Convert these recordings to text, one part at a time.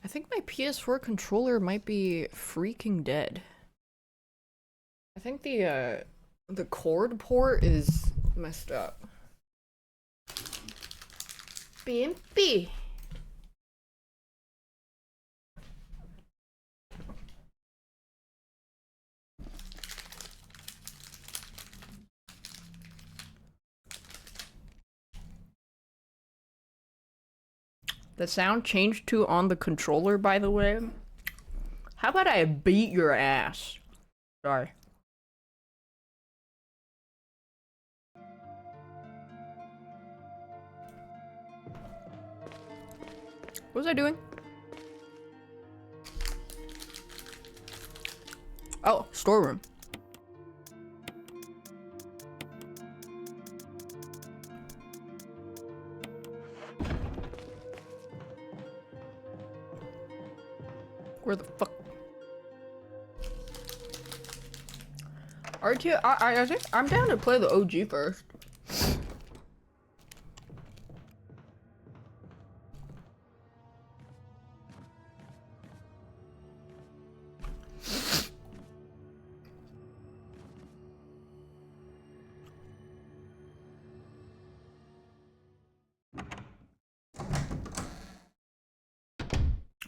I think my PS4 controller might be freaking dead. I think the cord port is messed up. BMP. The sound changed to on the controller, by the way. How about I beat your ass? Sorry. What was I doing? Oh, storeroom. Where the fuck? RT, I think I'm down to play the OG first.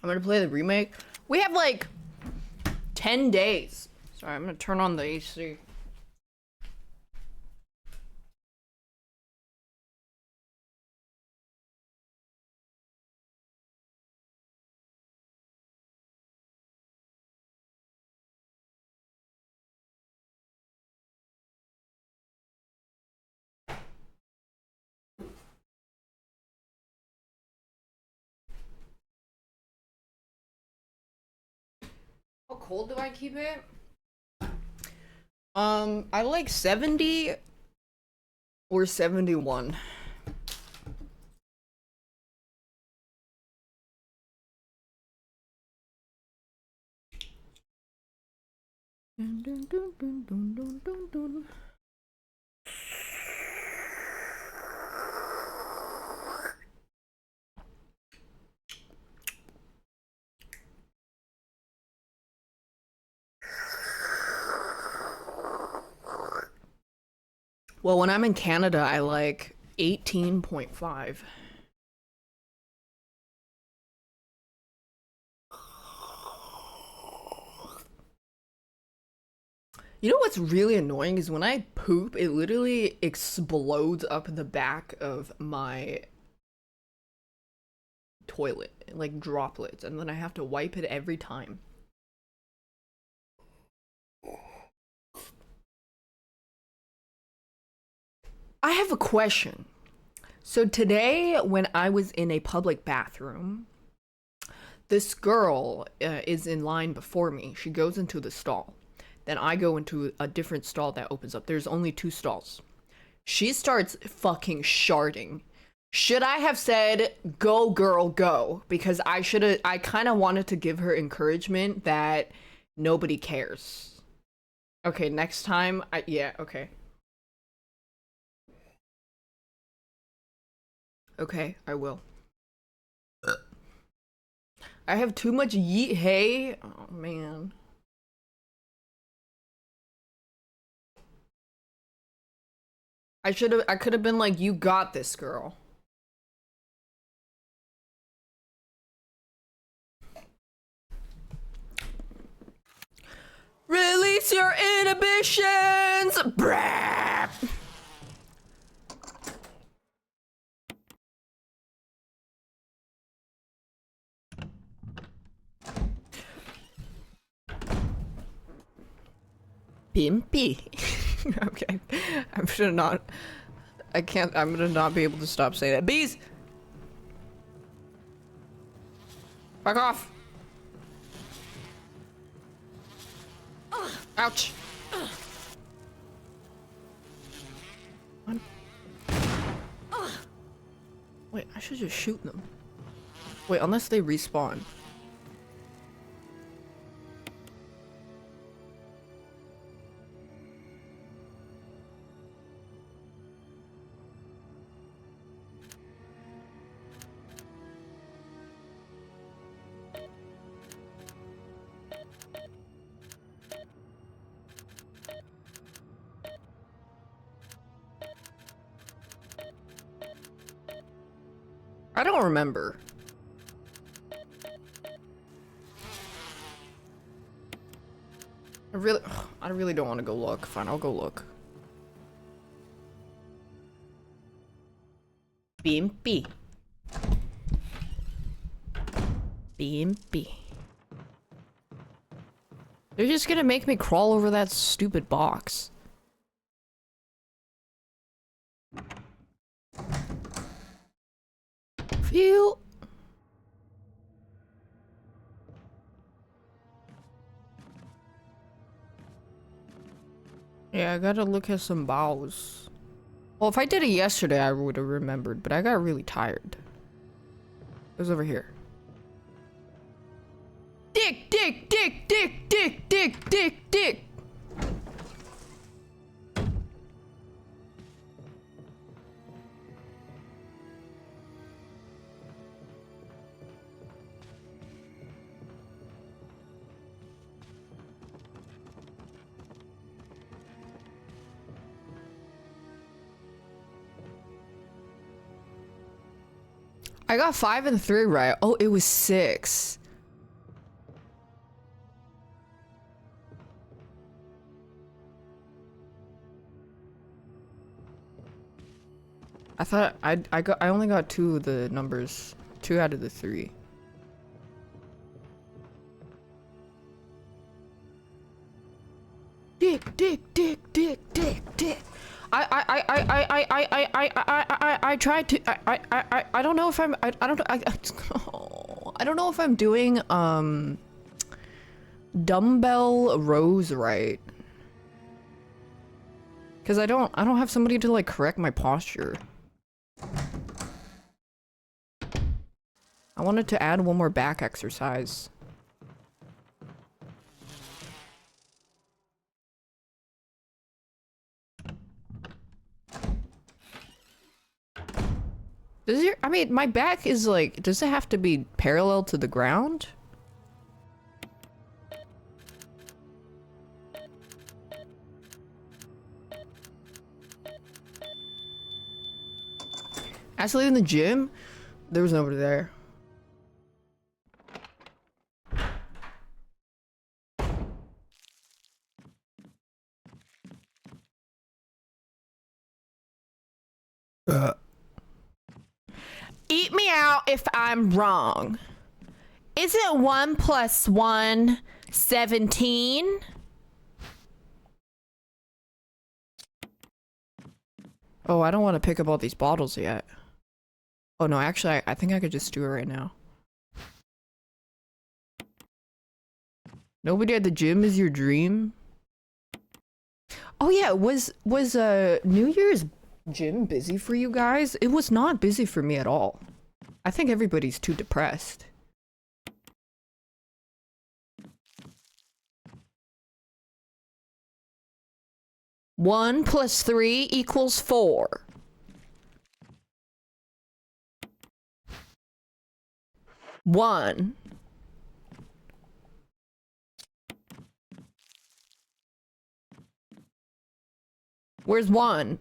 I'm gonna play the remake. We have like 10 days. Sorry, I'm gonna turn on the AC. How cold do I keep it? I like 70 or 71. Dun, dun, dun, dun, dun, dun, dun, dun. Well, when I'm in Canada, I like 18.5. You know what's really annoying is when I poop, it literally explodes up the back of my toilet, like droplets, and then I have to wipe it every time. I have a question. So today, when I was in a public bathroom, this girl is in line before me. She goes into the stall. Then I go into a different stall that opens up. There's only two stalls. She starts fucking sharding. Should I have said, go girl, go? Because I kind of wanted to give her encouragement that nobody cares. Okay, next time, yeah, okay. Okay, I will. I have too much yeet hay. Oh, man. I could have been like, you got this, girl. Release your inhibitions! Brap! Pimpy. Okay. I'm gonna not. I can't. I'm gonna not be able to stop saying that. Bees! Back off! Ouch! Wait, I should just shoot them. Wait, unless they respawn. I don't remember. I really don't want to go look. Fine, I'll go look. BMP. BMP. They're just gonna make me crawl over that stupid box. Phew. Yeah, I gotta look at some bows. Well, if I did it yesterday, I would have remembered, but I got really tired. It was over here. Dick, dick, dick, dick, dick, dick, dick, dick. I got 5 and 3 right. Oh, it was 6. I thought I only got 2 of the numbers. 2 out of the 3. Dick, dick, dick, dick, dick, dick. I tried to I don't know if I'm I don't I don't know if I'm doing dumbbell rows right. Cause I don't have somebody to like correct my posture. I wanted to add one more back exercise. I mean, my back is like, does it have to be parallel to the ground? Actually, in the gym, there was nobody there. Eat me out if I'm wrong. Isn't 1 + 1 17? Oh, I don't want to pick up all these bottles yet. Oh no, actually, I think I could just do it right now. Nobody at the gym is your dream? Oh yeah, was New Year's gym busy for you guys? It was not busy for me at all. I think everybody's too depressed. One plus 3 equals 4. One. Where's 1?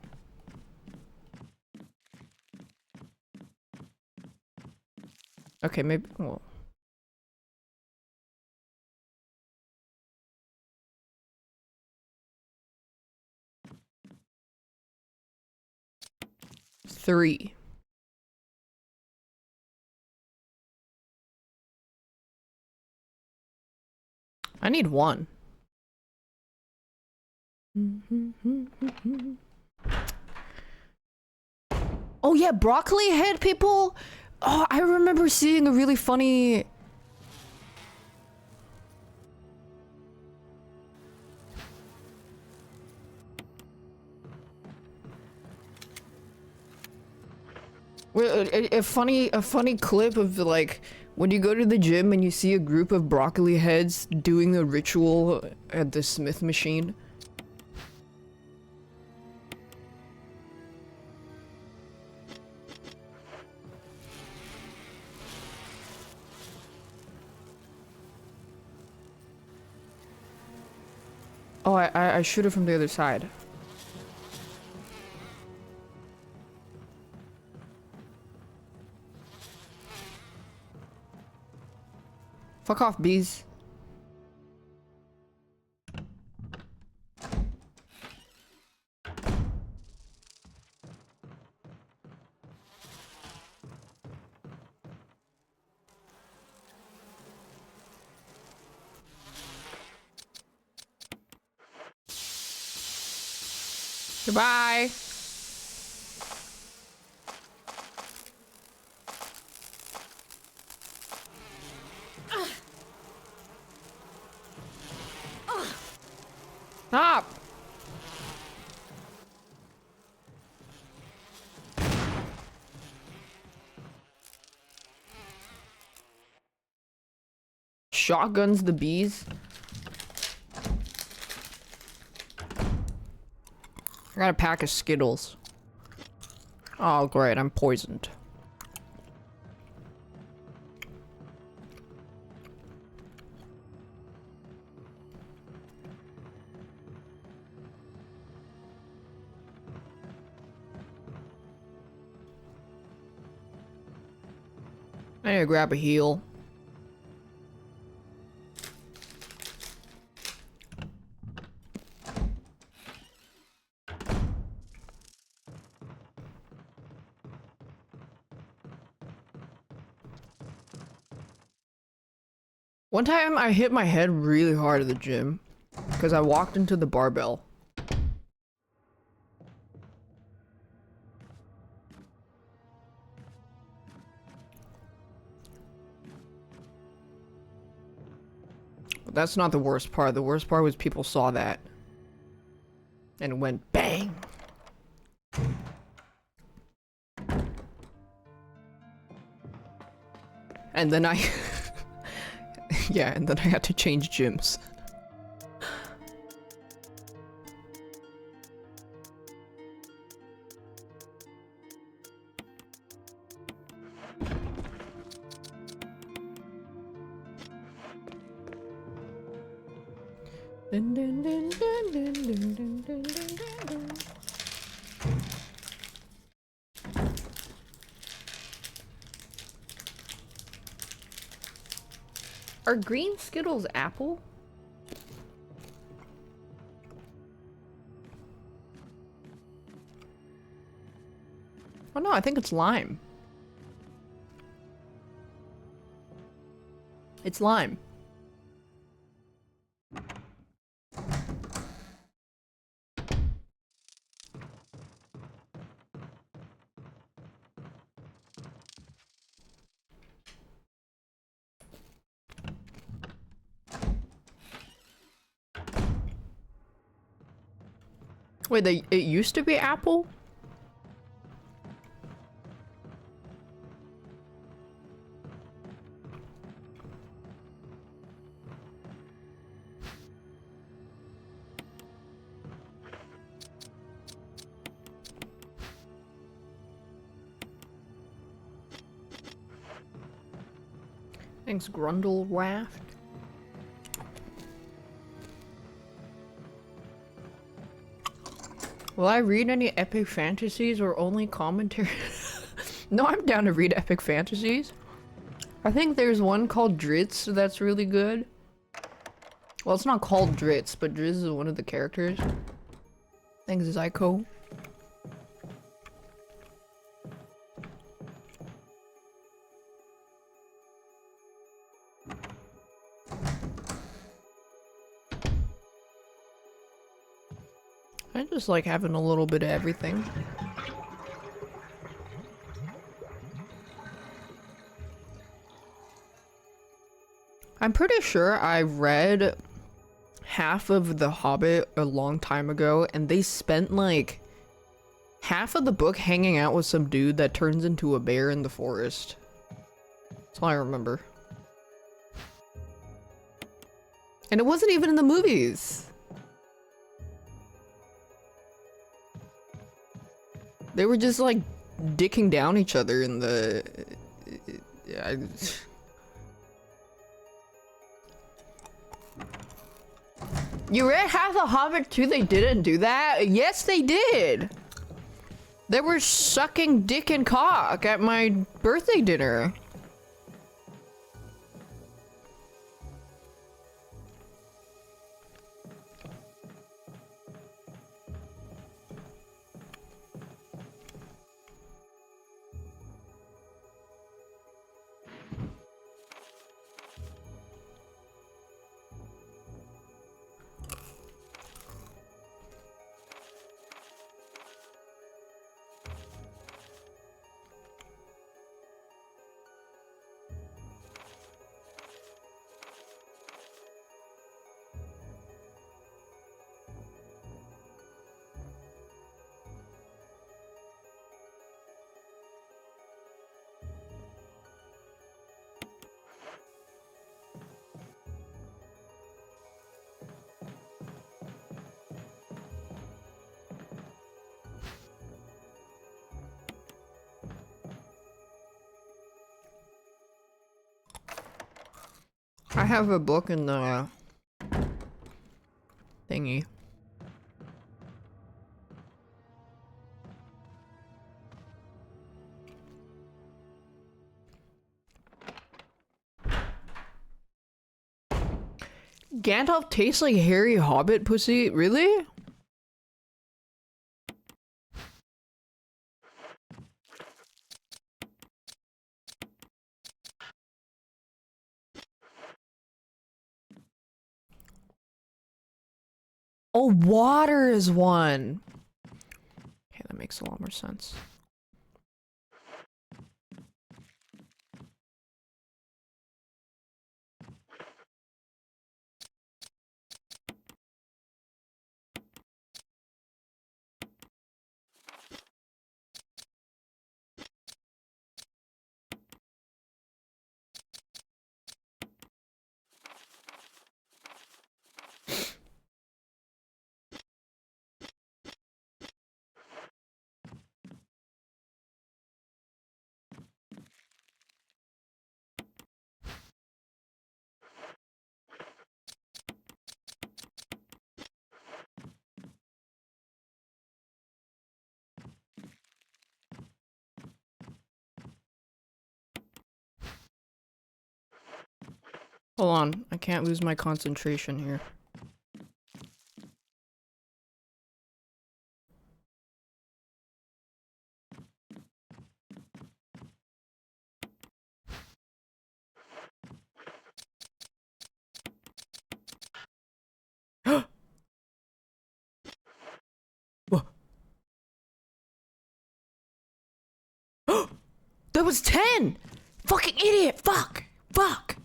Okay, maybe. Well. Three. I need 1. Oh yeah, broccoli head people. Oh, I remember seeing a really funny. A funny clip of like when you go to the gym and you see a group of broccoli heads doing a ritual at the Smith machine. Oh, I shoot it from the other side. Fuck off, bees. Goodbye. Stop. Shotguns the bees. I got a pack of Skittles. Oh, great, I'm poisoned. I need to grab a heal. One time I hit my head really hard at the gym because I walked into the barbell. But that's not the worst part. The worst part was people saw that and it went bang. And then I yeah, and then I had to change gyms. Dun, dun, dun, dun, dun, dun, dun, dun, dun, dun. Are green Skittles apple? Oh no, I think it's lime. It's lime. Wait, it used to be apple? Thanks, Grundle Raft. Will I read any epic fantasies or only commentary? No, I'm down to read epic fantasies. I think there's one called Dritz that's really good. Well, it's not called Dritz, but Dritz is one of the characters. Thanks, Zyko. I just like having a little bit of everything. I'm pretty sure I read half of The Hobbit a long time ago, and they spent like half of the book hanging out with some dude that turns into a bear in the forest. That's all I remember. And it wasn't even in the movies. They were just like dicking down each other in the... You read half the Hobbit too? They didn't do that? Yes, they did! They were sucking dick and cock at my birthday dinner. I have a book in the thingy. Gandalf tastes like hairy hobbit pussy? Really? Oh, water is one. Okay, that makes a lot more sense. Hold on, I can't lose my concentration here. That was 10! Fucking idiot! Fuck! Fuck!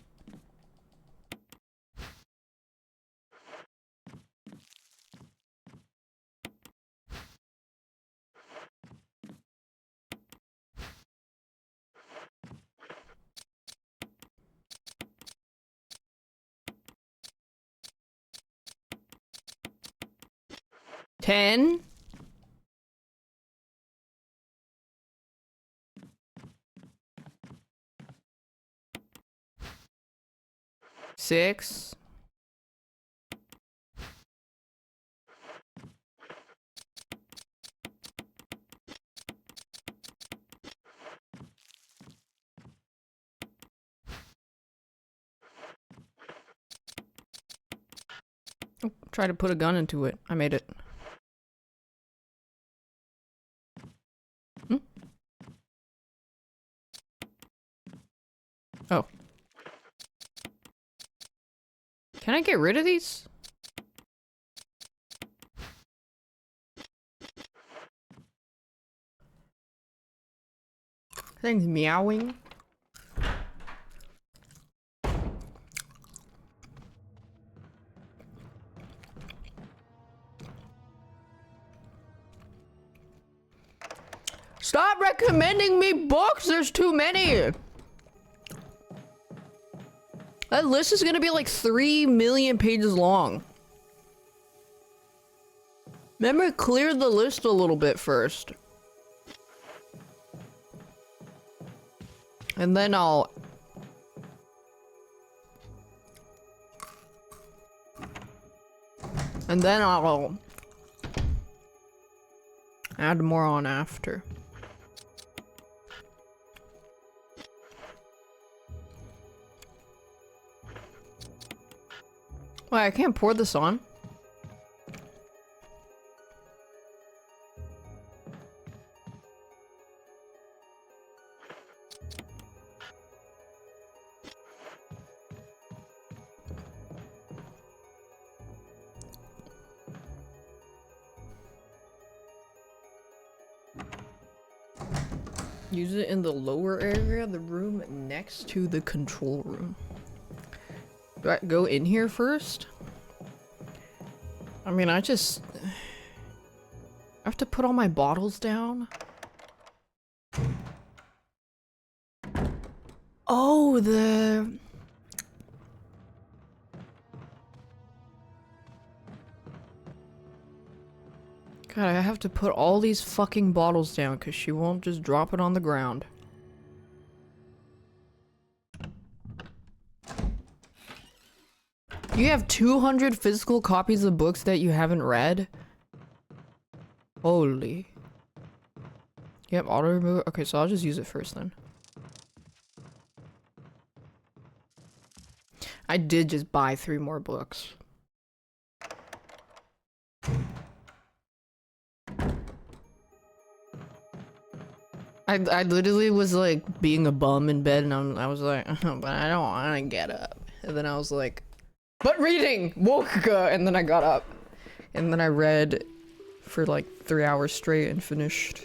Ten? Six? Oh, try to put a gun into it. I made it. Hmm? Oh. Can I get rid of these? Thing's meowing. Stop recommending me books! There's too many! That list is gonna be like 3 million pages long. Remember, clear the list a little bit first. And then I'll... add more on after. Wait, I can't pour this on? Use it in the lower area of the room next to the control room. Do I go in here first? I mean, I have to put all my bottles down. Oh, God, I have to put all these fucking bottles down because she won't just drop it on the ground. You have 200 physical copies of books that you haven't read? Holy. Yep, auto remover. Okay, so I'll just use it first then. I did just buy 3 more books. I literally was like being a bum in bed and I was like, but I don't want to get up. And then I was like, but reading! Woka! And then I got up. And then I read for like 3 hours straight and finished.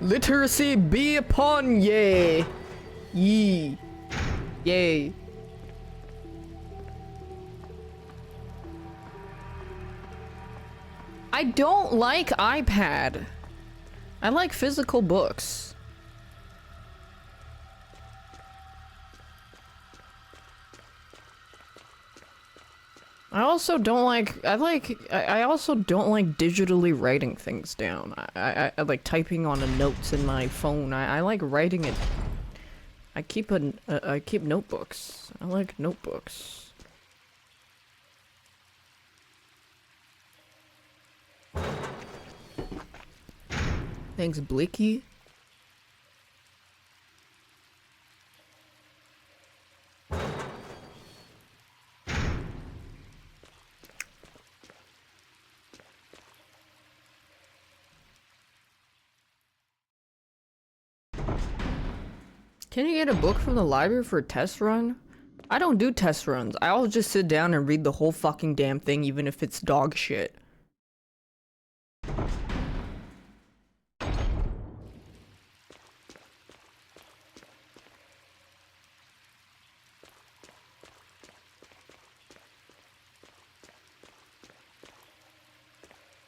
Literacy be upon ye! Ye. Yay. I don't like iPad. I like physical books. I also don't like, I also don't like digitally writing things down. I like typing on the notes in my phone. I like writing it. I keep notebooks. I like notebooks. Thanks, Blicky. Can you get a book from the library for a test run? I don't do test runs. I'll just sit down and read the whole fucking damn thing even if it's dog shit.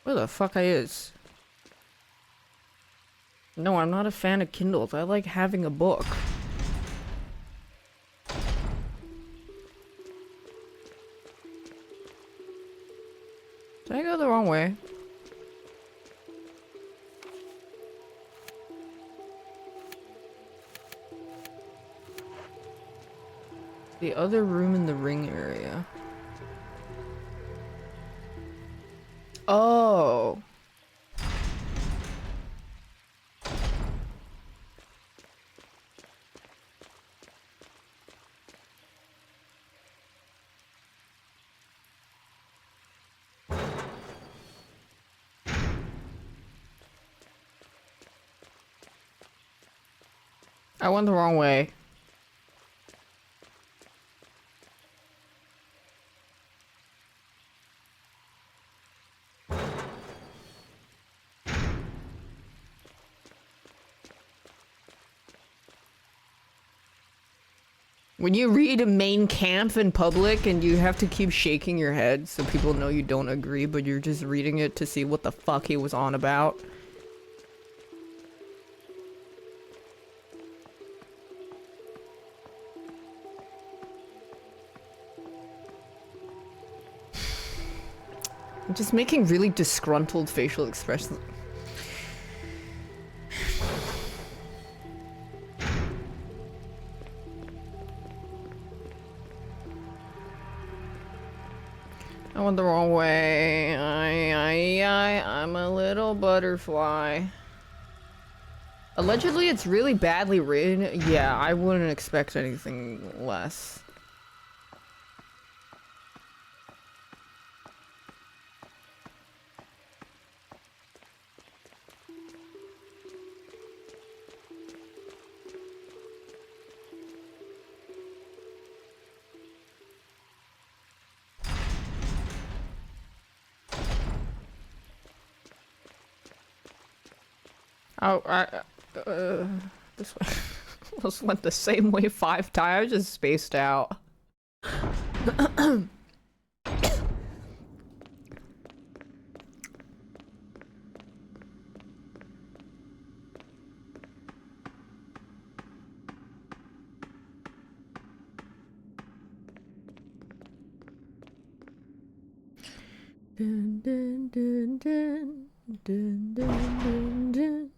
Where the fuck I is? No, I'm not a fan of Kindles. I like having a book. Did I go the wrong way? The other room in the ring area. Oh. I went the wrong way. When you read a main camp in public and you have to keep shaking your head so people know you don't agree, but you're just reading it to see what the fuck he was on about. I'm just making really disgruntled facial expressions. I went the wrong way. I'm a little butterfly. Allegedly, it's really badly written. Yeah, I wouldn't expect anything less. Oh, this one almost went the same way 5 times. I just spaced out. Dun, dun, dun, dun, dun, dun, dun, dun.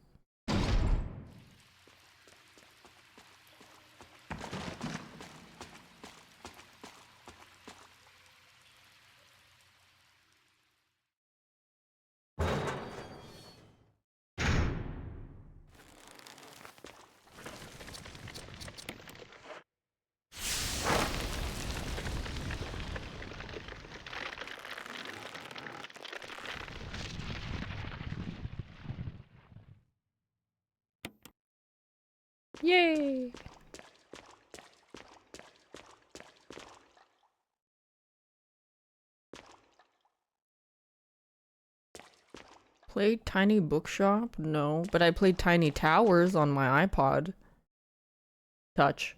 Yay! Played Tiny Bookshop? No, but I played Tiny Towers on my iPod Touch.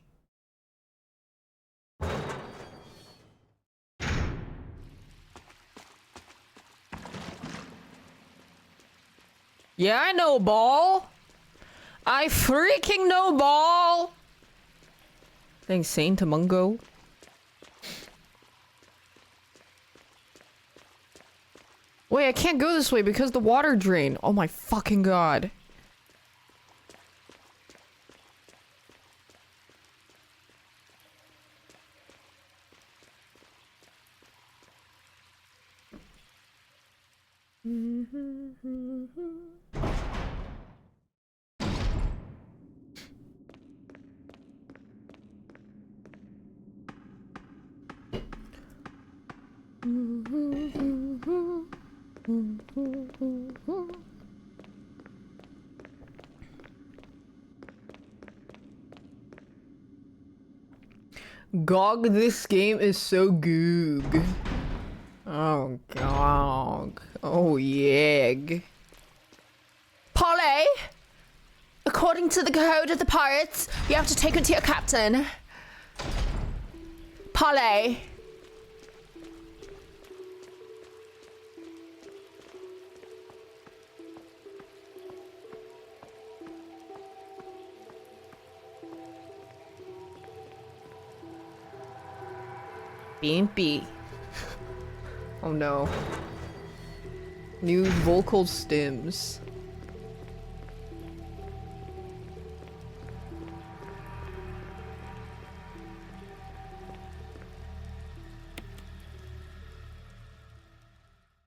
Yeah, I know, ball. I freaking know, ball. Thanks, Saint Mungo. Wait, I can't go this way because the water drain. Oh my fucking god. Gog, this game is so goog. Oh, Gog. Oh, yeah. Polly! According to the code of the pirates, you have to take it to your captain. Polly! Beampy. Oh no. New vocal stems.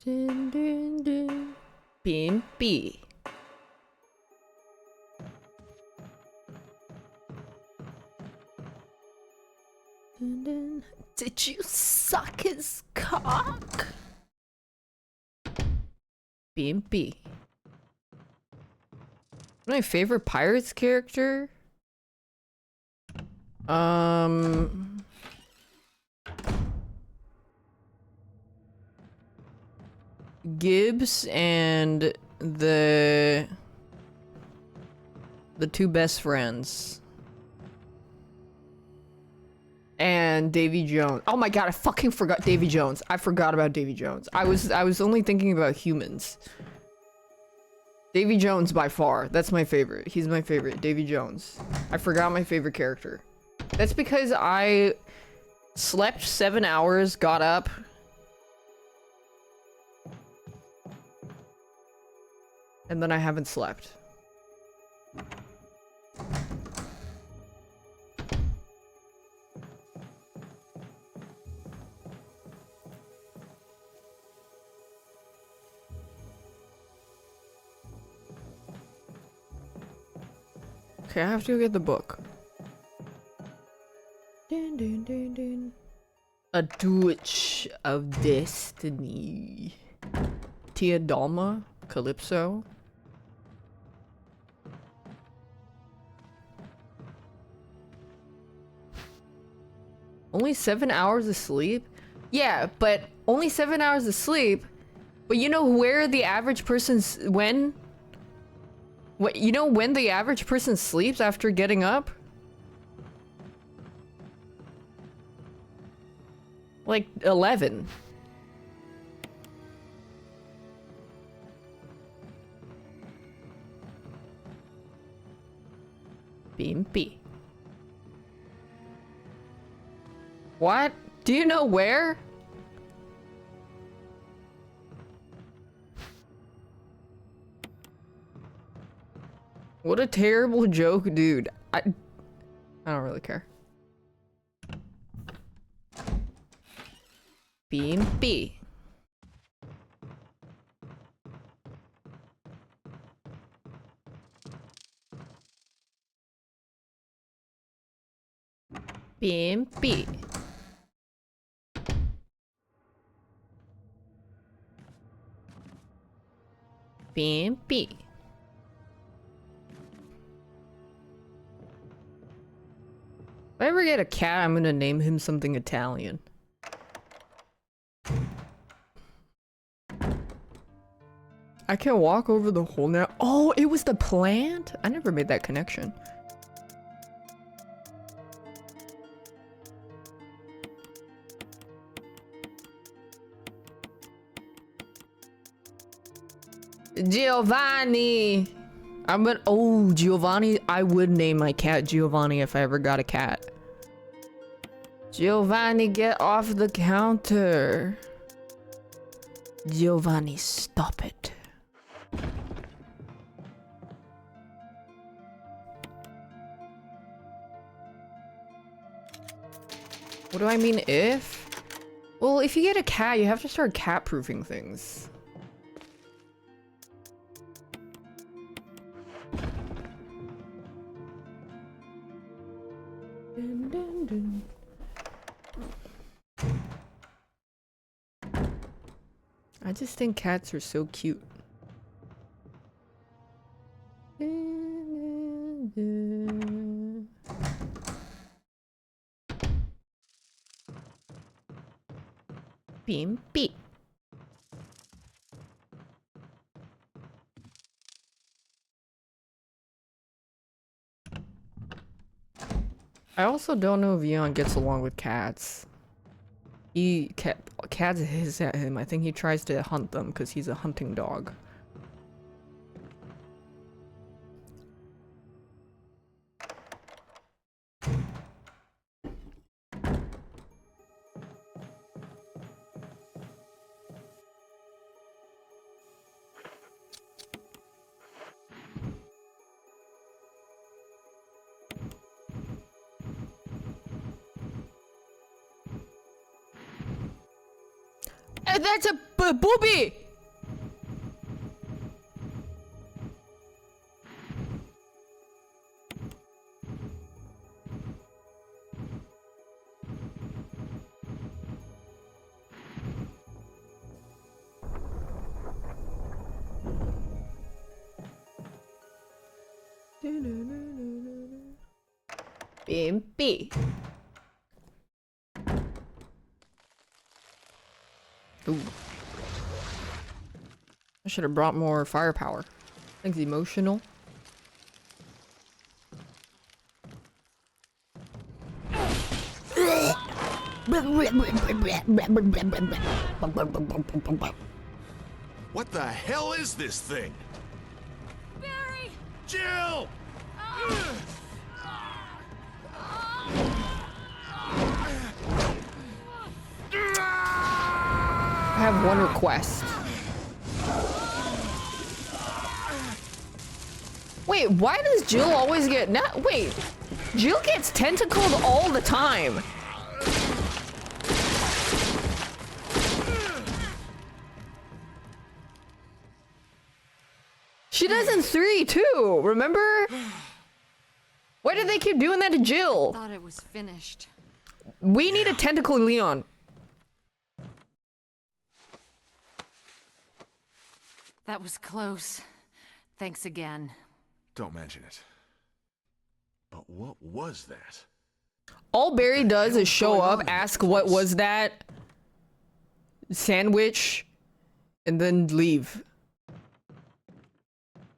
Dun, dun, dun. Beampy. Dun, dun. Did you suck his cock? Beampy. My favorite Pirates character? Gibbs and the two best friends. And Davy Jones. Oh my god, I fucking forgot Davy Jones. I forgot about Davy Jones. I was only thinking about humans. Davy Jones by far. That's my favorite. He's my favorite. Davy Jones. I forgot my favorite character. That's because I slept 7 hours, got up. And then I haven't slept. Okay, I have to go get the book. Dun, dun, dun, dun. A Twitch of Destiny. Tia Dalma? Calypso? Only 7 hours of sleep? Yeah, but only 7 hours of sleep? But you know where the average person's... when? What, you know when the average person sleeps after getting up? Like 11. Beampy. What? Do you know where? What a terrible joke, dude. I don't really care. Beam B. Beam B. Beam B. If I ever get a cat, I'm gonna name him something Italian. I can walk over the hole now. Oh, it was the plant? I never made that connection. Giovanni! Oh, Giovanni. I would name my cat Giovanni if I ever got a cat. Giovanni, get off the counter. Giovanni, stop it. What do I mean if? Well, if you get a cat, you have to start cat-proofing things. Dun, dun, dun. I just think cats are so cute. Beam beep. I also don't know if Leon gets along with cats. Cats hiss at him. I think he tries to hunt them because he's a hunting dog. That's a booby! B. Ooh. I should have brought more firepower. Things emotional. What the hell is this thing? Barry! Jill! I have one request. Wait, why does Jill always get wait, Jill gets tentacled all the time. She does in 3 too, remember? Why did they keep doing that to Jill? Thought it was finished. We need a tentacle Leon. That was close. Thanks again. Don't mention it. But what was that? All Barry does is show going up, on in ask this what place? was that, sandwich, and then leave.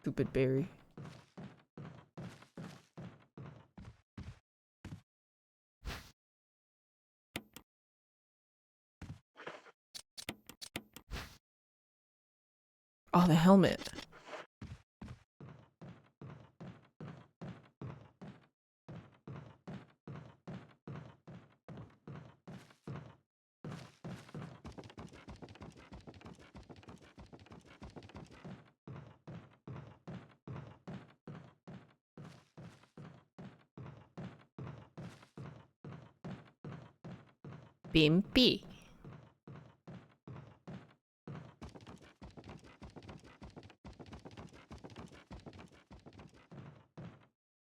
Stupid Barry. Oh, the helmet. Bimpy.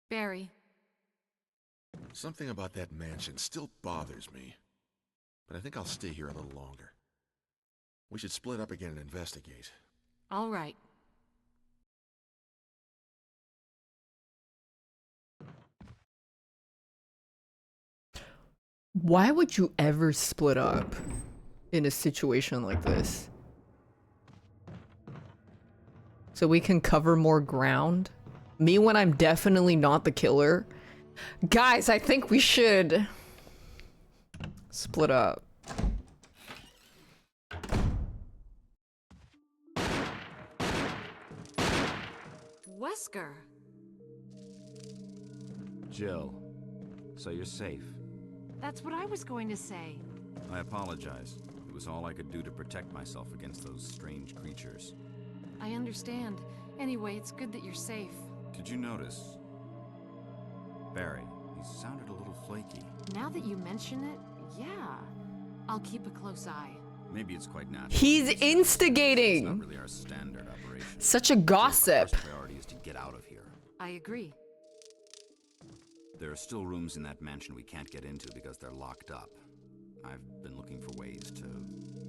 Barry, Something about that mansion still bothers me. But I think I'll stay here a little longer. We should split up again and investigate. all right. Why would you ever split up in a situation like this? So we can cover more ground? Me when I'm definitely not the killer? Guys, I think we should split up. Wesker. Jill, so you're safe. That's what I was going to say. I apologize. It was all I could do to protect myself against those strange creatures. I understand. Anyway, it's good that you're safe. Did you notice? Barry, he sounded a little flaky. Now that you mention it, yeah. I'll keep a close eye. Maybe it's quite natural. He's It's instigating! not really our standard operation. Such a The gossip. first priority is to get out of here. I agree. There are still rooms in that mansion we can't get into because they're locked up. I've been looking for ways to...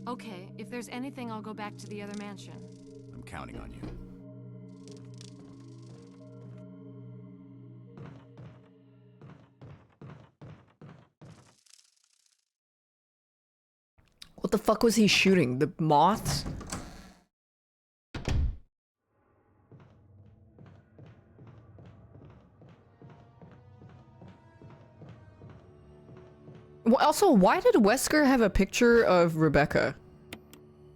Okay, if there's anything, I'll go back to the other mansion. I'm counting on you. What the fuck was he shooting? The moths? Well, also, why did Wesker have a picture of Rebecca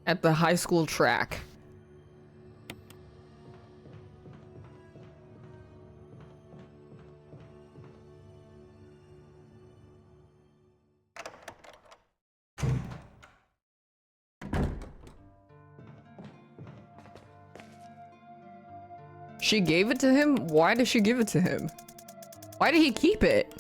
at the high school track? She gave it to him? Why did she give it to him? Why did he keep it?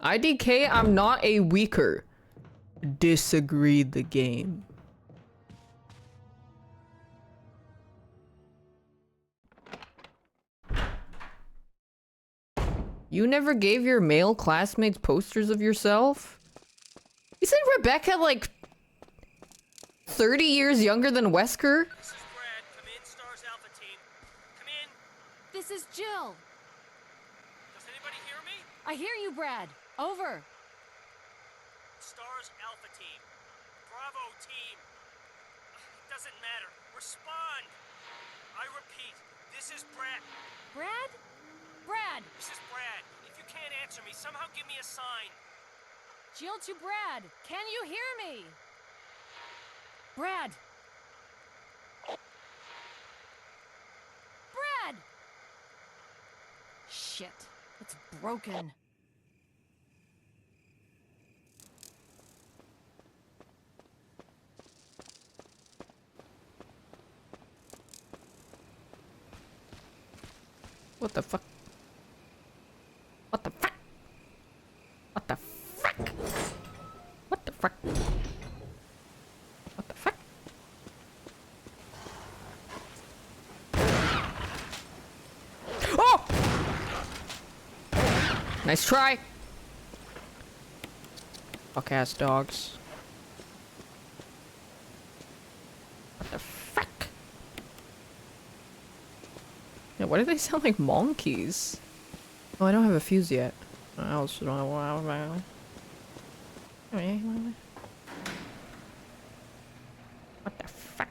IDK, I'm not a weaker. Disagree the game. You never gave your male classmates posters of yourself? Isn't Rebecca like 30 years younger than Wesker? This is Brad. Come in, Stars Alpha Team. Come in. This is Jill. Does anybody hear me? I hear you, Brad. Over. Stars Alpha Team. Bravo Team. It doesn't matter. Respond. I repeat, this is Brad. Brad? Brad! This is Brad. If you can't answer me, somehow give me a sign. Jill to Brad. Can you hear me? Brad! Brad! Shit. It's broken. What the fuck? What the fuck? What the fuck? What the fuck? What the fuck? Oh! Nice try. Fuck ass dogs. What the fuck? Yeah, why do they sound like monkeys? Oh, I don't have a fuse yet. I also don't know. What the fuck?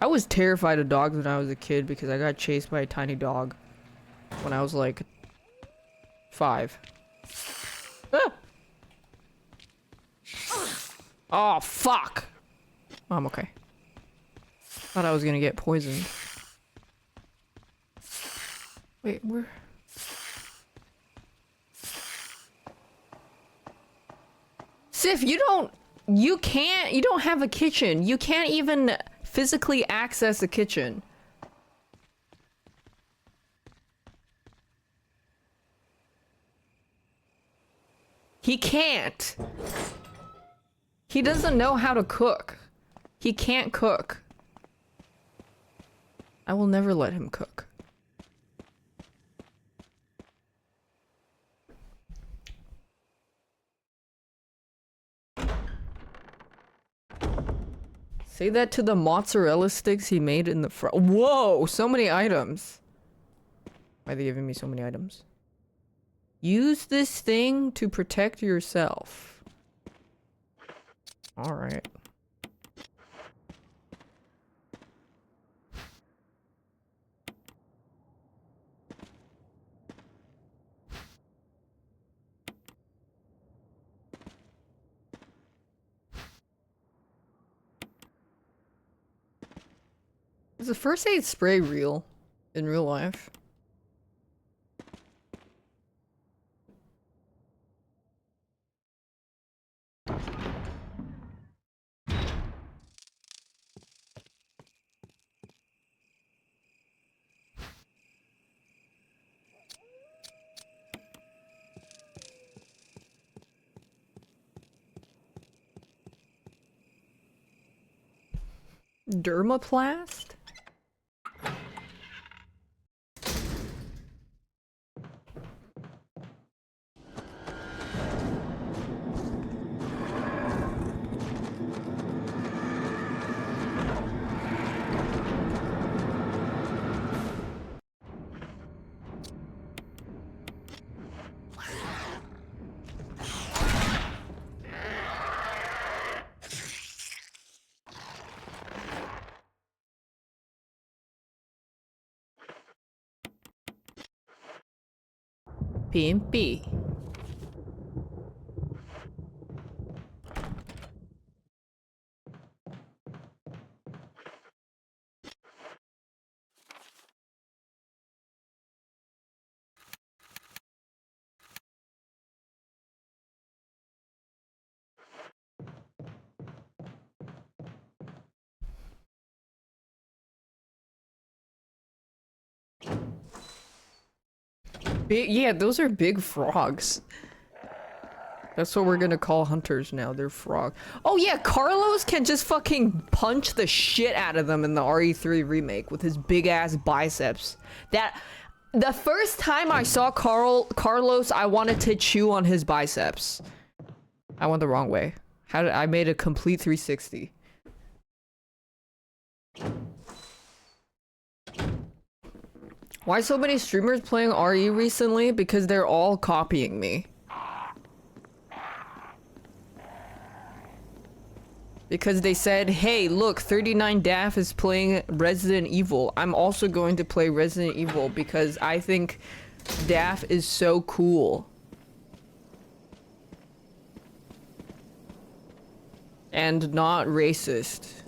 I was terrified of dogs when I was a kid because I got chased by a tiny dog when I was like 5. Ah! Oh, fuck! Oh, I'm okay. Thought I was gonna get poisoned. Wait, where? Sif, you don't have a kitchen. You can't even physically access a kitchen. He can't. He doesn't know how to cook. He can't cook. I will never let him cook. Say that to the mozzarella sticks he made in the front. Whoa, so many items. Why are they giving me so many items? Use this thing to protect yourself. Alright. Is the first aid spray real? In real life? Dermaplast? PMP. Big, yeah, those are big frogs. That's what we're gonna call hunters now. They're frog. Oh yeah, Carlos can just fucking punch the shit out of them in the RE3 remake with his big ass biceps. That the first time I saw Carlos, I wanted to chew on his biceps. I went the wrong way. How did I made a complete 360? Why so many streamers playing RE recently? Because they're all copying me. Because they said, hey, look, 39 daph is playing Resident Evil. I'm also going to play Resident Evil because I think daph is so cool. And not racist.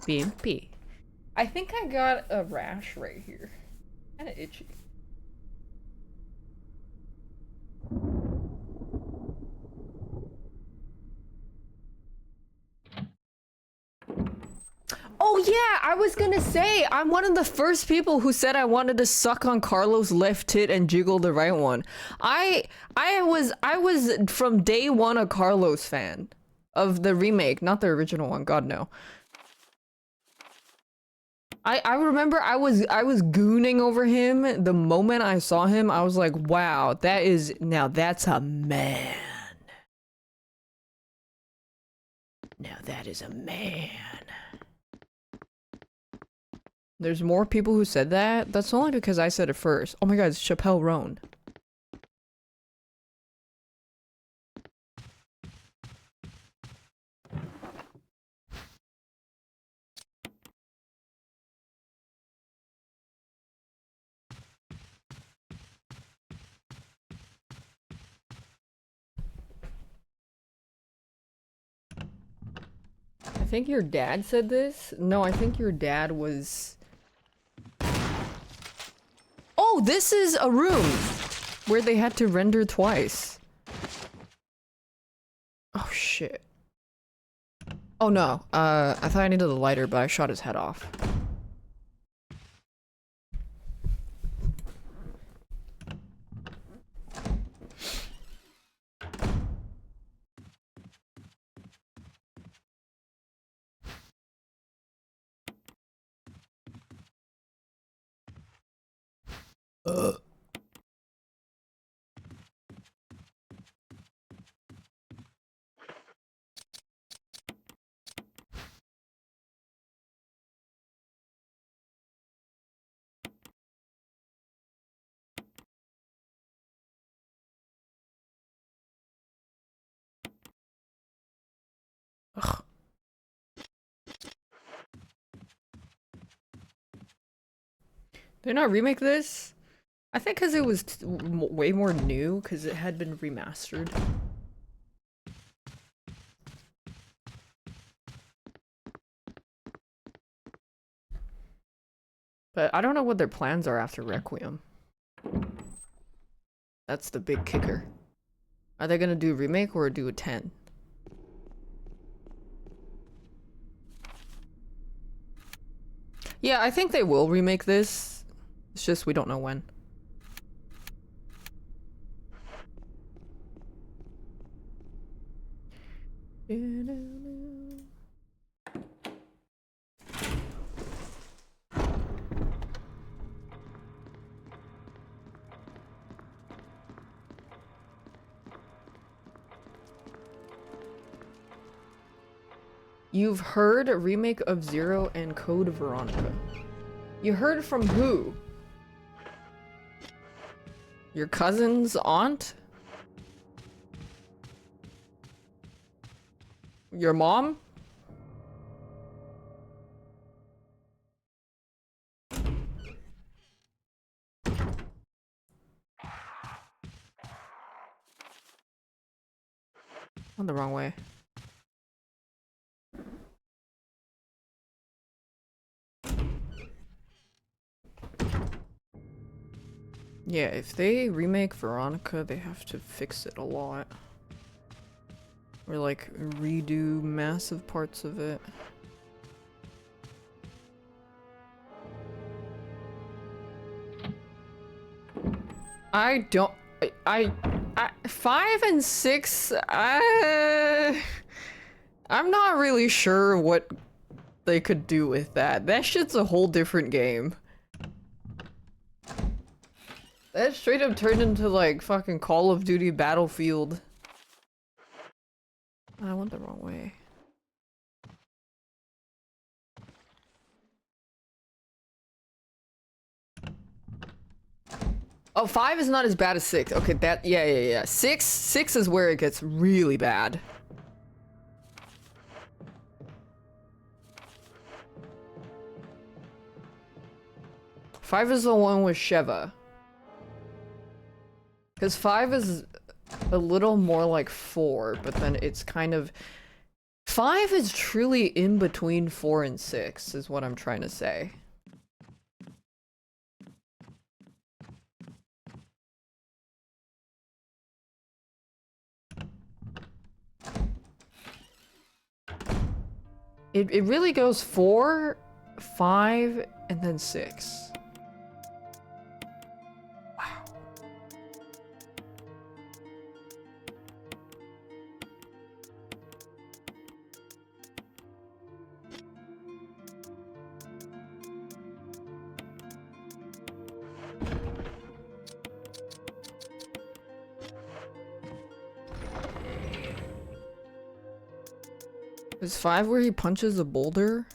BMP. I think I got a rash right here. Kinda itchy. Oh yeah, I was gonna say, I'm one of the first people who said I wanted to suck on Carlos' left tit and jiggle the right one. I was from day one a Carlos fan. Of the remake, not the original one, god no. I remember I was gooning over him the moment I saw him. I was like, wow, now that's a man. Now that is a man. There's more people who said that. That's only because I said it first. Oh my god, it's Chappelle Roan. think your dad said this? No, I think your dad was... Oh, this is a room where they had to render twice. Oh, shit. Oh, no. I thought I needed a lighter, but I shot his head off. Ugh. Did not remake this? I think because it was way more new, because it had been remastered. But I don't know what their plans are after Requiem. That's the big kicker. Are they gonna do a remake or do a 10? Yeah, I think they will remake this. It's just we don't know when. You've heard a remake of Zero and Code Veronica. You heard from who? Your cousin's aunt? Your mom? On the wrong way. Yeah, if they remake Veronica, they have to fix it a lot. Or like redo massive parts of it. I don't... I 5 and 6, I'm not really sure what they could do with that. That shit's a whole different game. That straight up turned into like fucking Call of Duty Battlefield. I went the wrong way. Oh, 5 is not as bad as 6. Okay, that, yeah. 6 is where it gets really bad. Five is the one with Sheva. Because 5 is a little more like 4, but then it's kind of... 5 is truly in between 4 and 6, is what I'm trying to say. It really goes 4, 5, and then 6. Wow. Is 5 where he punches a boulder?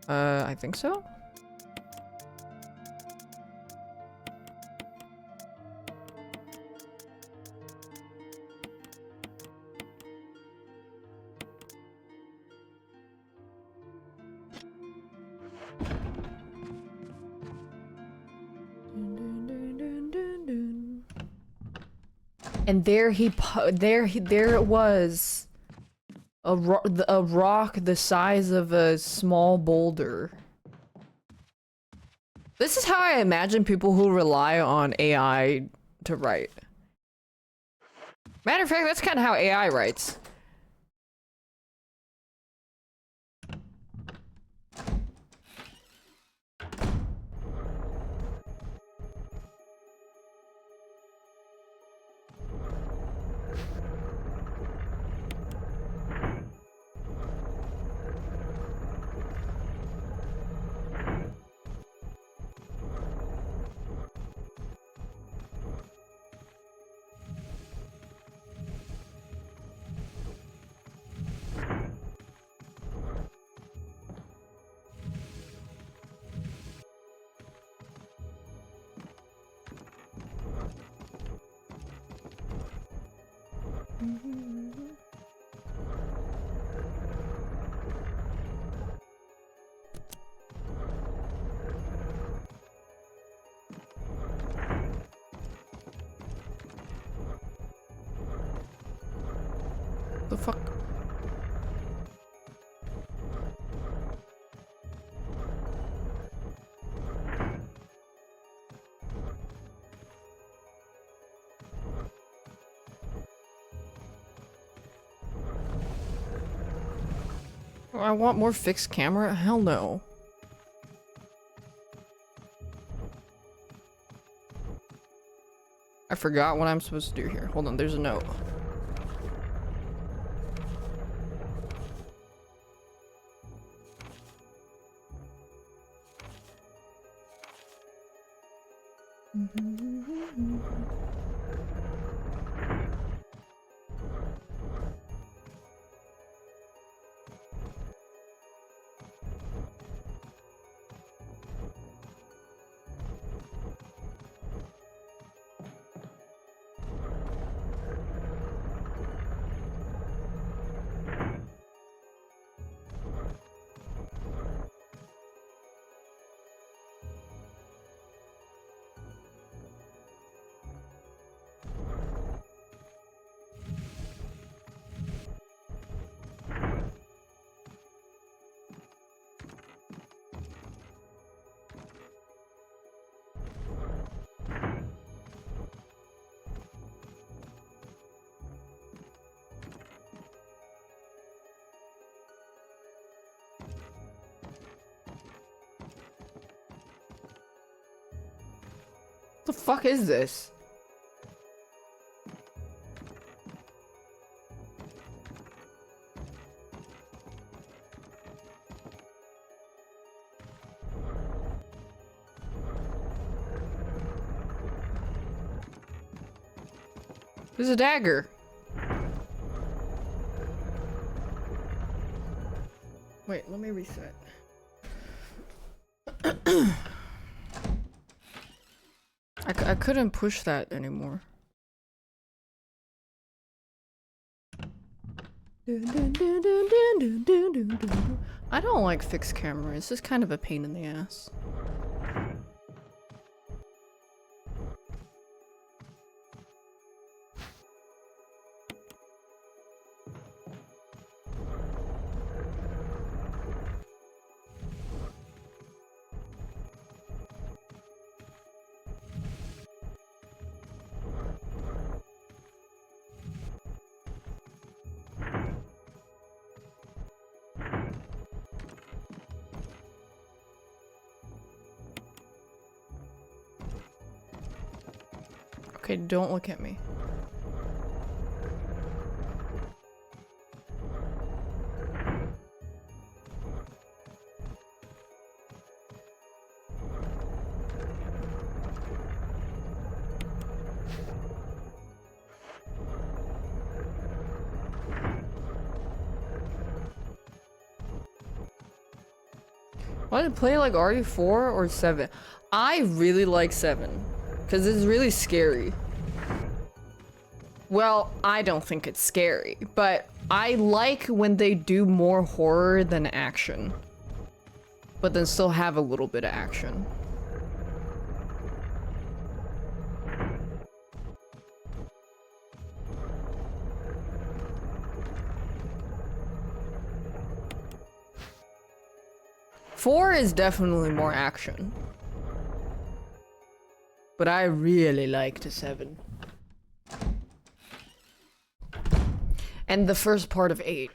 I think so. And there it was. A rock the size of a small boulder. This is how I imagine people who rely on AI to write. Matter of fact, that's kind of how AI writes. The fuck? I want more fixed camera? Hell no. I forgot what I'm supposed to do here. Hold on, there's a note. The fuck is this? There's a dagger. Wait, let me reset. I couldn't push that anymore. I don't like fixed cameras. It's kind of a pain in the ass. Okay, don't look at me. Want to play like RE4 or 7? I really like 7. Because it's really scary. Well, I don't think it's scary, but I like when they do more horror than action. But then still have a little bit of action. 4 is definitely more action. But I really liked 7. And the first part of 8.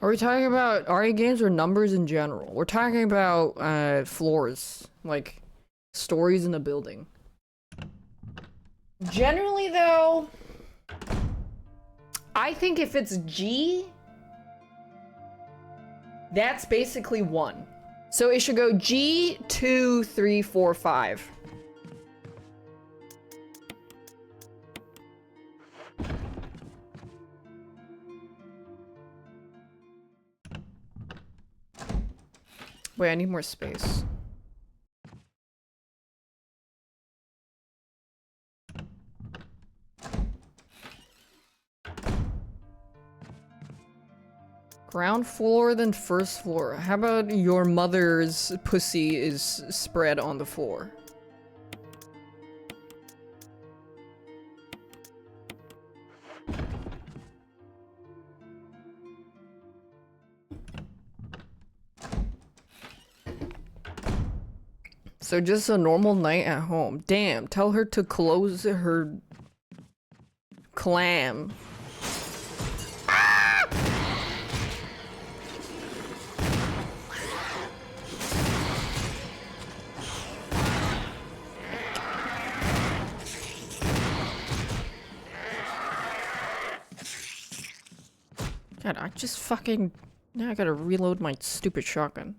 Are we talking about RE games or numbers in general? We're talking about floors, like stories in a building. Generally though, I think if it's G, that's basically 1. So it should go G, 2, 3, 4, 5. Wait, I need more space. Ground floor, then first floor. How about your mother's pussy is spread on the floor? So just a normal night at home. Damn, tell her to close her clam. God, I just fucking... Now I gotta reload my stupid shotgun.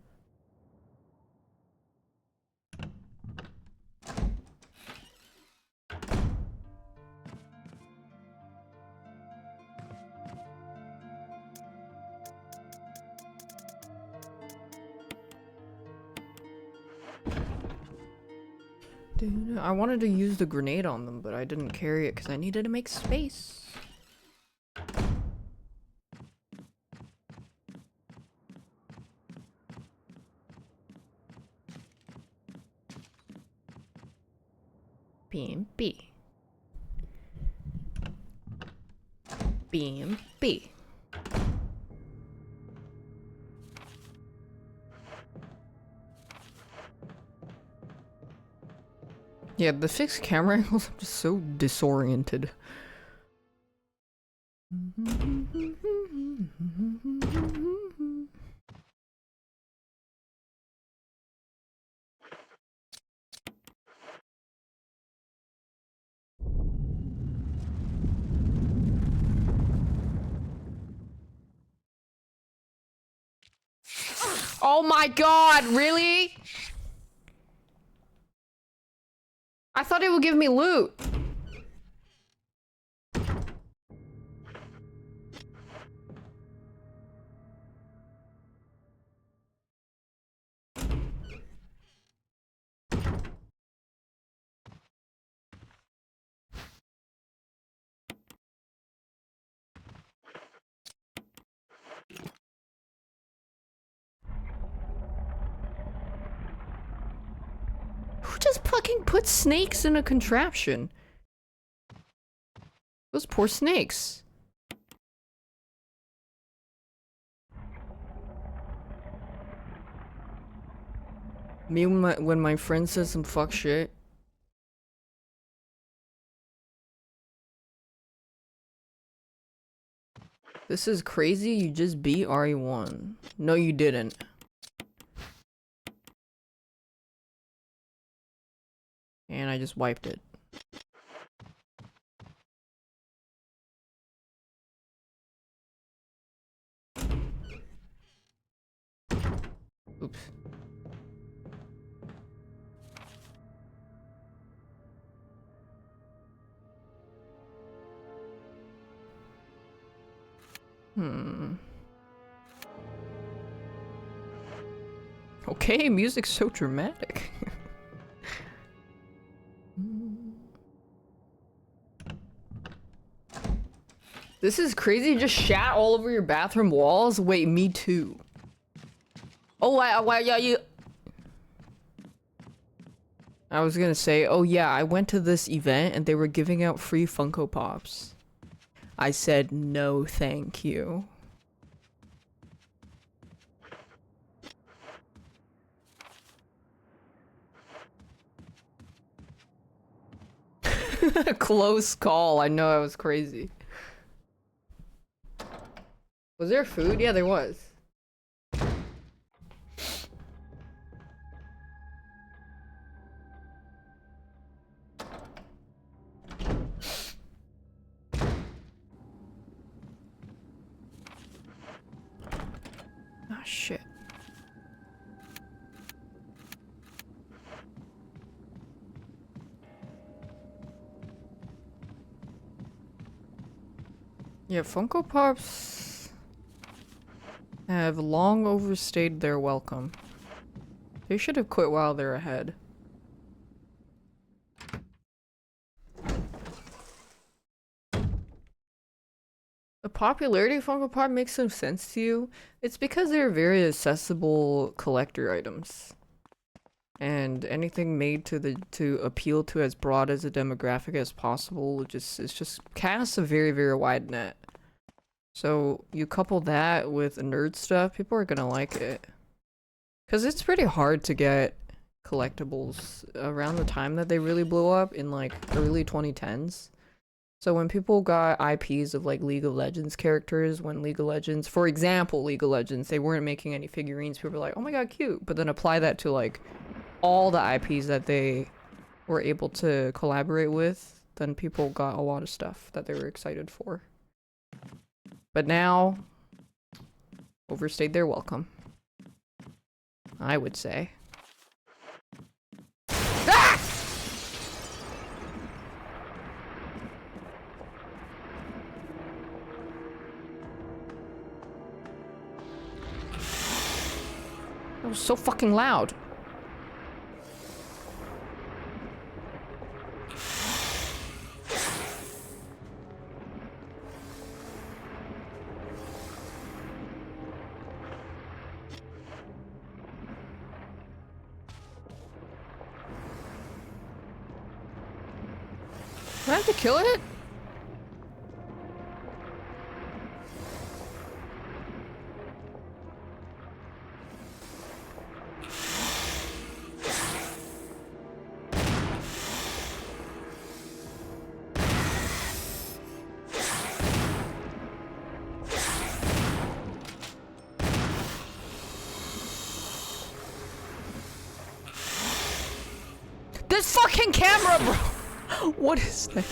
Dude, I wanted to use the grenade on them, but I didn't carry it because I needed to make space. BMB. BMB. Yeah, the fixed camera angles, I'm just so disoriented. Oh my god, really? I thought it would give me loot. Who just fucking put snakes in a contraption? Those poor snakes. Me when my friend says some fuck shit. This is crazy, you just beat RE1. No, you didn't. And I just wiped it. Oops. Okay, music's so dramatic. This is crazy. You just shat all over your bathroom walls? Wait, me too. Oh, why, yeah, you... I was gonna say, oh yeah, I went to this event and they were giving out free Funko Pops. I said, no thank you. Close call. I know I was crazy. Was there food? Yeah, there was. Ah, shit. Yeah, Funko Pops have long overstayed their welcome. They should have quit while they're ahead. The popularity of Funko Pop makes some sense to you. It's because they're very accessible collector items. And anything made to appeal to as broad as a demographic as possible it's just casts a very, very wide net. So you couple that with nerd stuff, people are gonna like it. Cause it's pretty hard to get collectibles around the time that they really blew up in like early 2010s. So when people got IPs of like League of Legends characters, when League of Legends, for example, League of Legends, they weren't making any figurines, people were like, oh my god, cute. But then apply that to like all the IPs that they were able to collaborate with, then people got a lot of stuff that they were excited for. But now, overstayed their welcome, I would say. Ah! That was so fucking loud. Do I have to kill it? This fucking camera, bro! What is that?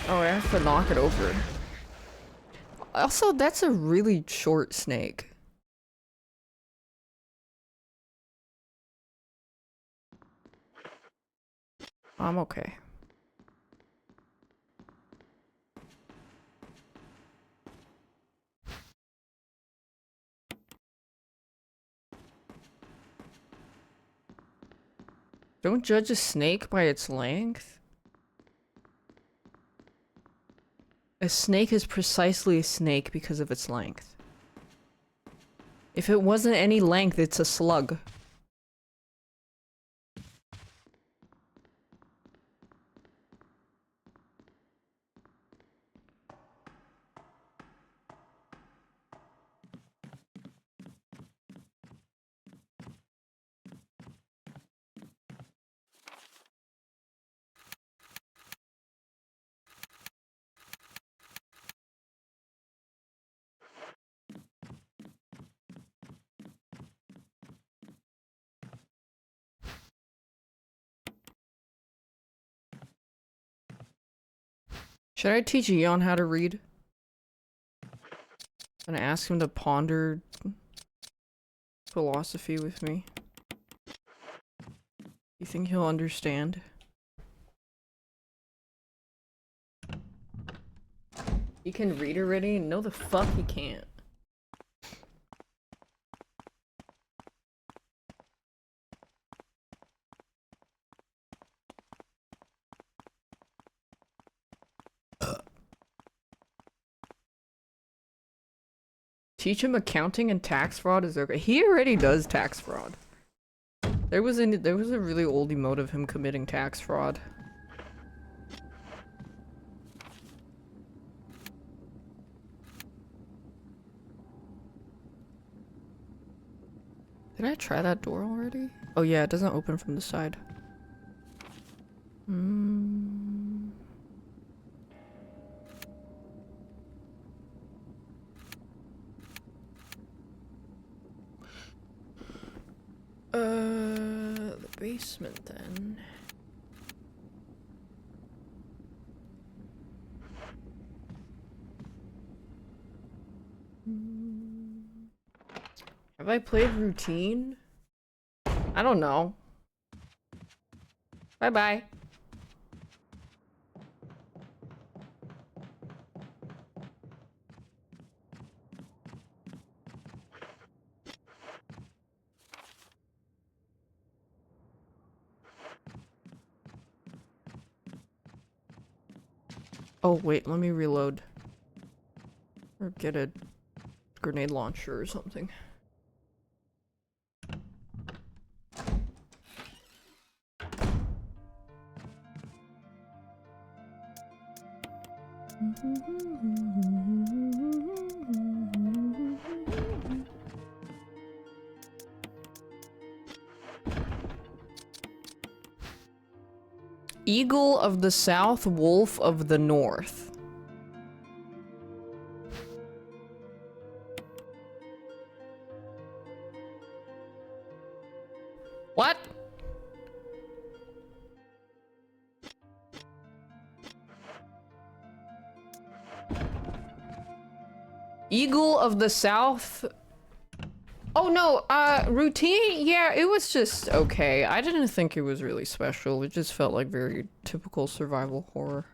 Oh, I have to knock it over. Also, that's a really short snake. I'm okay. Don't judge a snake by its length. A snake is precisely a snake because of its length. If it wasn't any length, it's a slug. Should I teach Eon how to read? And ask him to ponder philosophy with me? You think he'll understand? He can read already? No the fuck he can't. Teach him accounting and tax fraud is okay. He already does tax fraud. There was a really old emote of him committing tax fraud. Did I try that door already? Oh yeah, it doesn't open from the side. The basement then. Have I played routine? I don't know. Bye-bye. Oh, wait, let me reload. Or get a grenade launcher or something. Eagle of the South, Wolf of the North. What? Eagle of the South. Oh no, routine? Yeah, it was just okay. I didn't think it was really special. It just felt like very typical survival horror.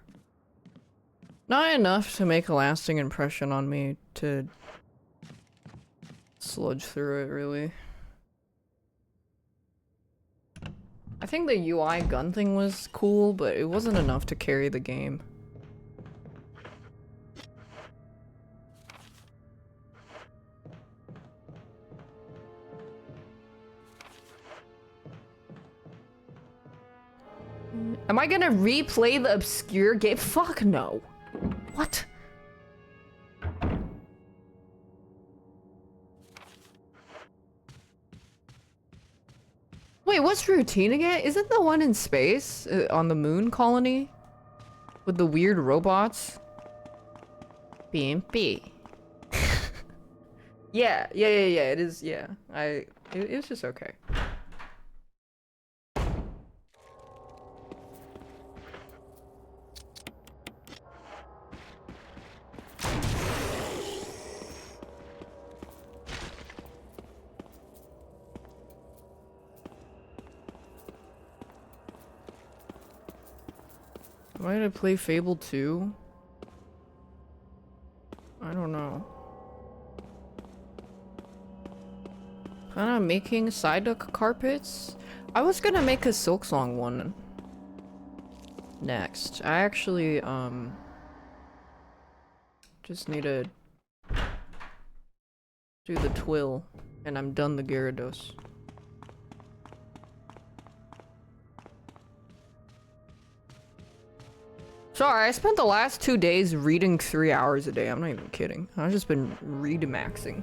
Not enough to make a lasting impression on me to sludge through it, really. I think the UI gun thing was cool, but it wasn't enough to carry the game. Am I gonna replay the obscure game? Fuck no. What? Wait, what's routine again? Isn't the one in space? On the moon colony? With the weird robots? BMP. Yeah, it is, yeah. It was just okay. Am I gonna play Fable 2? I don't know. Kinda making Psyduck carpets? I was gonna make a Silksong one next. I actually, just need to do the twill, and I'm done the Gyarados. Sorry, I spent the last 2 days reading 3 hours a day. I'm not even kidding. I've just been read maxing.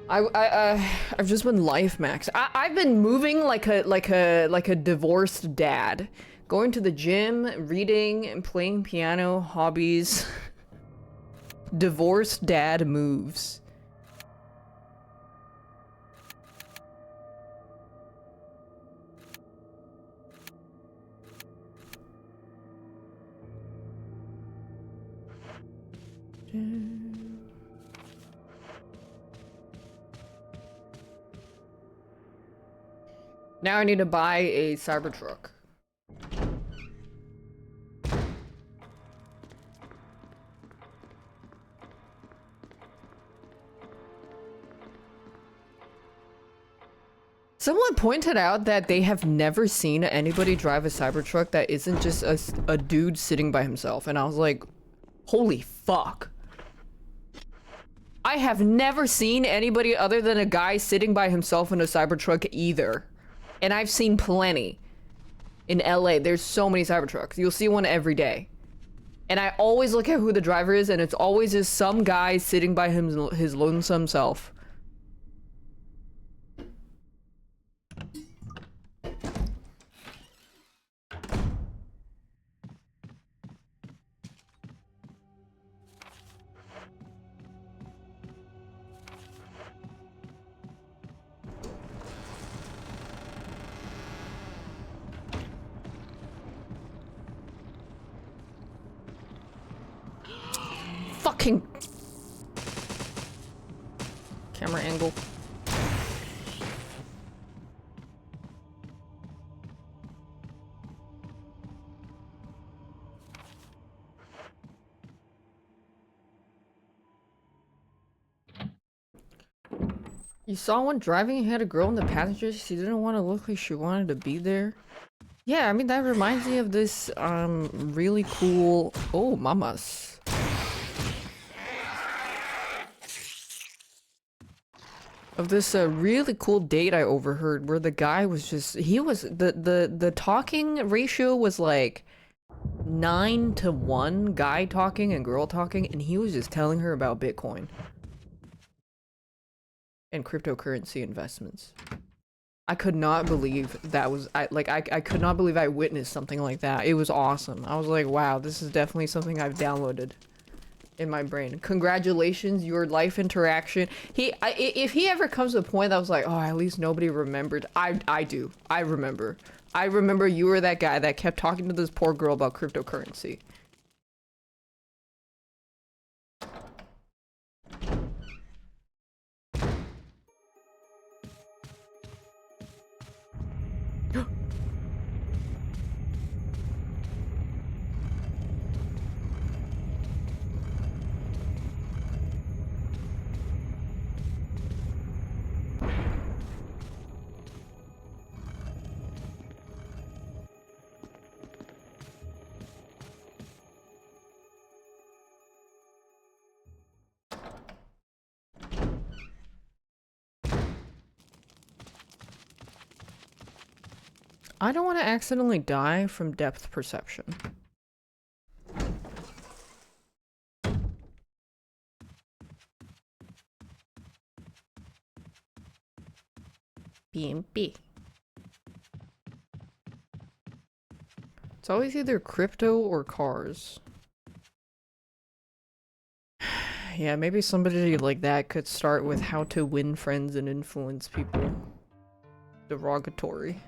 I've just been life maxing. I've been moving like a divorced dad, going to the gym, reading, and playing piano. Hobbies. Divorced dad moves. Now I need to buy a Cybertruck. Someone pointed out that they have never seen anybody drive a Cybertruck that isn't just a dude sitting by himself, and I was like, holy fuck. I have never seen anybody other than a guy sitting by himself in a Cybertruck either. And I've seen plenty. In LA, there's so many Cybertrucks. You'll see one every day. And I always look at who the driver is, and it's always just some guy sitting by his lonesome self. Fucking camera angle. You saw one driving and had a girl in the passenger. She didn't want to look like she wanted to be there. Yeah, I mean, that reminds me of this really cool, oh mamas, of this really cool date I overheard where the guy was just, he was, the talking ratio was like 9-to-1, guy talking and girl talking, and he was just telling her about Bitcoin and cryptocurrency investments. I could not believe that was, I could not believe I witnessed something like that. It was awesome. I was like, wow, this is definitely something I've downloaded in my brain. Congratulations, your life interaction. If he ever comes to a point that was like, oh, at least nobody remembered. I do. I remember. I remember you were that guy that kept talking to this poor girl about cryptocurrency. I don't want to accidentally die from depth perception. BMP. It's always either crypto or cars. Yeah, maybe somebody like that could start with how to win friends and influence people. Derogatory.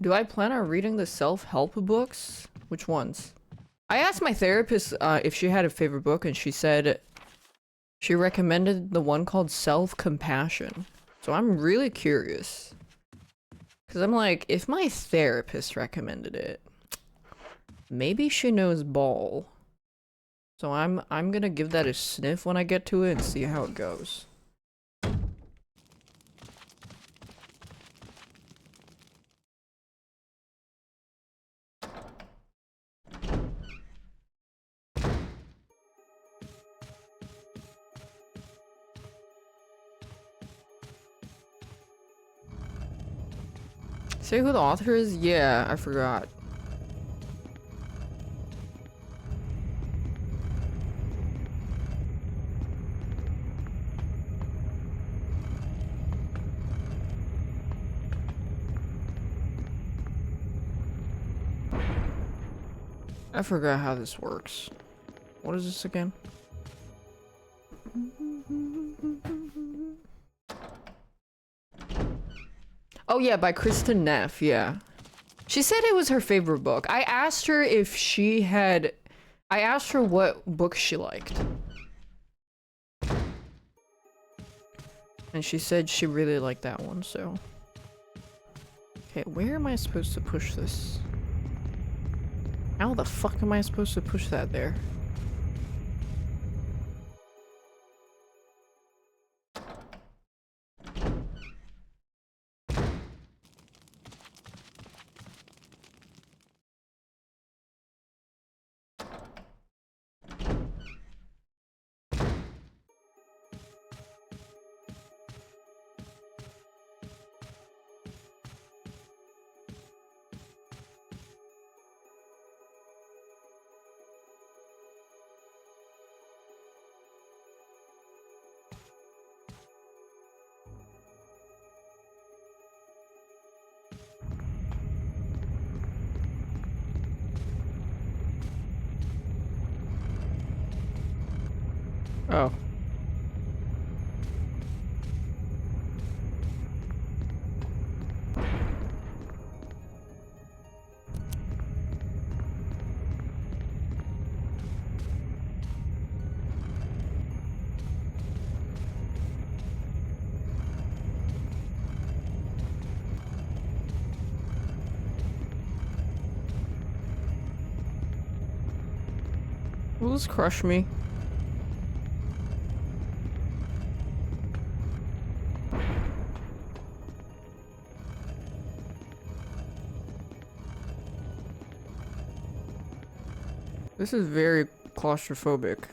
Do I plan on reading the self-help books? Which ones? I asked my therapist if she had a favorite book, and she said she recommended the one called Self-Compassion. So I'm really curious. Because I'm like, if my therapist recommended it, maybe she knows ball. So I'm gonna give that a sniff when I get to it and see how it goes. Say who the author is? Yeah, I forgot. I forgot how this works. What is this again? Oh yeah, by Kristen Neff, yeah. She said it was her favorite book. I asked her if she had... I asked her what book she liked. And she said she really liked that one, so... Okay, where am I supposed to push this? How the fuck am I supposed to push that there? Oh. Will this crush me? This is very claustrophobic.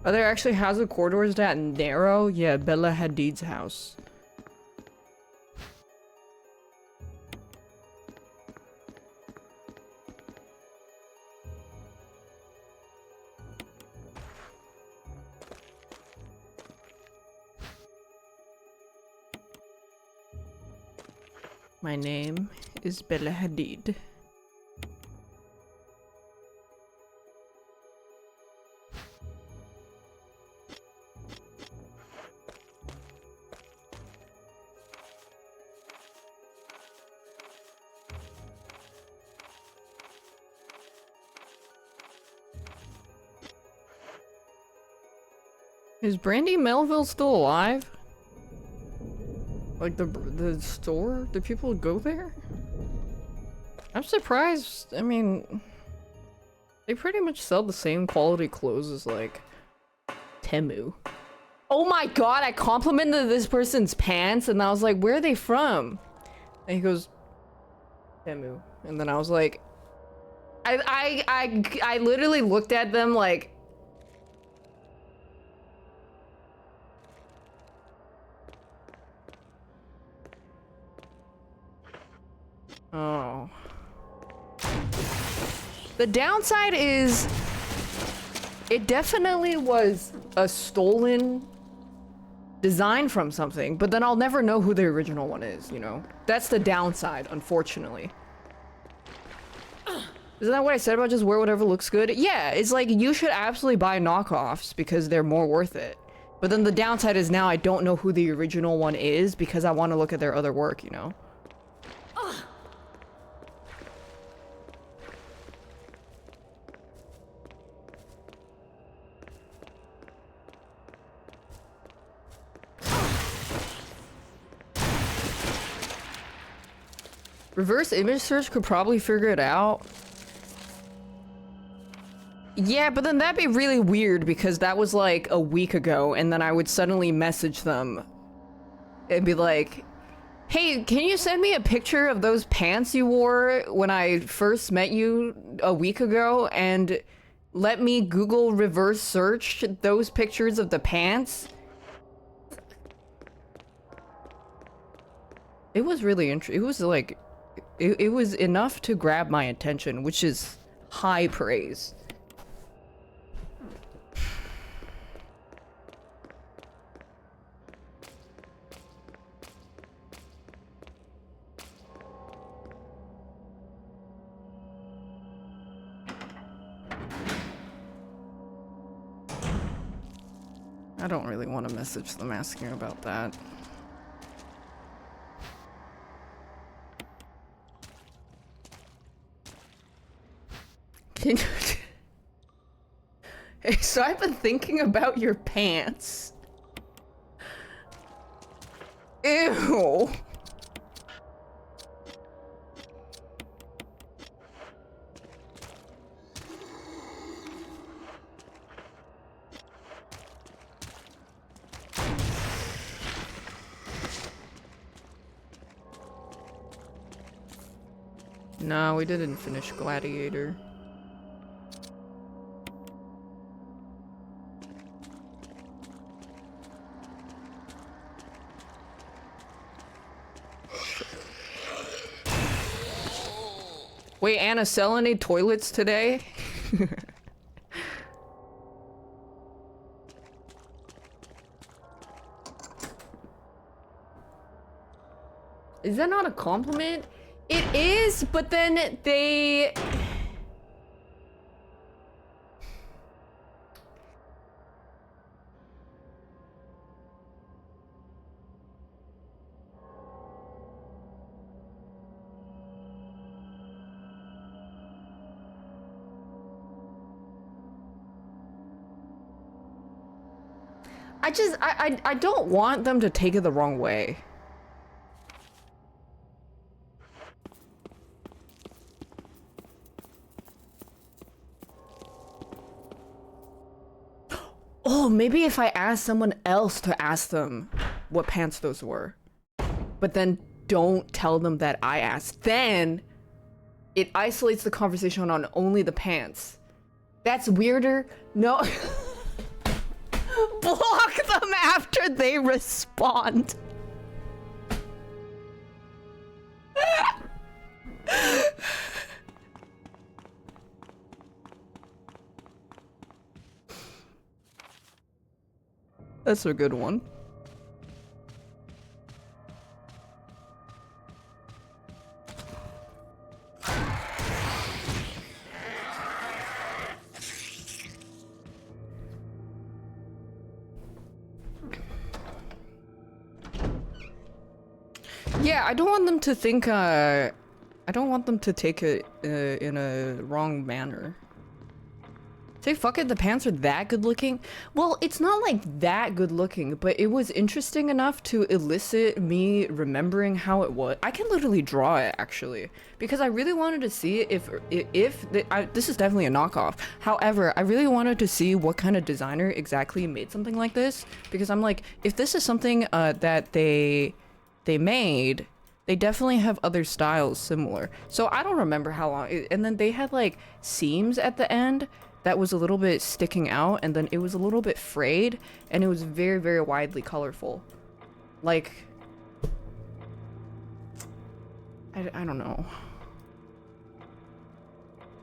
Are there actually housing corridors that narrow? Yeah, Bella Hadid's house. My name is Bella Hadid. Is Brandy Melville still alive? Like the store? Do people go there? I'm surprised. I mean, they pretty much sell the same quality clothes as like Temu. Oh my god, I complimented this person's pants and I was like, where are they from? And he goes, Temu. And then I was like, I literally looked at them like, oh. The downside is it definitely was a stolen design from something, but then I'll never know who the original one is, you know? That's the downside, unfortunately. Isn't that what I said about just wear whatever looks good? Yeah, it's like you should absolutely buy knockoffs because they're more worth it. But then the downside is now I don't know who the original one is because I want to look at their other work, you know? Reverse image search could probably figure it out. Yeah, but then that'd be really weird because that was like a week ago and then I would suddenly message them and be like, Hey, can you send me a picture of those pants you wore when I first met you a week ago and let me Google reverse search those pictures of the pants? It was really interesting. It was like, it was enough to grab my attention, which is high praise. I don't really want to message them asking about that. Can you... Hey, so I've been thinking about your pants. Ew. No, we didn't finish Gladiator. Wait, Anna Selenade toilets today? Is that not a compliment? It is, but then they... I don't want them to take it the wrong way. Oh, maybe if I ask someone else to ask them what pants those were, but then don't tell them that I asked, then it isolates the conversation on only the pants. That's weirder. No. Block them after they respond. That's a good one. Yeah, I don't want them to think, I don't want them to take it in a wrong manner. Say, fuck it, the pants are that good looking? Well, it's not like that good looking, but it was interesting enough to elicit me remembering how it was. I can literally draw it, actually, because I really wanted to see if this is definitely a knockoff. However, I really wanted to see what kind of designer exactly made something like this, because I'm like, if this is something that they made, they definitely have other styles similar. So I don't remember how long, and then they had like seams at the end that was a little bit sticking out, and then it was a little bit frayed, and it was very, very widely colorful. Like, I don't know.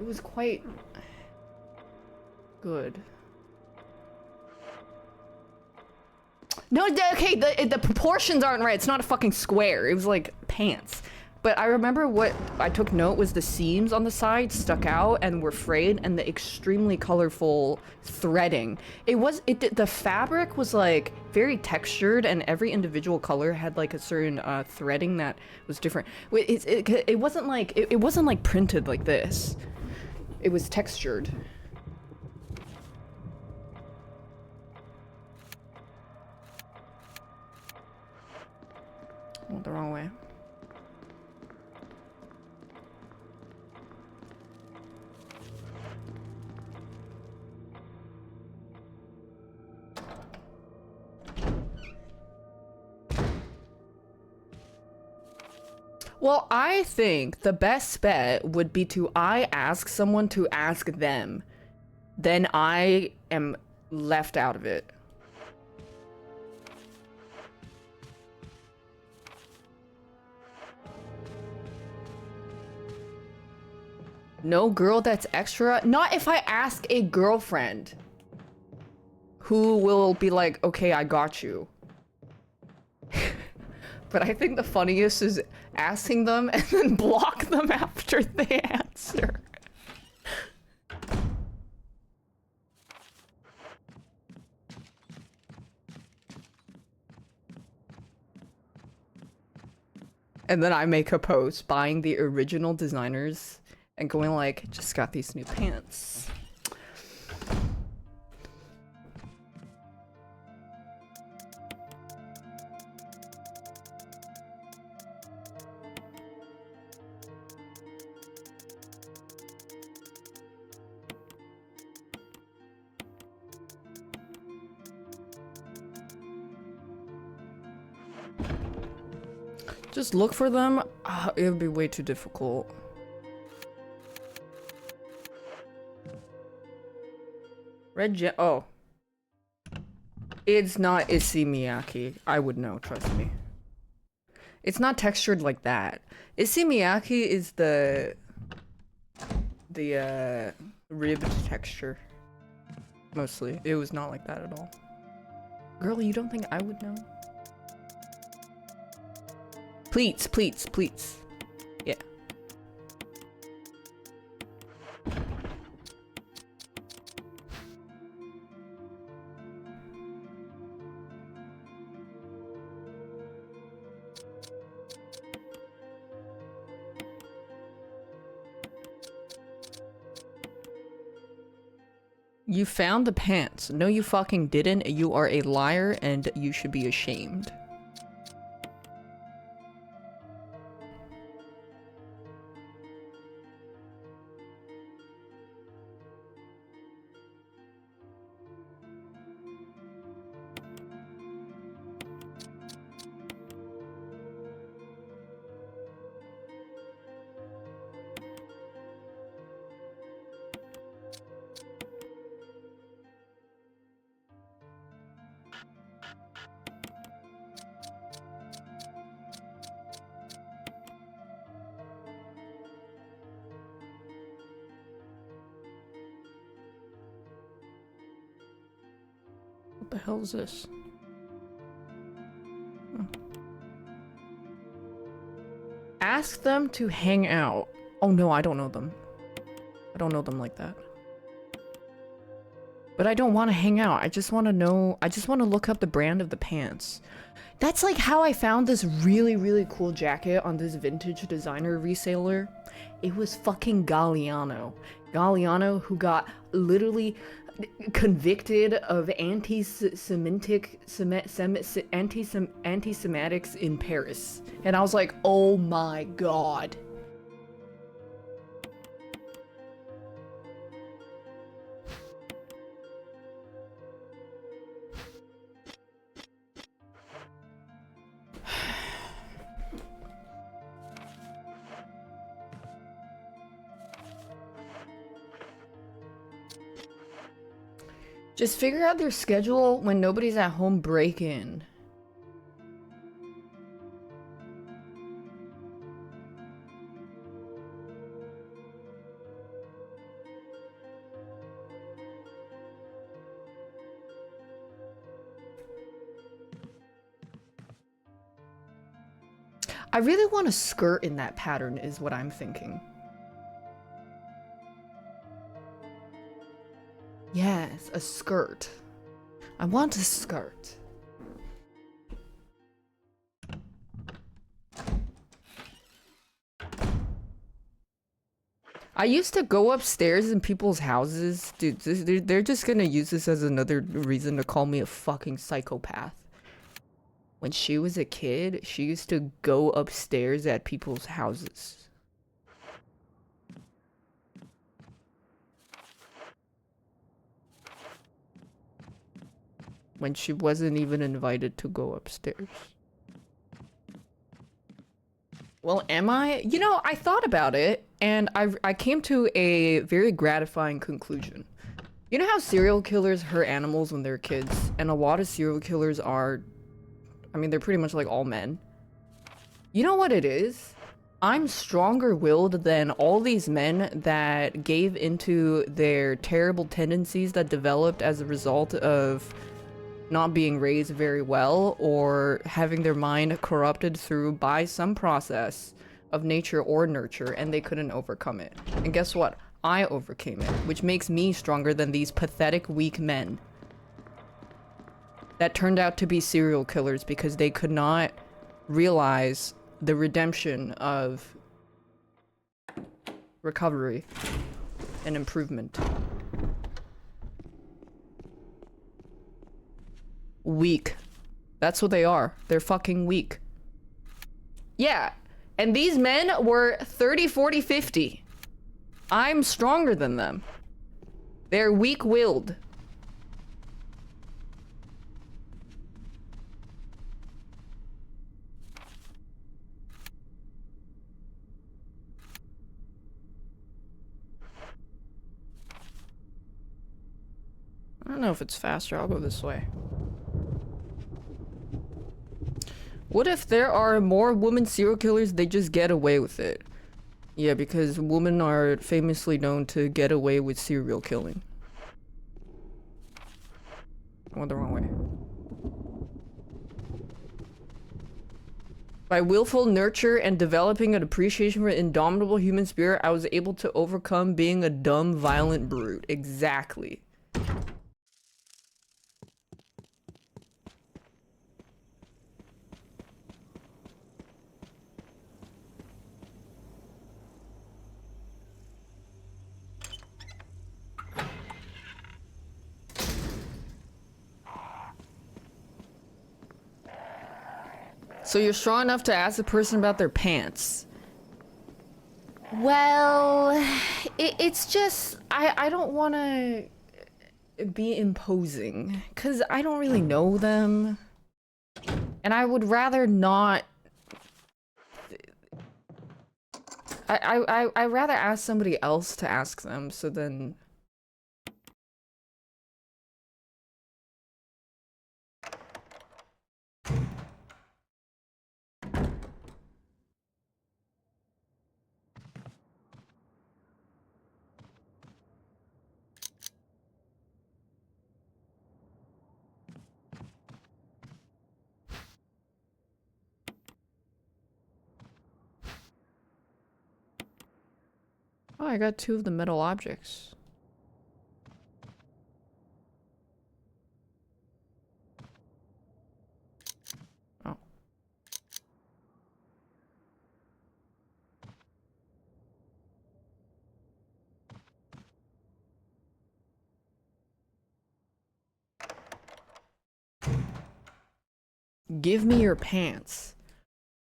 It was quite good. No, okay, the proportions aren't right. It's not a fucking square. It was like pants. But I remember what I took note was the seams on the side stuck out and were frayed, and the extremely colorful threading. The fabric was like very textured, and every individual color had like a certain threading that was different. It wasn't like printed like this. It was textured. Went the wrong way. Well, I think the best bet would be to I ask someone to ask them. Then I am left out of it. No girl that's extra? Not if I ask a girlfriend. Who will be like, okay, I got you. But I think the funniest is asking them and then block them after they answer. And then I make a post buying the original designers and going like, just got these new pants. Just look for them. It would be way too difficult. Red gem. Oh. It's not Issey Miyake. I would know, trust me. It's not textured like that. Issey Miyake is the ribbed texture. Mostly. It was not like that at all. Girl, you don't think I would know? Pleats, pleats, pleats. Yeah. You found the pants. No, you fucking didn't. You are a liar and you should be ashamed. What the hell is this? Ask them to hang out. Oh no, I don't know them. I don't know them like that. But I don't want to hang out. I just want to know. I just want to look up the brand of the pants. That's like how I found this really, really cool jacket on this vintage designer reseller. It was fucking Galliano. Galliano, who got literally convicted of anti-Semitic anti-Semitics in Paris. And I was like, oh my god. Just figure out their schedule when nobody's at home, break in. I really want a skirt in that pattern is what I'm thinking. Yes, a skirt. I want a skirt. I used to go upstairs in people's houses. Dude, they're just gonna use this as another reason to call me a fucking psychopath. When she was a kid, she used to go upstairs at people's houses. When she wasn't even invited to go upstairs. Well, am I? You know, I thought about it, and I came to a very gratifying conclusion. You know how serial killers hurt animals when they're kids, and a lot of serial killers are, I mean, they're pretty much like all men. You know what it is? I'm stronger-willed than all these men that gave into their terrible tendencies that developed as a result of not being raised very well or having their mind corrupted through by some process of nature or nurture, and they couldn't overcome it. And guess what? I overcame it, which makes me stronger than these pathetic, weak men that turned out to be serial killers because they could not realize the redemption of recovery and improvement. Weak. That's what they are. They're fucking weak. Yeah. And these men were 30, 40, 50. I'm stronger than them. They're weak-willed. I don't know if it's faster. I'll go this way. What if there are more women serial killers? They just get away with it. Yeah, because women are famously known to get away with serial killing. I went the wrong way. By willful nurture and developing an appreciation for indomitable human spirit, I was able to overcome being a dumb, violent brute. Exactly. So you're strong enough to ask a person about their pants? Well, it's just, I don't want to be imposing, because I don't really know them. And I would rather not... I'd rather ask somebody else to ask them, so then... Oh, I got 2 of the metal objects. Oh. Give me your pants.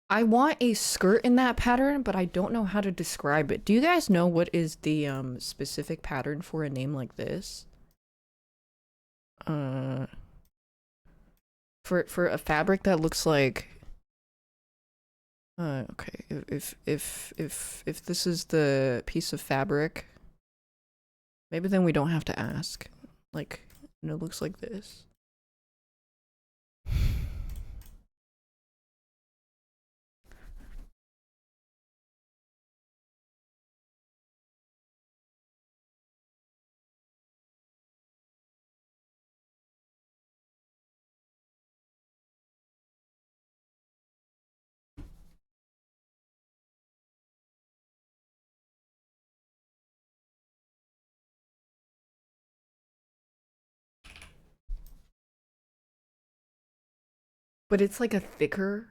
I want a skirt in that pattern, but I don't know how to describe it. Do you guys know what is the specific pattern for a name like this? For a fabric that looks like okay, if this is the piece of fabric, maybe then we don't have to ask. Like, and it looks like this. But it's like a thicker.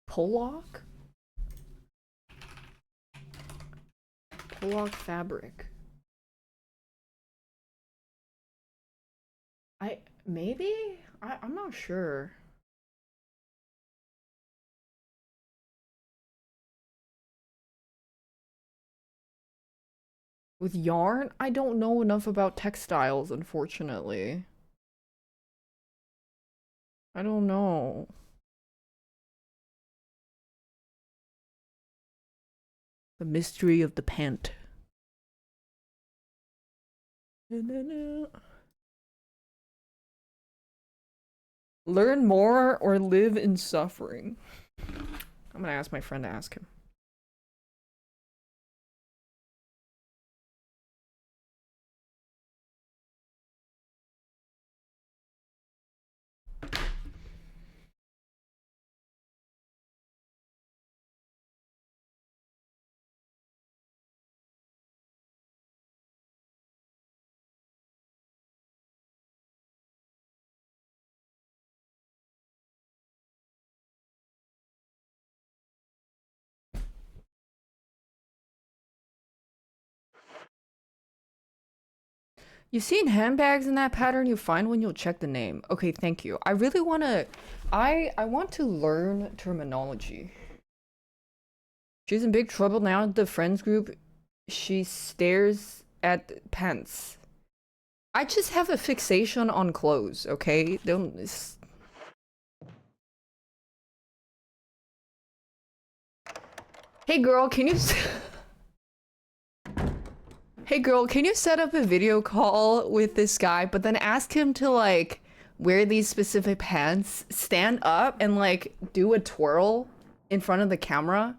Pollock? Pollock fabric. Maybe? I'm not sure. With yarn? I don't know enough about textiles, unfortunately. I don't know. The mystery of the pant. Learn more or live in suffering. I'm gonna ask my friend to ask him. You've seen handbags in that pattern you find when you'll check the name. Okay, thank you. I really wanna... I want to learn terminology. She's in big trouble now at the friends group. She stares at pants. I just have a fixation on clothes, okay? Don't... Hey girl, can you... Hey girl, can you set up a video call with this guy, but then ask him to like wear these specific pants, stand up and like do a twirl in front of the camera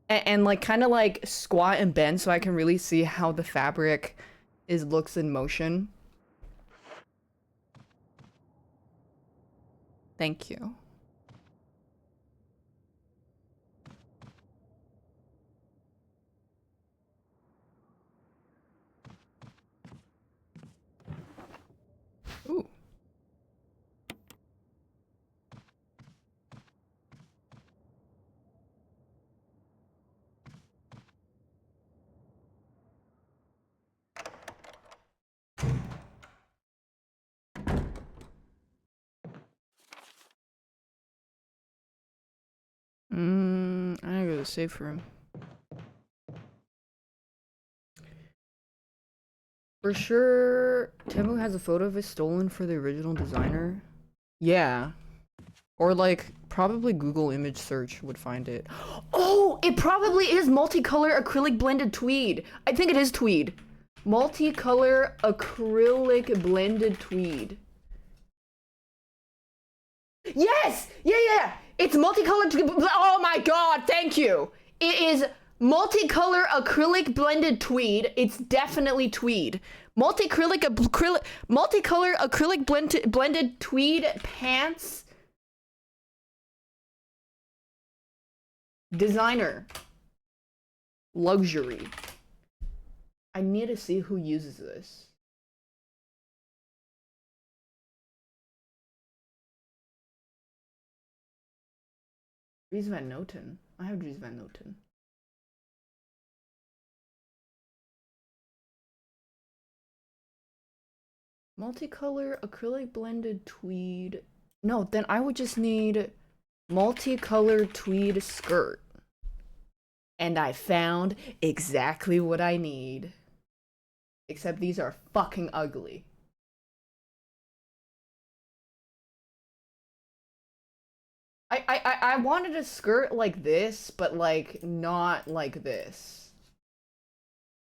and like kind of like squat and bend so I can really see how the fabric looks in motion. Thank you. Ooh. I gotta go to the safe room. For sure, Temu has a photo of it stolen for the original designer. Yeah. Or like, probably Google image search would find it. Oh, it probably is multicolor acrylic blended tweed. I think it is tweed. Multicolor acrylic blended tweed. Yes! Yeah! It's multicolored. Oh my god, thank you! It is multicolor acrylic blended tweed. It's definitely tweed. Multicolor acrylic blended tweed pants. Designer. Luxury. I need to see who uses this. Dries Van Noten. I have Dries Van Noten. Multicolor acrylic blended tweed. No, then I would just need multicolored tweed skirt. And I found exactly what I need. Except these are fucking ugly. I wanted a skirt like this, but like not like this.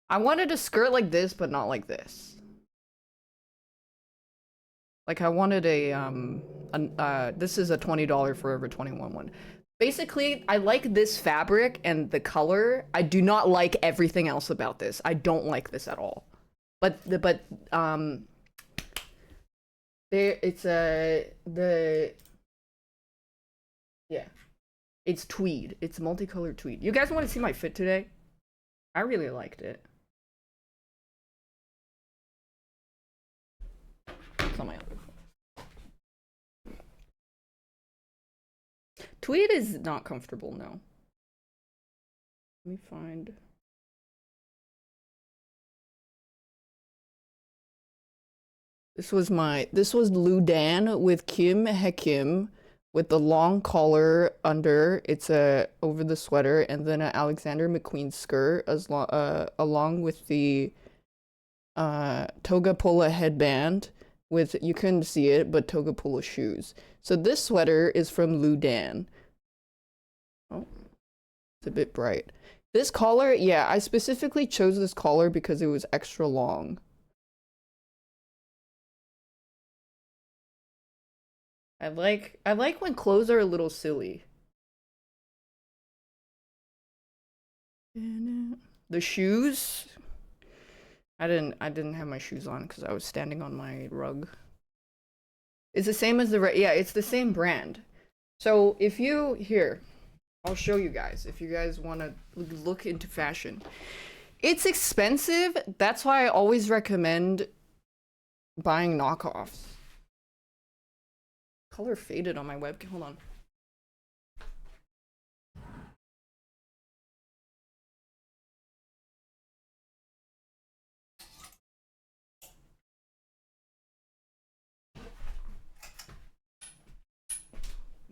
I wanted a skirt like this, but not like this. Like I wanted this is a $20 Forever 21 one. Basically, I like this fabric and the color. I do not like everything else about this. I don't like this at all. But yeah. It's tweed. It's multicolored tweed. You guys want to see my fit today? I really liked it. It's on my other phone. Tweed is not comfortable, no. Let me find... This was Ludan with Kim Hekim with the long collar under. It's over the sweater, and then an Alexander McQueen skirt along with the toga pola headband with, you couldn't see it, but toga polo shoes. So this sweater is from Ludan. Oh, it's a bit bright. This collar, yeah, I specifically chose this collar because it was extra long. I like when clothes are a little silly. The shoes, I didn't have my shoes on because I was standing on my rug. It's the same as yeah, it's the same brand. So if you, here, I'll show you guys if you guys want to look into fashion. It's expensive. That's why I always recommend buying knockoffs. Color faded on my webcam. Hold on.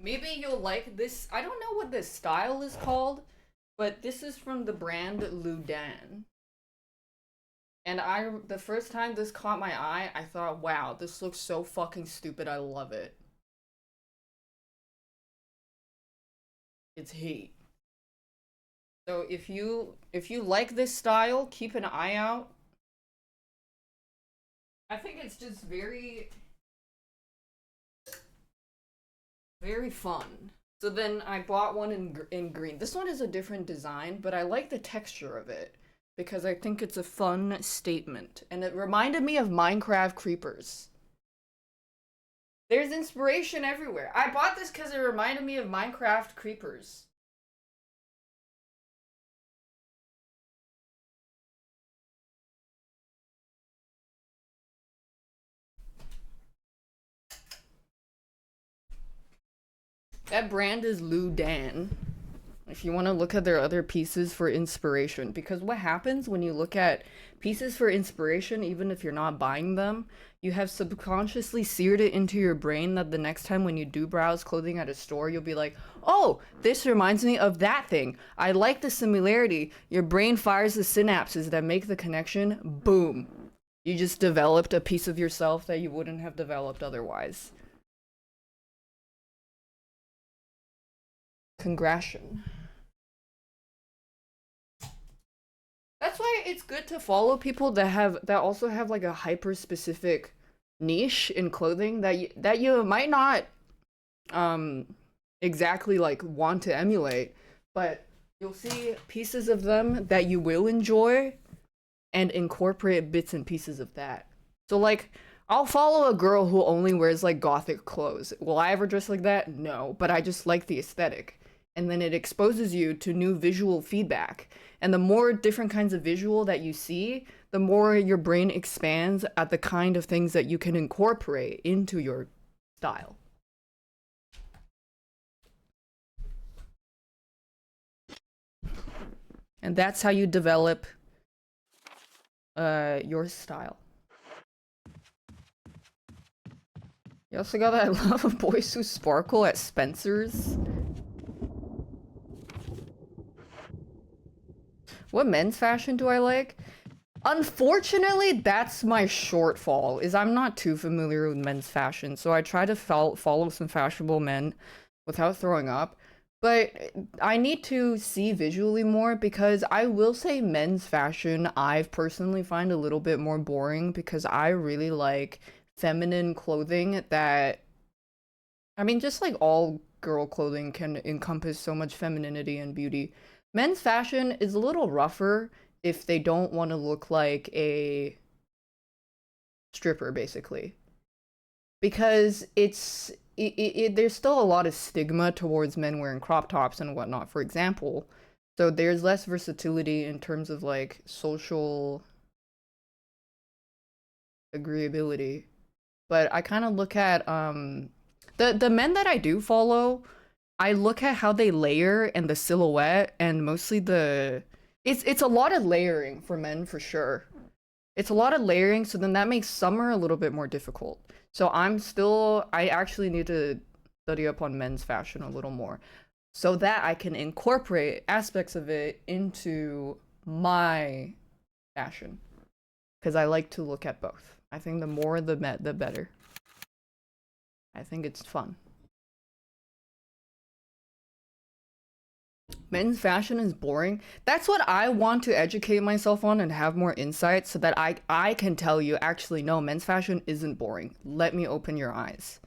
Maybe you'll like this. I don't know what this style is called, but this is from the brand Ludan. And the first time this caught my eye, I thought, wow, this looks so fucking stupid. I love it. It's heat. So if you like this style, keep an eye out. I think it's just very fun. So then I bought one in green. This one is a different design, but I like the texture of it because I think it's a fun statement. And it reminded me of Minecraft creepers. There's inspiration everywhere. I bought this because it reminded me of Minecraft creepers. That brand is Ludan. If you want to look at their other pieces for inspiration, because what happens when you look at pieces for inspiration, even if you're not buying them, you have subconsciously seared it into your brain that the next time when you do browse clothing at a store, you'll be like, oh, this reminds me of that thing. I like the similarity. Your brain fires the synapses that make the connection. Boom. You just developed a piece of yourself that you wouldn't have developed otherwise. Congratulations. That's why it's good to follow people that also have like a hyper specific niche in clothing that you might not exactly like want to emulate, but you'll see pieces of them that you will enjoy and incorporate bits and pieces of that. So like I'll follow a girl who only wears like gothic clothes. Will I ever dress like that? No, but I just like the aesthetic. And then it exposes you to new visual feedback. And the more different kinds of visual that you see, the more your brain expands at the kind of things that you can incorporate into your style. And that's how you develop your style. You also got that I love boys who sparkle at Spencer's. What men's fashion do I like? Unfortunately, that's my shortfall, is I'm not too familiar with men's fashion, so I try to follow some fashionable men without throwing up. But I need to see visually more, because I will say men's fashion I personally find a little bit more boring, because I really like feminine clothing that... I mean, just like all girl clothing can encompass so much femininity and beauty. Men's fashion is a little rougher if they don't want to look like a stripper, basically. Because there's still a lot of stigma towards men wearing crop tops and whatnot, for example. So there's less versatility in terms of like social agreeability. But I kind of look at the men that I do follow, I look at how they layer and the silhouette, and mostly it's a lot of layering for men, for sure. It's a lot of layering, so then that makes summer a little bit more difficult. So I actually need to study up on men's fashion a little more, so that I can incorporate aspects of it into my fashion. Because I like to look at both. I think the more the better. I think it's fun. Men's fashion is boring. That's what I want to educate myself on and have more insight so that I can tell you, actually, no, men's fashion isn't boring. Let me open your eyes.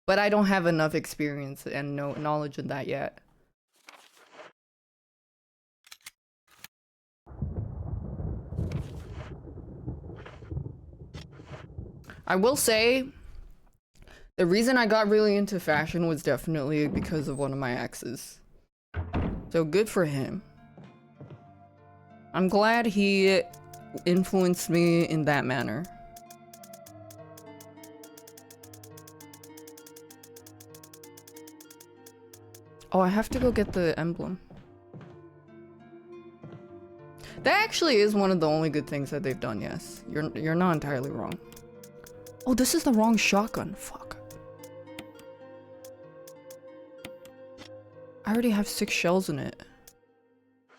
But I don't have enough experience and no knowledge in that yet. I will say, the reason I got really into fashion was definitely because of one of my exes. So good for him. I'm glad he influenced me in that manner. Oh, I have to go get the emblem. That actually is one of the only good things that they've done, yes. You're not entirely wrong. Oh, this is the wrong shotgun. Fuck. I already have 6 shells in it.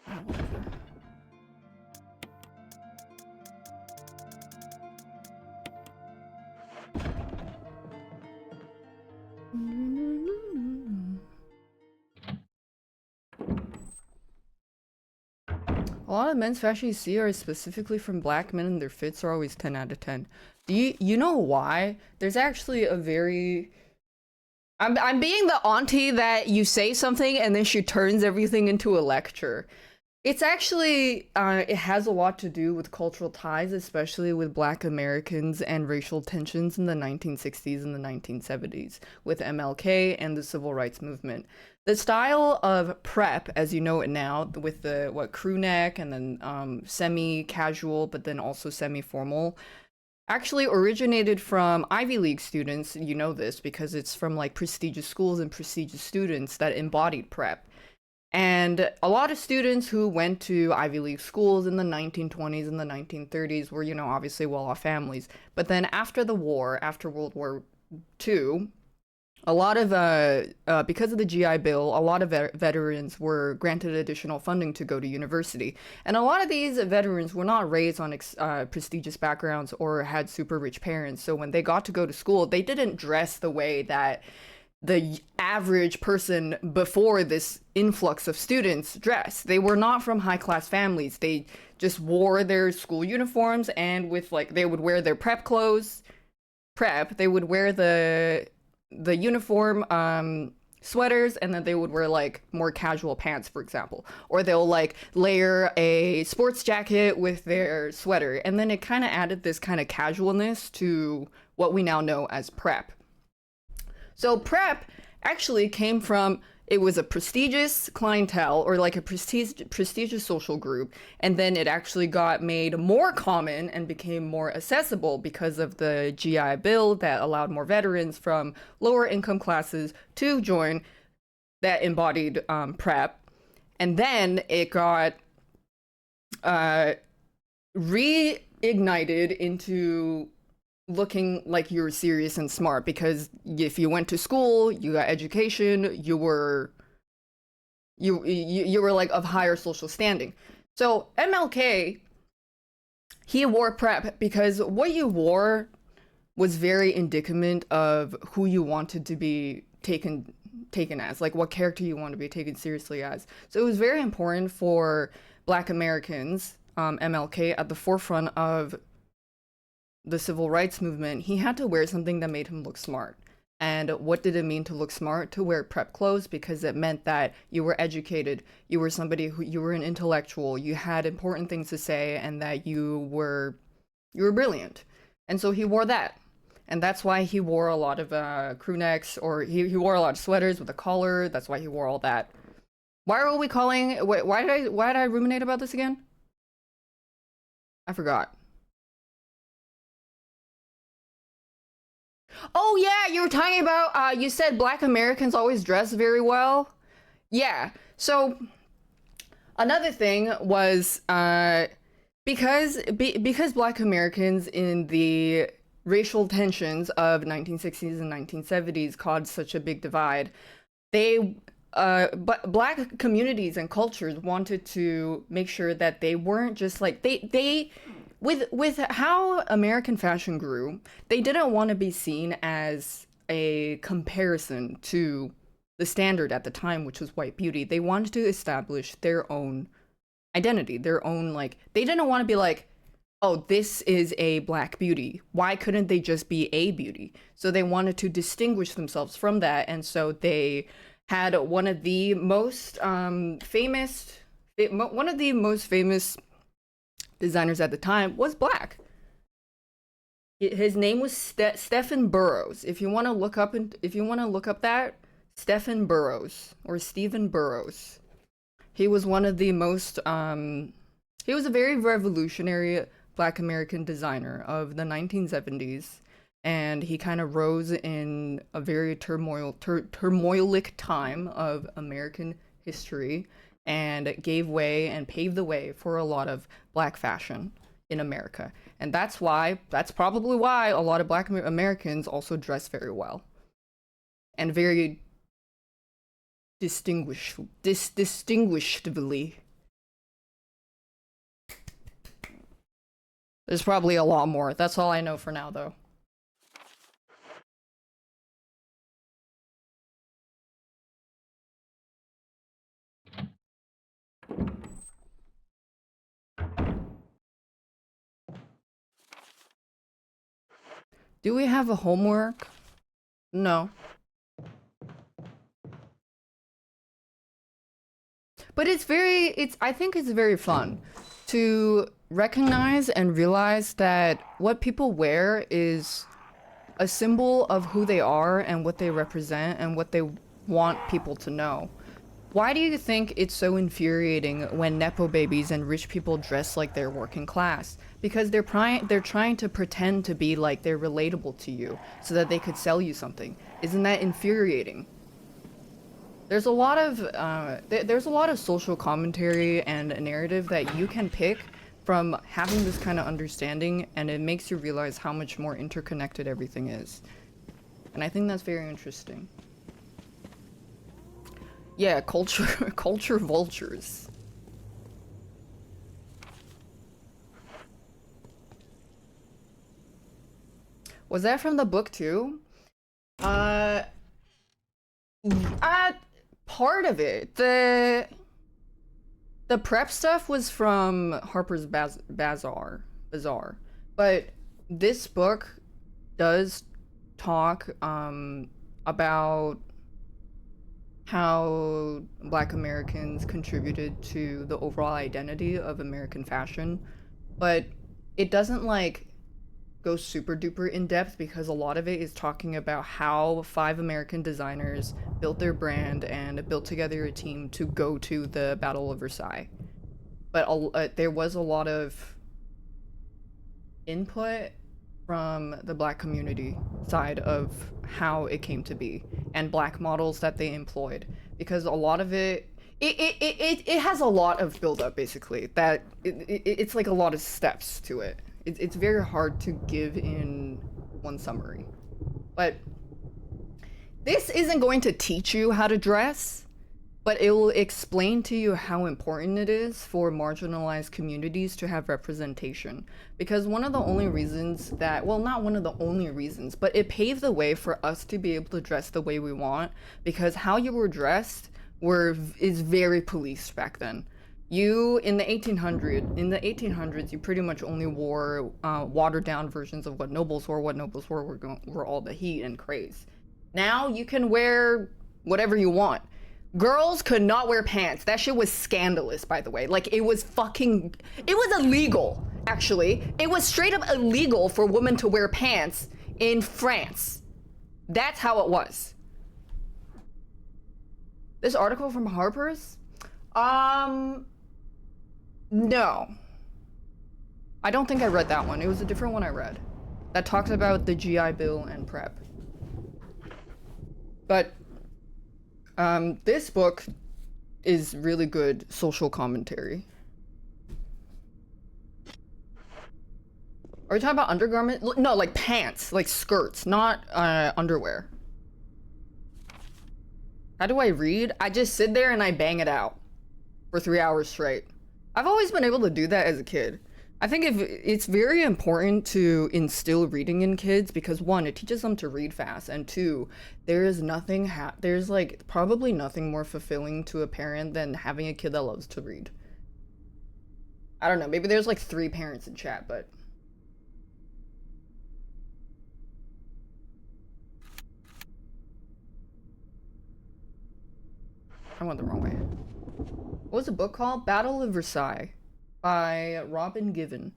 Oh, whatever. A lot of men's fashion you see are specifically from black men, and their fits are always 10 out of 10. Do you know why? There's actually a very... I'm being the auntie that you say something and then she turns everything into a lecture. It's actually, it has a lot to do with cultural ties, especially with Black Americans and racial tensions in the 1960s and the 1970s, with MLK and the Civil Rights Movement. The style of prep, as you know it now, with the, crew neck and then semi-casual, but then also semi-formal, actually originated from Ivy League students. You know this because it's from like prestigious schools and prestigious students that embodied prep. And a lot of students who went to Ivy League schools in the 1920s and the 1930s were, you know, obviously well-off families. But then after the war, after World War II, a lot of, because of the GI Bill, a lot of veterans were granted additional funding to go to university. And a lot of these veterans were not raised on prestigious backgrounds or had super rich parents. So when they got to go to school, they didn't dress the way that the average person before this influx of students dressed. They were not from high-class families. They just wore their school uniforms, and with, like, they would wear their prep clothes. They would wear the uniform sweaters, and then they would wear like more casual pants, for example, or they'll like layer a sports jacket with their sweater, and then it kind of added this kind of casualness to what we now know as prep. So prep actually came from, it was a prestigious clientele or like a prestigious social group, and then it actually got made more common and became more accessible because of the GI Bill that allowed more veterans from lower income classes to join that embodied prep. And then it got reignited into looking like you were serious and smart, because if you went to school, you got education, you were like of higher social standing. So MLK, he wore prep because what you wore was very indicament of who you wanted to be taken as, like what character you want to be taken seriously as. So it was very important for Black Americans, MLK at the forefront of the Civil Rights Movement. He had to wear something that made him look smart. And what did it mean to look smart? To wear prep clothes, because it meant that you were educated, you were somebody who, you were an intellectual, you had important things to say, and that you were brilliant. And so he wore that. And that's why he wore a lot of crew necks, or he wore a lot of sweaters with a collar. That's why he wore all that. Why are we calling, why did I ruminate about this again? I forgot. Oh yeah, you were talking about, you said Black Americans always dress very well. Yeah, so another thing was, because Black Americans in the racial tensions of 1960s and 1970s caused such a big divide, but Black communities and cultures wanted to make sure that they weren't just like, they with how American fashion grew, they didn't want to be seen as a comparison to the standard at the time, which was white beauty. They wanted to establish their own identity, their own, like, they didn't want to be like, oh, this is a black beauty. Why couldn't they just be a beauty? So they wanted to distinguish themselves from that, and so they had one of the most famous designers at the time was black. His name was Stephen Burrows. If you want to look up that, Stephen Burrows or Stephen Burrows. He was one of the most he was a very revolutionary Black American designer of the 1970s, and he kind of rose in a very turmoilic time of American history and gave way and paved the way for a lot of black fashion in America. And that's probably why a lot of Black Americans also dress very well and very distinguishedly. There's probably a lot more. That's all I know for now, though. Do we have a homework? No. But I think it's very fun to recognize and realize that what people wear is a symbol of who they are and what they represent and what they want people to know. Why do you think it's so infuriating when Nepo babies and rich people dress like they're working class? Because they're trying to pretend to be like they're relatable to you so that they could sell you something. Isn't that infuriating? There's a lot of social commentary and narrative that you can pick from having this kind of understanding, and it makes you realize how much more interconnected everything is. And I think that's very interesting. Yeah, culture vultures. Was that from the book too? Part of it. The prep stuff was from Harper's Bazaar, but this book does talk about how Black Americans contributed to the overall identity of American fashion, but it doesn't like go super duper in depth because a lot of it is talking about how 5 American designers built their brand and built together a team to go to the Battle of Versailles. But there was a lot of input from the Black community side of how it came to be and Black models that they employed, because a lot of it has a lot of build up, basically, that it's like a lot of steps to it. It's very hard to give in one summary. But this isn't going to teach you how to dress, but it will explain to you how important it is for marginalized communities to have representation. Because one of the only reasons that, well, not one of the only reasons, but it paved the way for us to be able to dress the way we want, because how you were dressed is very policed back then. In the 1800s, you pretty much only wore watered down versions of what nobles wore. What nobles were all the heat and craze. Now you can wear whatever you want. Girls could not wear pants. That shit was scandalous, by the way. Like, it was illegal, actually. It was straight up illegal for women to wear pants in France. That's how it was. This article from Harper's? No. I don't think I read that one. It was a different one I read that talks about the GI Bill and prep. But this book is really good social commentary. Are you talking about undergarment? No, like pants, like skirts, not underwear. How do I read? I just sit there and I bang it out for 3 hours straight. I've always been able to do that as a kid. I think if it's very important to instill reading in kids because one, it teaches them to read fast, and two, there is nothing there's like probably nothing more fulfilling to a parent than having a kid that loves to read. I don't know, maybe there's like 3 parents in chat, but I went the wrong way. What was the book called? Battle of Versailles by Robin Given.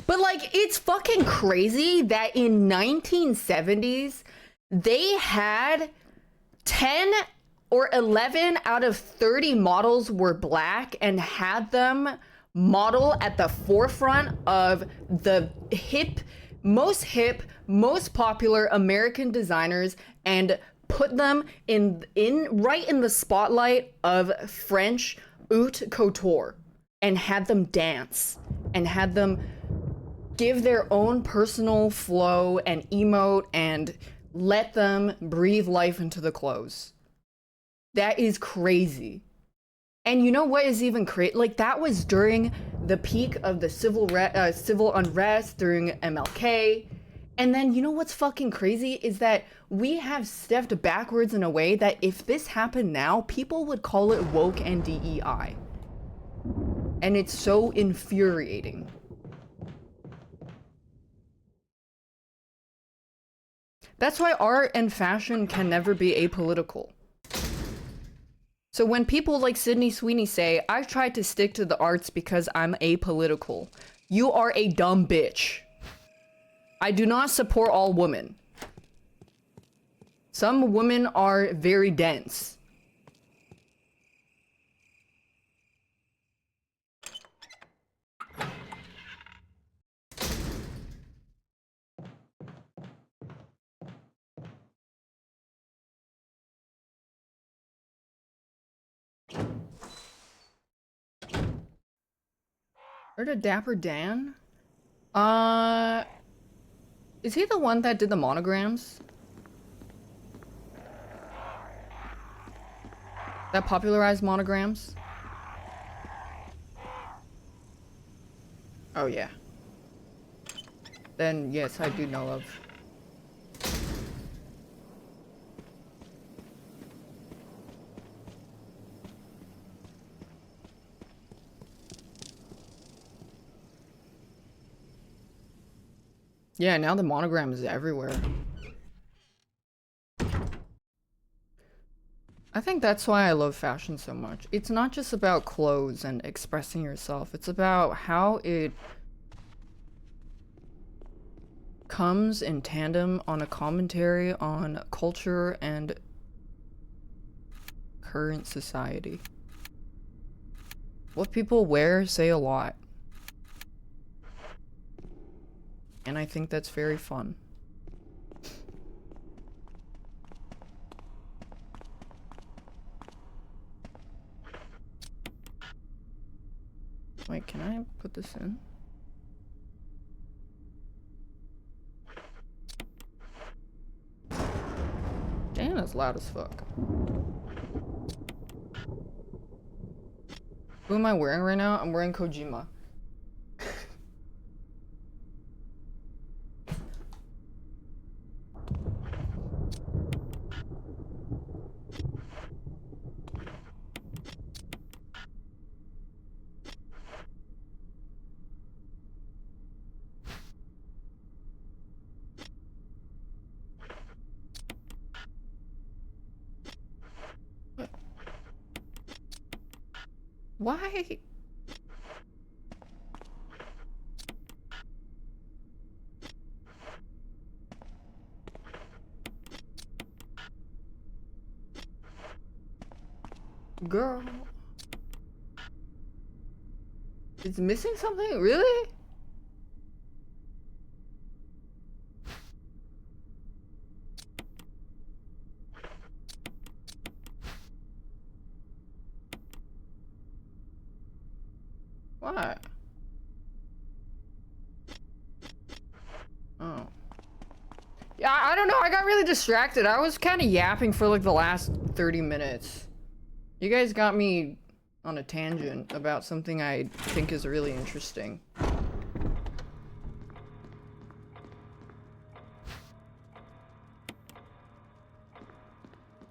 But like, it's fucking crazy that in 1970s, they had 10 or 11 out of 30 models were black and had them model at the forefront of the hip, most popular American designers and put them in right in the spotlight of French haute couture and had them dance and had them give their own personal flow and emote and let them breathe life into the clothes. That is crazy. And you know what is even crazy? Like, that was during the peak of the civil unrest during MLK. And then you know what's fucking crazy is that we have stepped backwards in a way that if this happened now, people would call it woke and DEI. And it's so infuriating. That's why art and fashion can never be apolitical. So when people like Sydney Sweeney say, I tried to stick to the arts because I'm apolitical, you are a dumb bitch. I do not support all women. Some women are very dense. Heard of Dapper Dan? Is he the one that did the monograms? That popularized monograms? Oh yeah. Then yes, I do know of. Yeah, now the monogram is everywhere. I think that's why I love fashion so much. It's not just about clothes and expressing yourself. It's about how it comes in tandem on a commentary on culture and current society. What people wear say a lot. And I think that's very fun. Wait, can I put this in? Damn, that's loud as fuck. Who am I wearing right now? I'm wearing Kojima. Why? Girl. It's missing something? Really? What? Oh. Yeah, I don't know. I got really distracted. I was kind of yapping for like the last 30 minutes. You guys got me on a tangent about something I think is really interesting.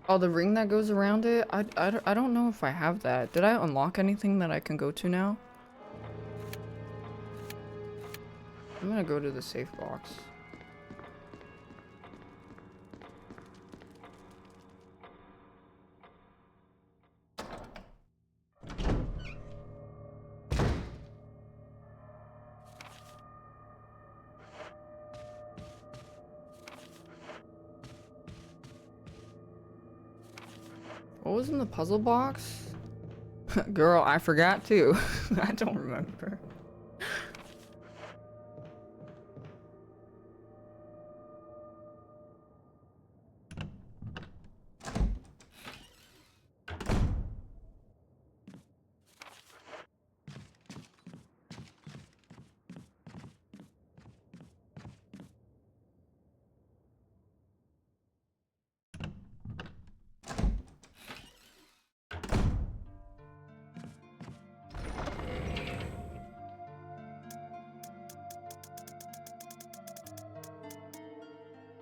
Oh, the ring that goes around it? I don't know if I have that. Did I unlock anything that I can go to now? I'm gonna go to the safe box. What was in the puzzle box? Girl, I forgot too. I don't remember.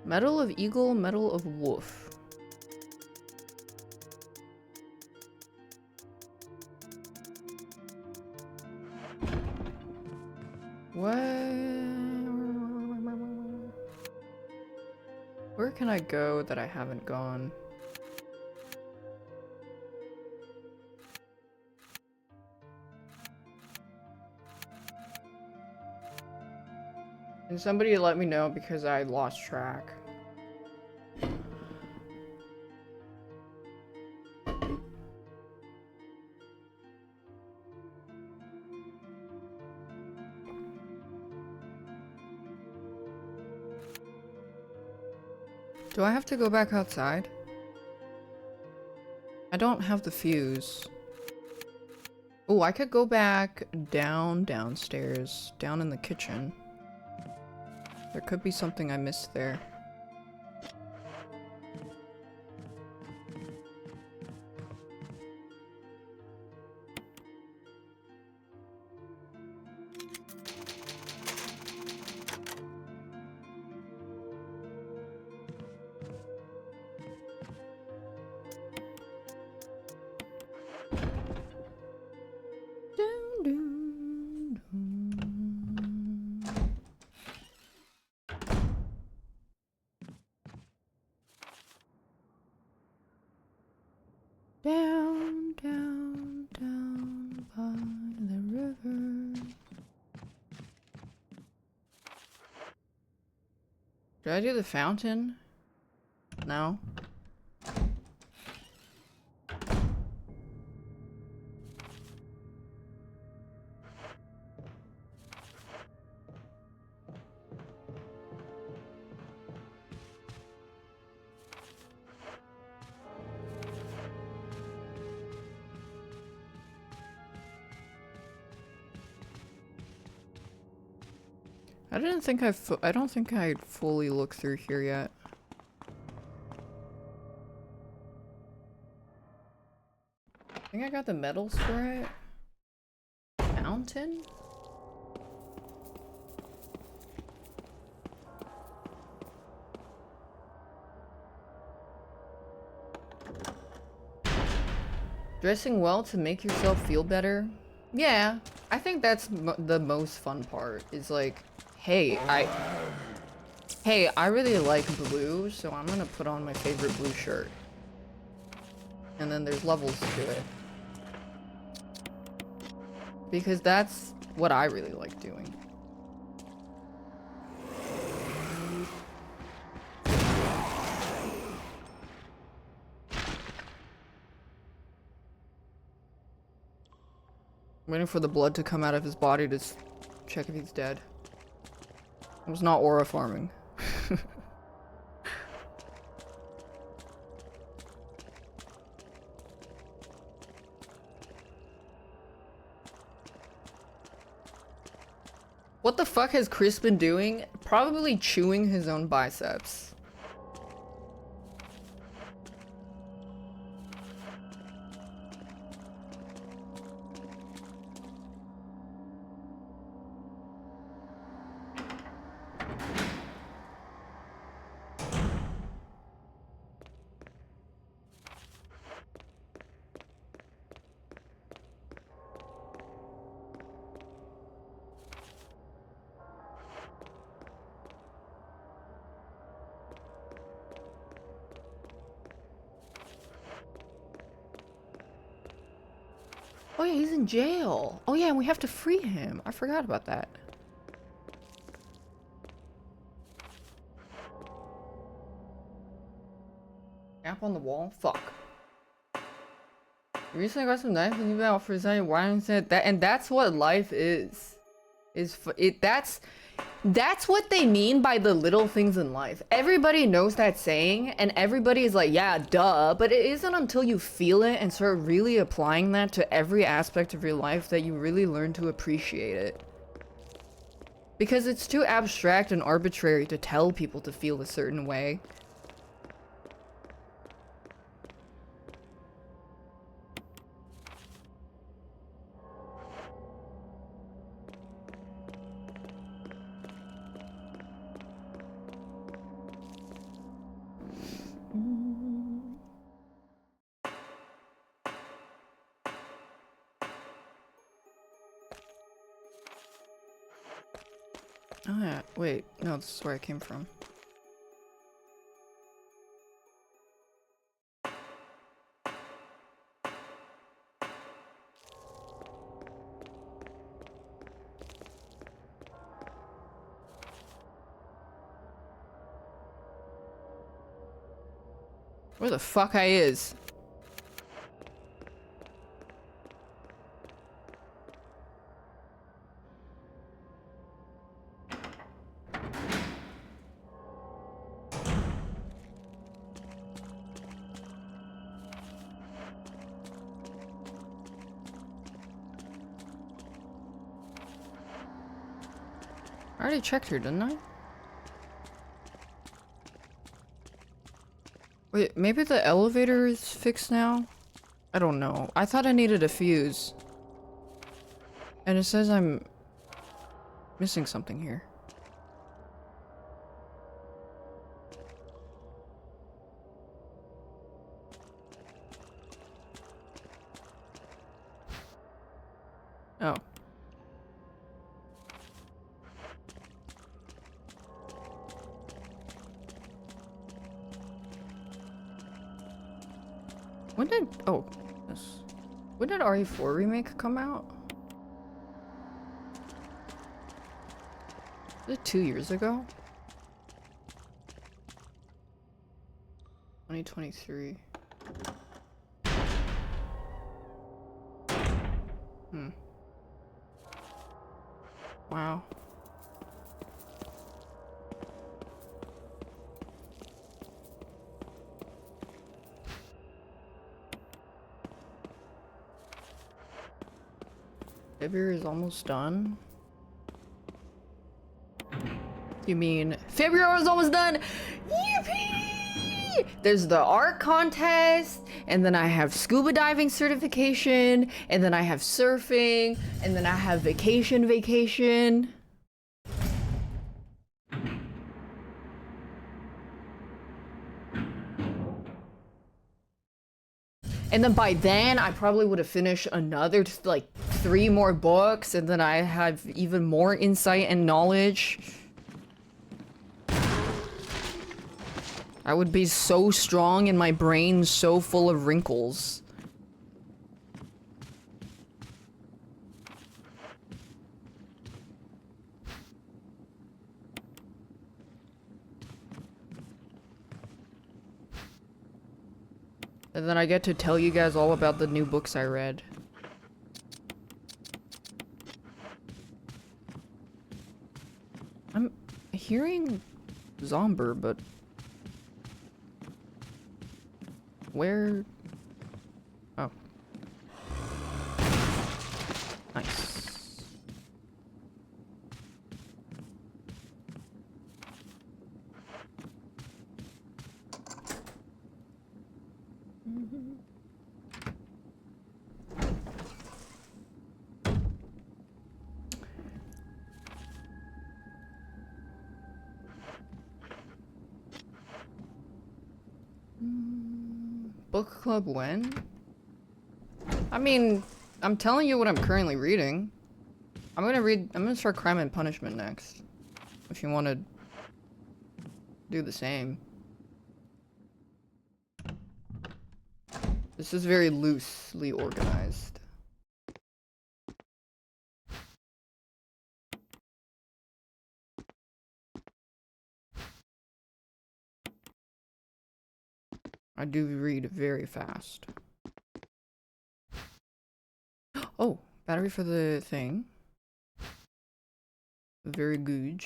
Medal of Eagle, Medal of Wolf. What? Where can I go that I haven't gone? Can somebody let me know because I lost track? Do I have to go back outside? I don't have the fuse. Oh, I could go back downstairs, down in the kitchen. There could be something I missed there. Down by the river. Did I do the fountain? No. I don't think I fully looked through here yet. I think I got the medals for it. Mountain? Dressing well to make yourself feel better? Yeah, I think that's the most fun part, is like, hey, I really like blue, so I'm gonna put on my favorite blue shirt. And then there's levels to it. Because that's what I really like doing. Waiting for the blood to come out of his body to check if he's dead. It was not aura farming. What the fuck has Chris been doing? Probably chewing his own biceps. Oh yeah, he's in jail. Oh yeah, and we have to free him. I forgot about that. App on the wall? Fuck. You recently got some knife and you've been out for saying why and said that, and that's what life is. That's what they mean by the little things in life. Everybody knows that saying, and everybody is like, yeah, duh, but it isn't until you feel it and start really applying that to every aspect of your life that you really learn to appreciate it. Because it's too abstract and arbitrary to tell people to feel a certain way. Oh yeah, wait, no, this is where I came from. Where the fuck I is? I already checked her, didn't I? Wait, maybe the elevator is fixed now? I don't know. I thought I needed a fuse. And it says I'm missing something here. Oh. When did... Oh. Yes. When did RE4 Remake come out? Was it 2 years ago? 2023. Wow. February is almost done? You mean February is almost done? Yippee! There's the art contest, and then I have scuba diving certification, and then I have surfing, and then I have vacation. And then by then, I probably would have finished another, like, 3 more books, and then I have even more insight and knowledge. I would be so strong and my brain so full of wrinkles. And then I get to tell you guys all about the new books I read. I'm hearing Zomber, but where? Oh. Nice. Book club when? I mean, I'm telling you what I'm currently reading. I'm gonna start Crime and Punishment next. If you want to do the same. This is very loosely organized. I do read very fast. Oh, battery for the thing. Very good.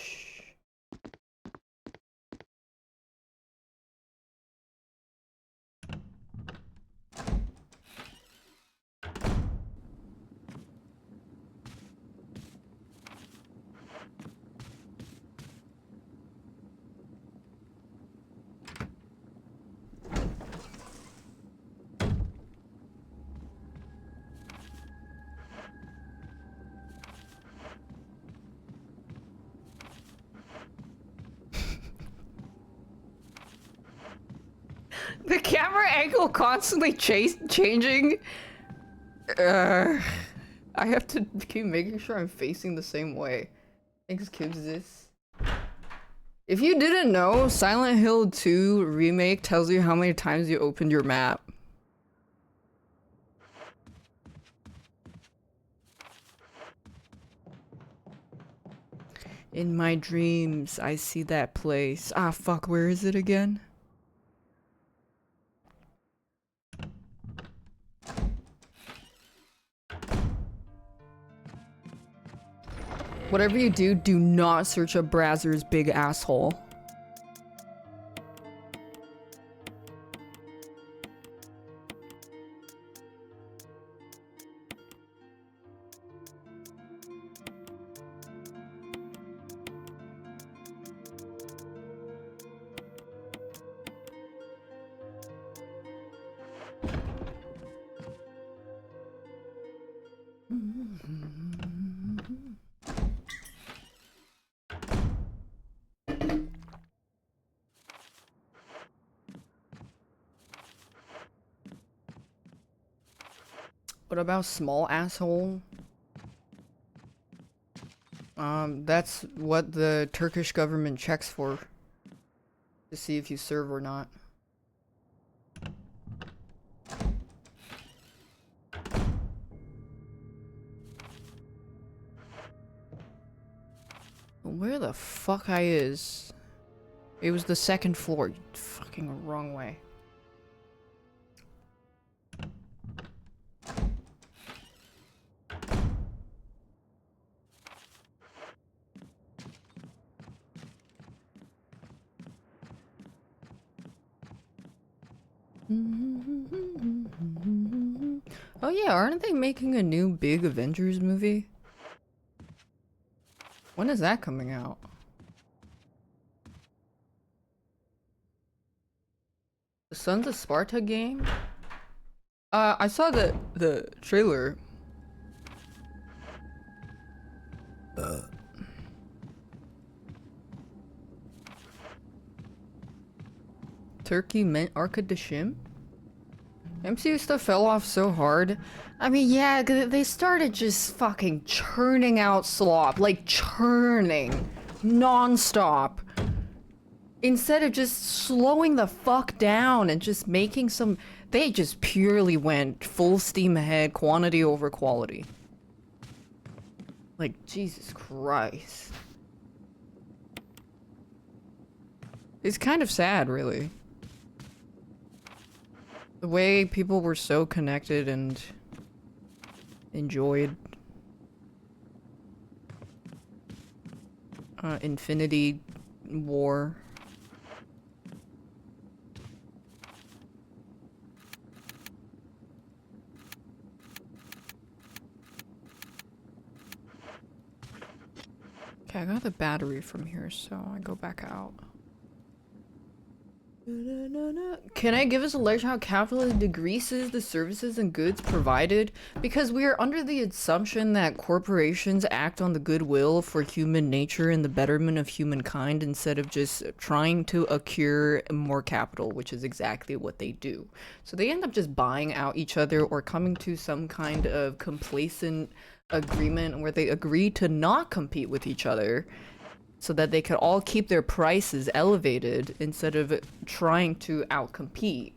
The camera angle constantly changing. I have to keep making sure I'm facing the same way. Thanks, Kibsis. If you didn't know, Silent Hill 2 Remake tells you how many times you opened your map. In my dreams, I see that place. Ah, fuck, where is it again? Whatever you do, do not search up Brazzer's big asshole. What about small asshole? That's what the Turkish government checks for. To see if you serve or not. Where the fuck I is? It was the second floor. Fucking wrong way. Oh yeah, aren't they making a new big Avengers movie? When is that coming out? The Sons of Sparta game? I saw the trailer. Turkey meant Arca de Shim? MCU stuff fell off so hard. I mean, yeah, they started just fucking churning out slop. Like, churning. Non-stop. Instead of just slowing the fuck down and just making some... They just purely went full steam ahead, quantity over quality. Like, Jesus Christ. It's kind of sad, really. The way people were so connected and enjoyed Infinity War. Okay, I got the battery from here, so I go back out. Can I give us a lecture how capitalism degreases the services and goods provided? Because we are under the assumption that corporations act on the goodwill for human nature and the betterment of humankind instead of just trying to accrue more capital, which is exactly what they do. So they end up just buying out each other or coming to some kind of complacent agreement where they agree to not compete with each other, so that they could all keep their prices elevated instead of trying to outcompete,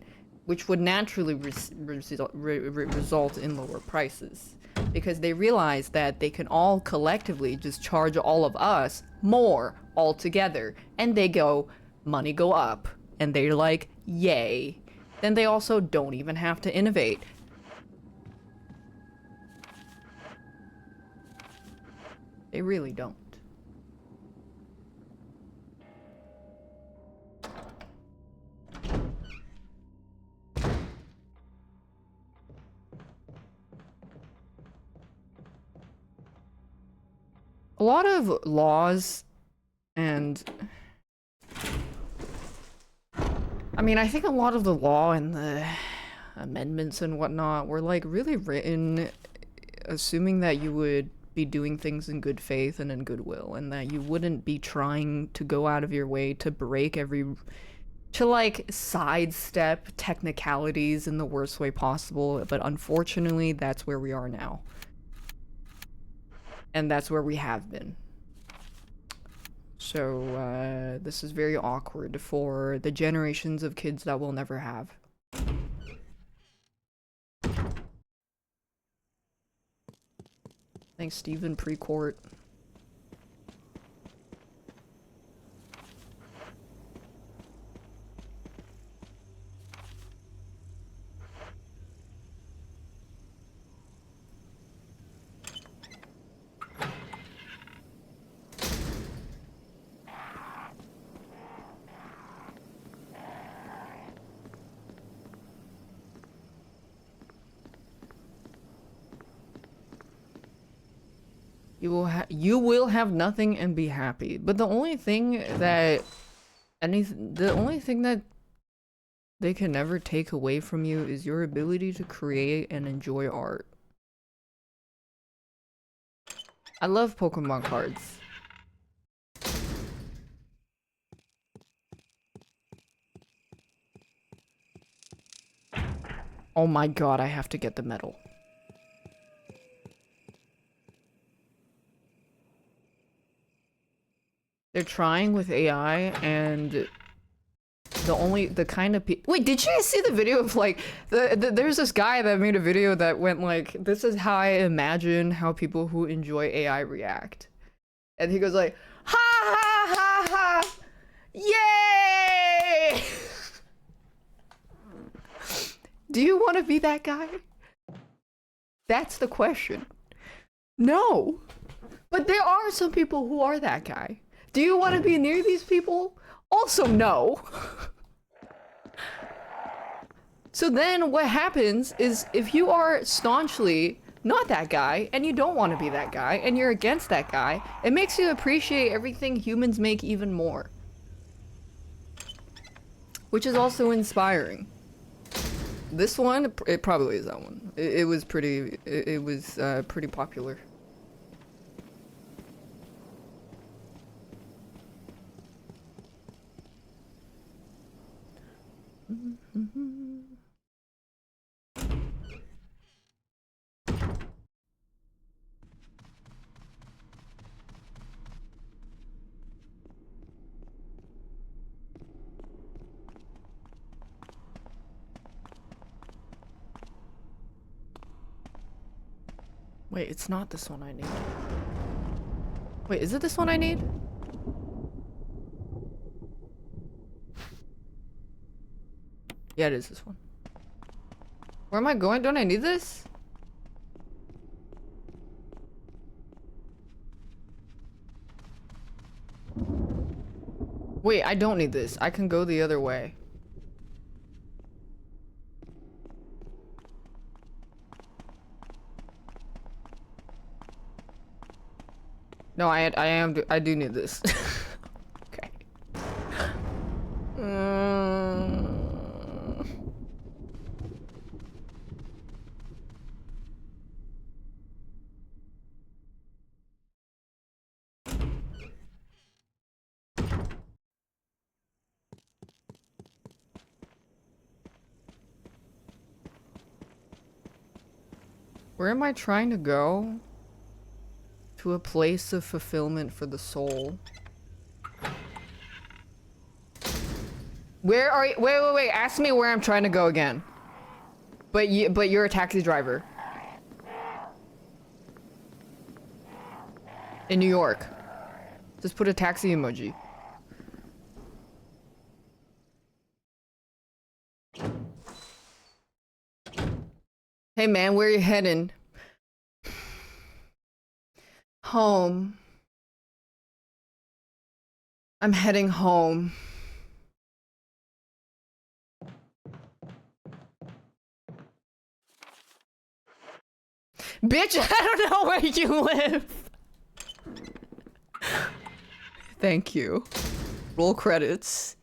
which would naturally result in lower prices. Because they realize that they can all collectively just charge all of us more altogether. And they go, money go up. And they're like, yay. Then they also don't even have to innovate. They really don't. A lot of laws and I mean, I think a lot of the law and the amendments and whatnot were like really written assuming that you would be doing things in good faith and in goodwill, and that you wouldn't be trying to go out of your way to break to like sidestep technicalities in the worst way possible. But unfortunately, that's where we are now. And that's where we have been. So, this is very awkward for the generations of kids that we'll never have. Thanks, Stephen Precourt. You will have nothing and be happy. But the only thing that they can never take away from you is your ability to create and enjoy art. I love Pokemon cards. Oh my god, I have to get the medal. They're trying with AI, and the kind of people. Wait, did you guys see the video of like there's this guy that made a video that went like, this is how I imagine how people who enjoy AI react, and he goes like, ha ha ha ha, yay! Do you want to be that guy? That's the question. No, but there are some people who are that guy. Do you want to be near these people? Also, no. So then what happens is if you are staunchly not that guy and you don't want to be that guy and you're against that guy, it makes you appreciate everything humans make even more. Which is also inspiring. This one, it probably is that one. It was pretty popular. Wait, it's not this one I need. Wait, is it this one I need? Yeah, it is this one. Where am I going? Don't I need this? Wait, I don't need this. I can go the other way. No, I do need this. Okay. Where am I trying to go? To a place of fulfillment for the soul. Where are you? Wait. Ask me where I'm trying to go again. But you're a taxi driver. In New York. Just put a taxi emoji. Hey man, where you heading? Home. I'm heading home. Bitch, I don't know where you live. Thank you. Roll credits.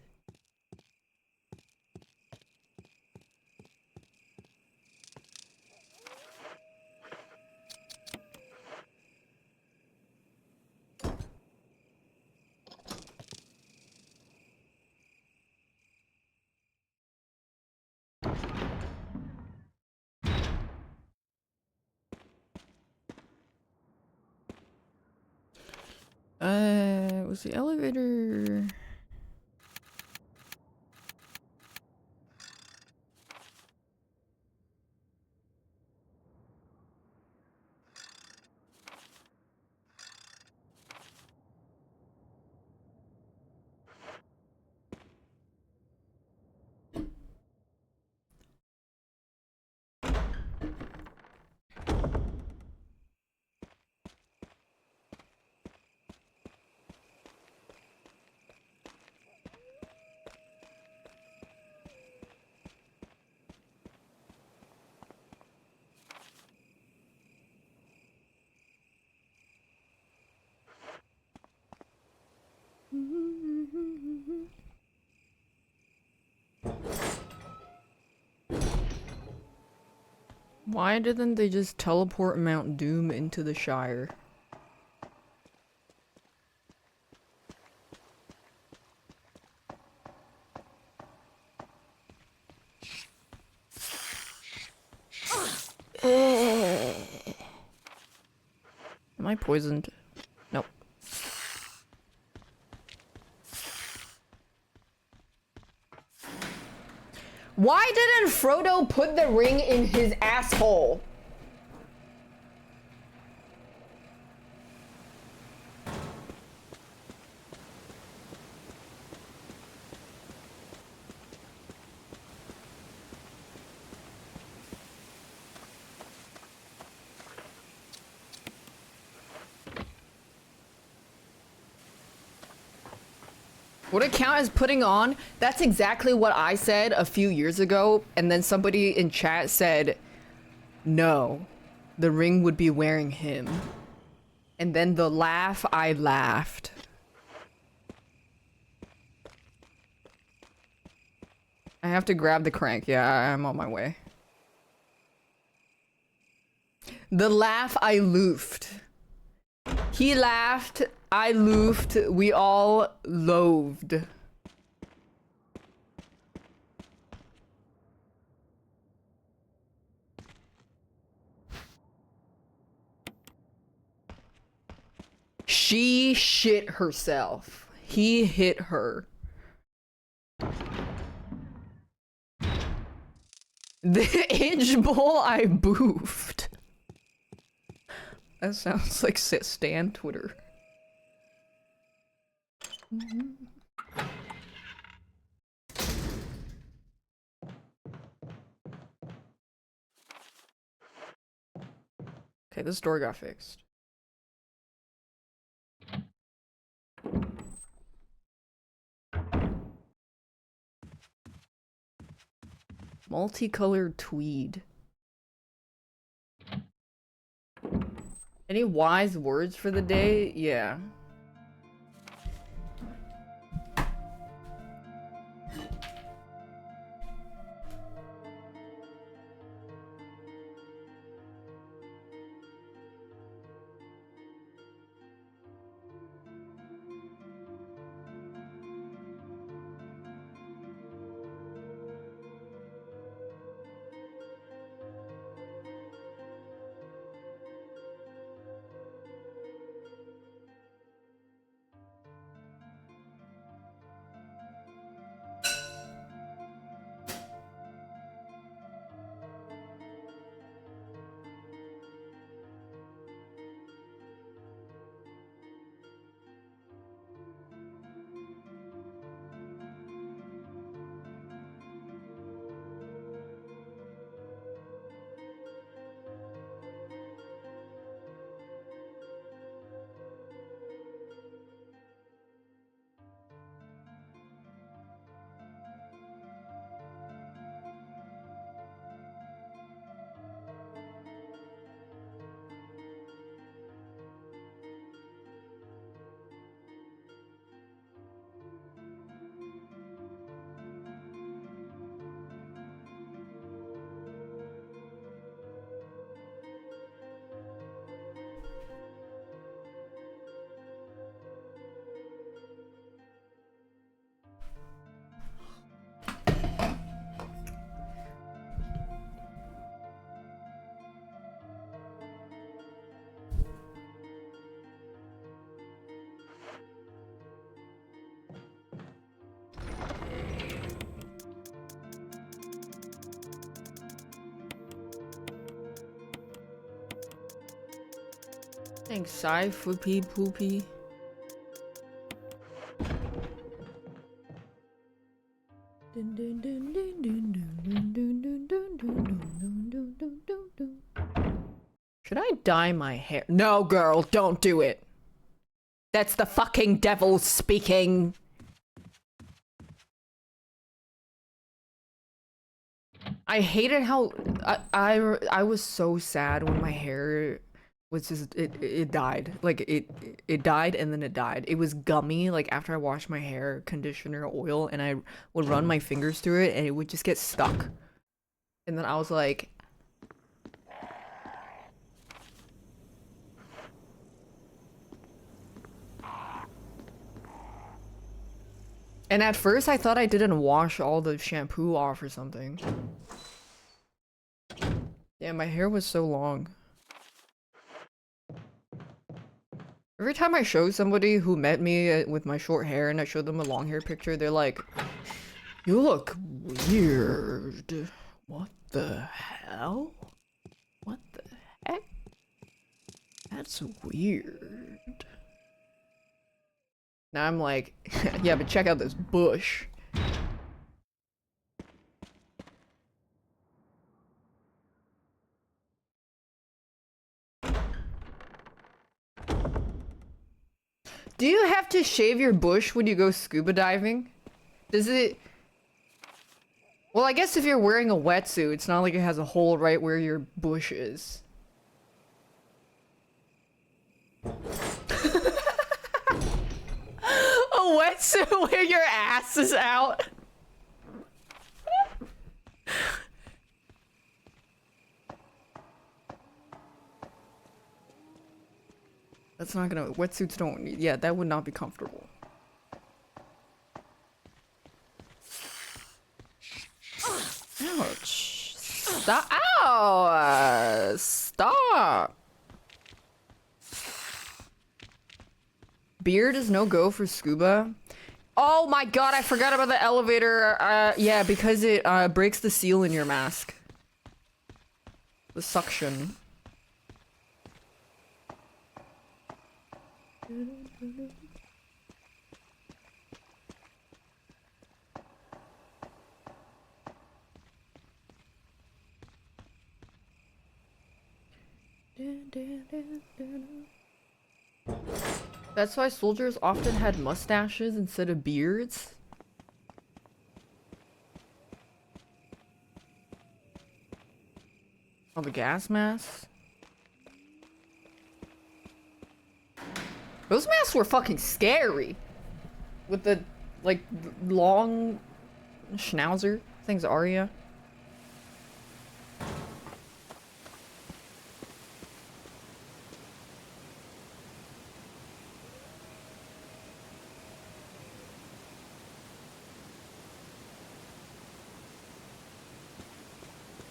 Was the elevator? Why didn't they just teleport Mount Doom into the Shire? Am I poisoned? Nope. Why didn't Frodo put the ring in his asshole? Would it count as putting on? That's exactly what I said a few years ago, and then somebody in chat said, no, the ring would be wearing him. And then the laugh, I laughed. I have to grab the crank. Yeah, I'm on my way. The laugh, I loofed. He laughed, I loofed, we all loathed. She shit herself. He hit her. The inch bowl I boofed. That sounds like Stan Twitter. Okay, this door got fixed. Multicolored tweed. Any wise words for the day? Yeah. Thanks, Sai Foopy Poopy. Should I dye my hair? No, girl, don't do it. That's the fucking devil speaking. I hated how I was so sad when my hair was just it died. Like it died and then it died. It was gummy like after I washed my hair, conditioner, oil, and I would run my fingers through it and it would just get stuck. And then I was like, and at first I thought I didn't wash all the shampoo off or something. Yeah, my hair was so long. Every time I show somebody who met me with my short hair and I show them a long hair picture, they're like, "You look weird. What the hell? What the heck? That's weird." Now I'm like, yeah, but check out this bush. Do you have to shave your bush when you go scuba diving? Does it... Well, I guess if you're wearing a wetsuit, it's not like it has a hole right where your bush is. A wetsuit where your ass is out? That's not gonna... Wetsuits don't... Yeah, that would not be comfortable. Ouch. Stop. Ow! Stop. Beard is no go for scuba. Oh my god, I forgot about the elevator. Yeah, because it breaks the seal in your mask. The suction. That's why soldiers often had mustaches instead of beards. Oh, the gas masks? Those masks were fucking scary. With the, like, long schnauzer. Thing's Arya.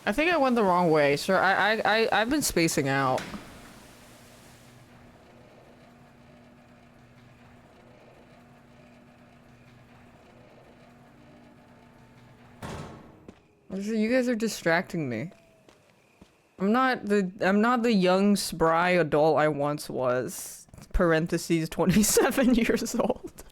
I think I went the wrong way, sir. I've been spacing out. You guys are distracting me. I'm not the young, spry adult I once was. Parentheses 27 years old.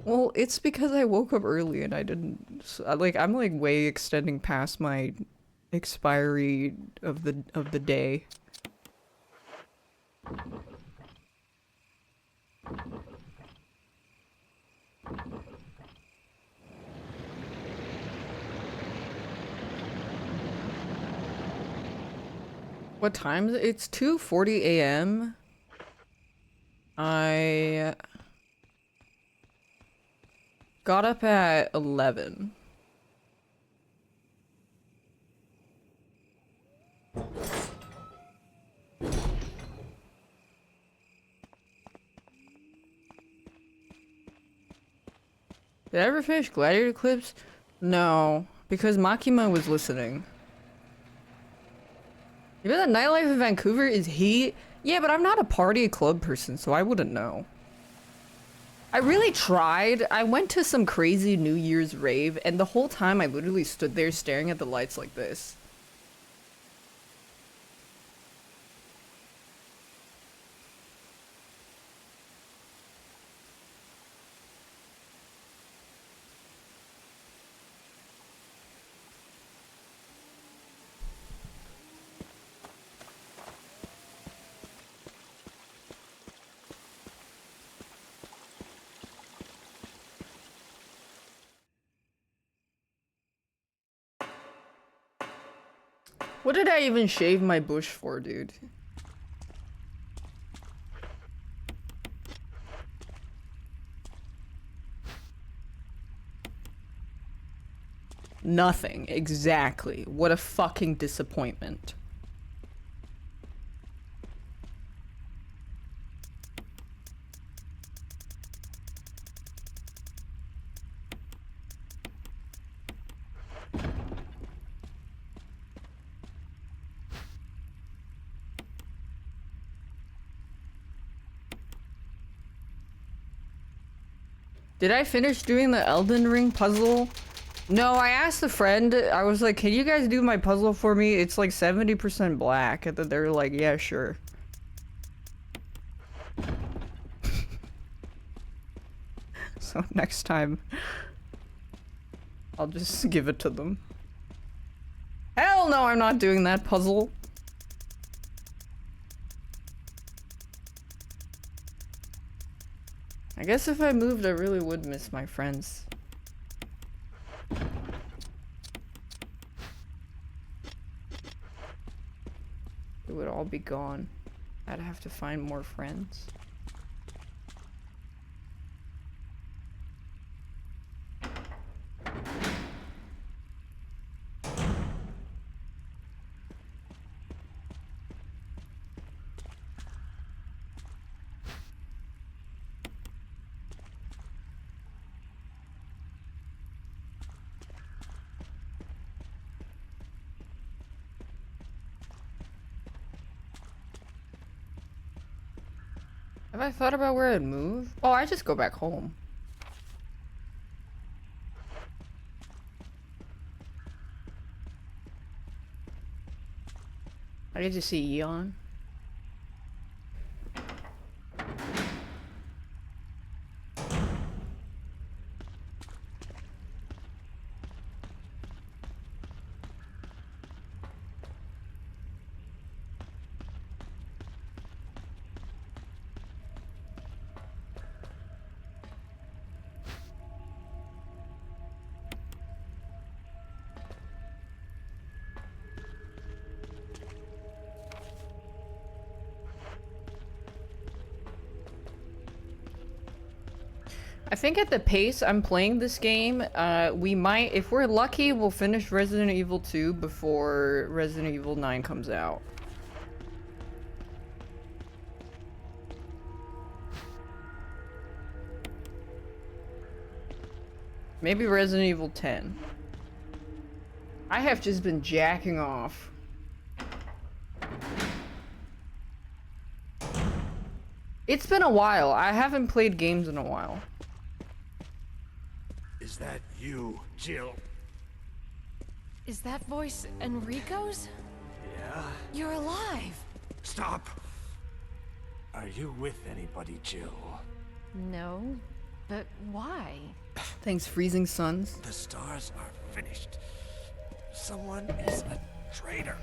Well, it's because I woke up early and I didn't like I'm like way extending past my expiry of the day. What time is it? It's 2:40 a.m. I got up at 11. Did I ever finish Gladiator Clips? No, because Makima was listening. You know that nightlife in Vancouver is heat? Yeah, but I'm not a party club person, so I wouldn't know. I really tried. I went to some crazy New Year's rave, and the whole time I literally stood there staring at the lights like this. What did I even shave my bush for, dude? Nothing, exactly. What a fucking disappointment. Did I finish doing the Elden Ring puzzle? No, I asked a friend, I was like, can you guys do my puzzle for me? It's like 70% black, and then they're like, yeah, sure. So next time, I'll just give it to them. Hell no, I'm not doing that puzzle. I guess if I moved, I really would miss my friends. It would all be gone. I'd have to find more friends. Have I thought about where I'd move? Oh, I just go back home. I get to see Eon. I think at the pace I'm playing this game, we might, if we're lucky, we'll finish Resident Evil 2 before Resident Evil 9 comes out. Maybe Resident Evil 10. I have just been jacking off. It's been a while. I haven't played games in a while. Is that you, Jill? Is that voice Enrico's? Yeah? You're alive! Stop! Are you with anybody, Jill? No, but why? Thanks, Freezing Suns. The stars are finished. Someone is a traitor.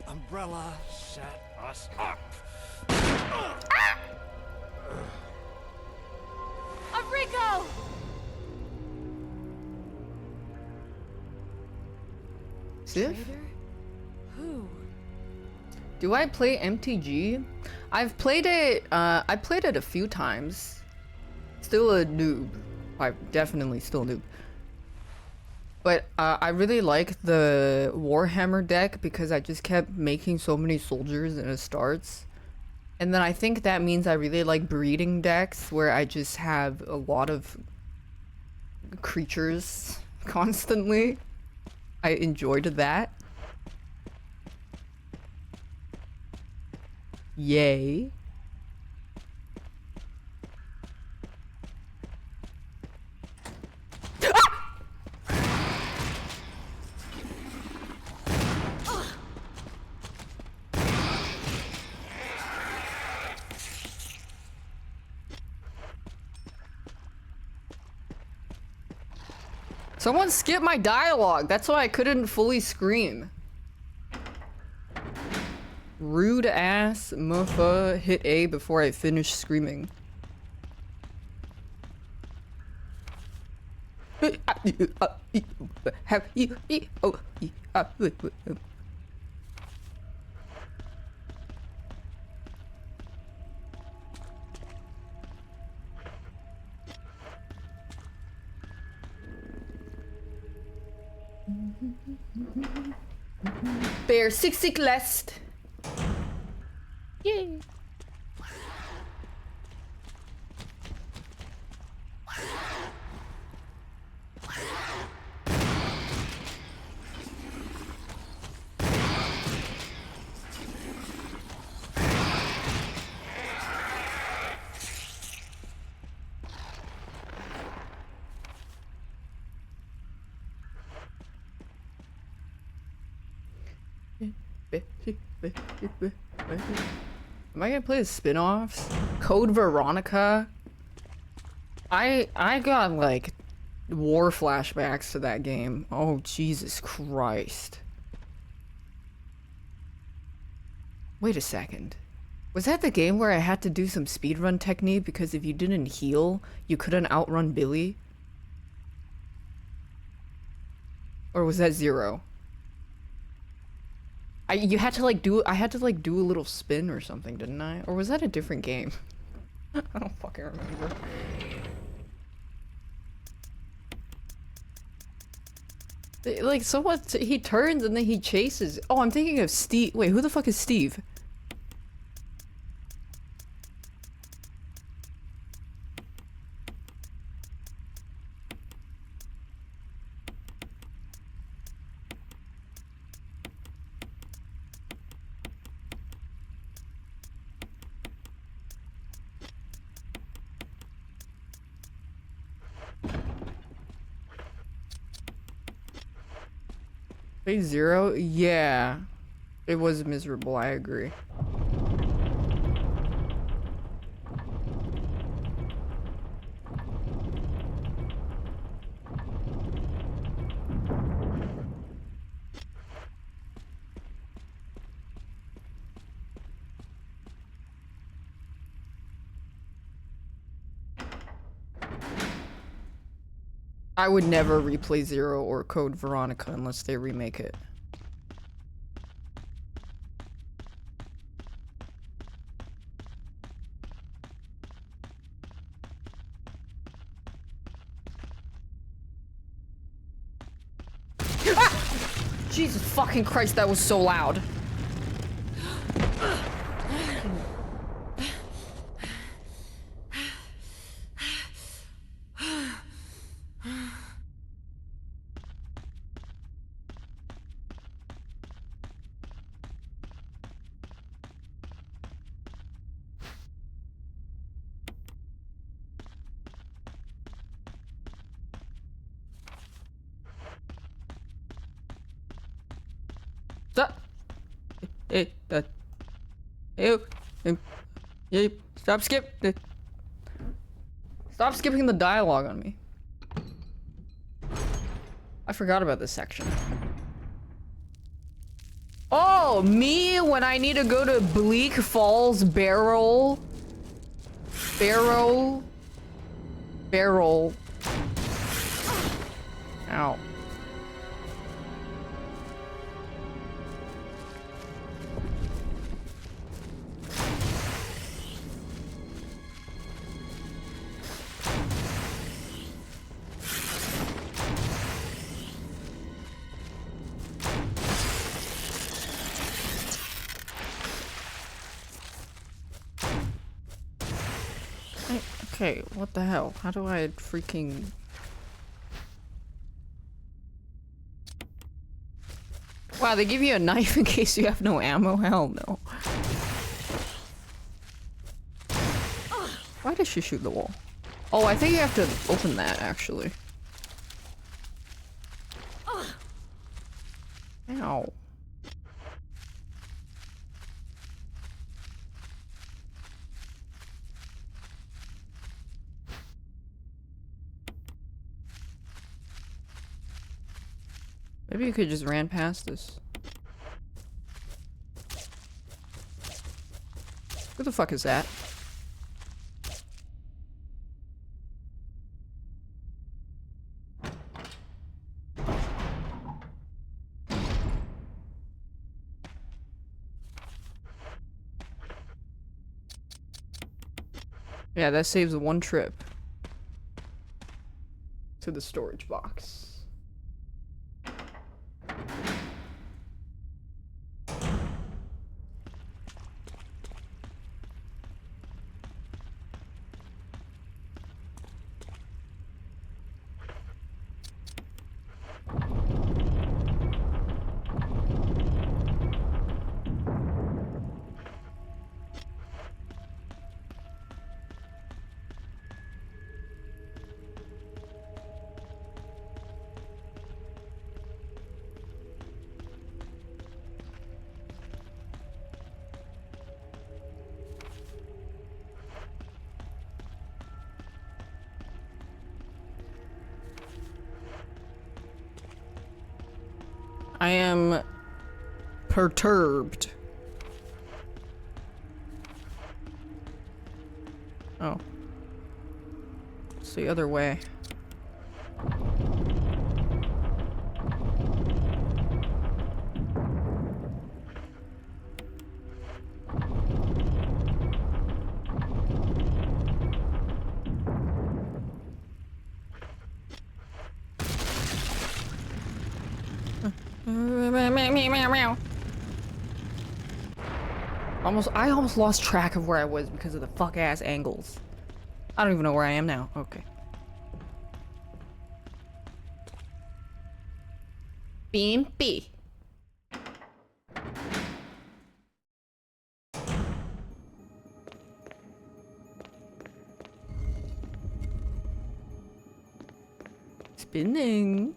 Umbrella set us up. Enrico! Sif? Traitor? Who? Do I play MTG? I've played it, I played it a few times. Still a noob. I'm definitely still a noob. But I really like the Warhammer deck because I just kept making so many soldiers in it starts. And then I think that means I really like breeding decks where I just have a lot of creatures constantly. I enjoyed that. Yay. Someone skipped my dialogue. That's why I couldn't fully scream. Rude ass muffa hit A before I finished screaming. Have you? Bear 60 last. Yay. Am I gonna play the spin-offs? Code Veronica? I got like war flashbacks to that game. Oh Jesus Christ. Wait a second. Was that the game where I had to do some speedrun technique because if you didn't heal, you couldn't outrun Billy? Or was that Zero? I had to like do a little spin or something, didn't I? Or was that a different game? I don't fucking remember. Like someone he turns and then he chases. Oh, I'm thinking of Steve. Wait, who the fuck is Steve? Phase Zero? Yeah. It was miserable, I agree. I would never replay Zero or Code Veronica unless they remake it. Jesus fucking Christ, that was so loud. Stop. Stop Stop skipping the dialogue on me. I forgot about this section. Oh, me when I need to go to Bleak Falls Barrel. Ow. Okay, what the hell? How do I freaking... Wow, they give you a knife in case you have no ammo? Hell no. Why does she shoot the wall? Oh, I think you have to open that, actually. Ow. Maybe you could just ran past this. Who the fuck is that? Yeah, that saves one trip to the storage box. I am perturbed. Oh. It's the other way. I almost lost track of where I was because of the fuck ass angles. I don't even know where I am now. Okay. Beampy. Spinning.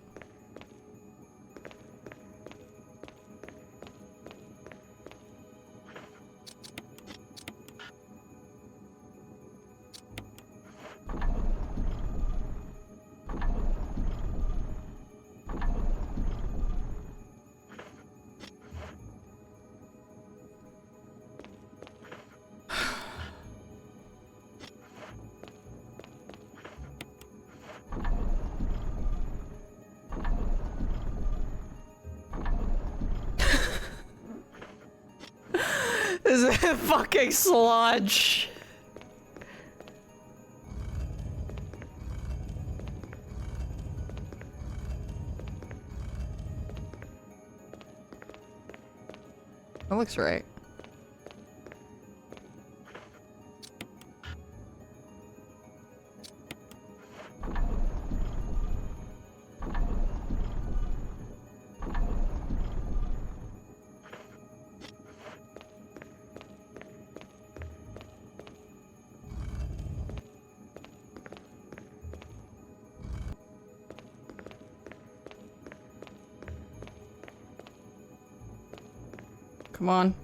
This is a fucking sludge. That looks right. Come on.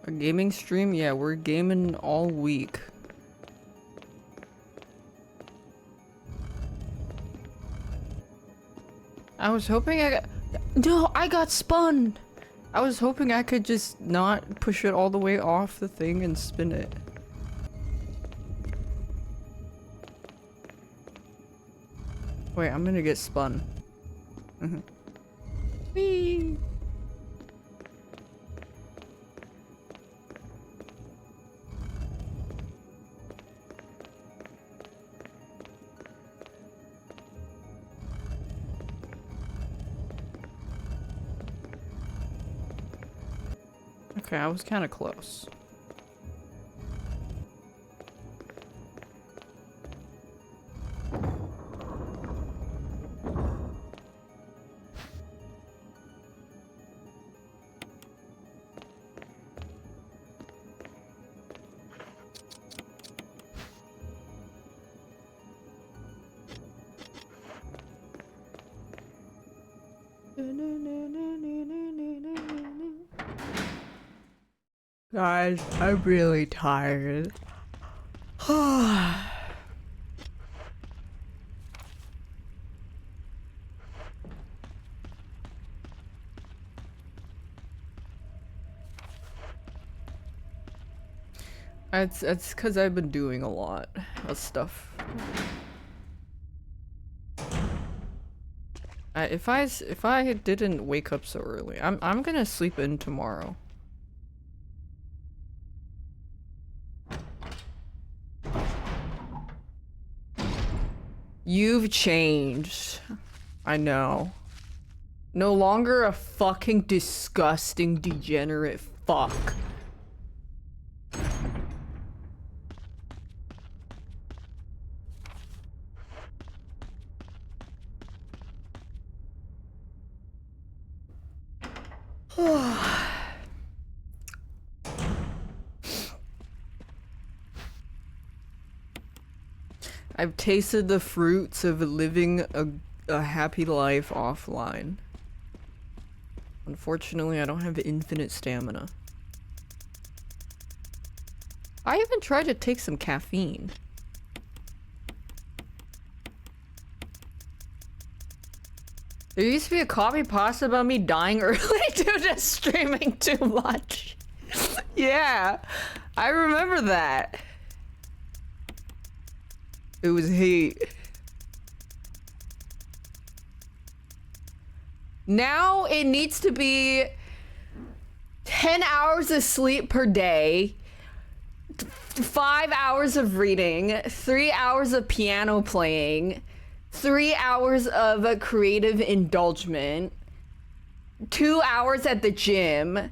A gaming stream? Yeah, we're gaming all week. I was hoping I got— no, I got spun! I was hoping I could just not push it all the way off the thing and spin it. Wait, I'm gonna get spun. Whee! Okay, I was kind of close. Guys, I'm really tired. It's because I've been doing a lot of stuff. If I didn't wake up so early, I'm gonna sleep in tomorrow. You've changed. I know. No longer a fucking disgusting degenerate fuck. I've tasted the fruits of living a happy life offline. Unfortunately, I don't have infinite stamina. I even tried to take some caffeine. There used to be a copy pasta about me dying early due to streaming too much. Yeah, I remember that. It was hate. Now it needs to be 10 hours of sleep per day, 5 hours of reading, 3 hours of piano playing, 3 hours of creative indulgence, 2 hours at the gym,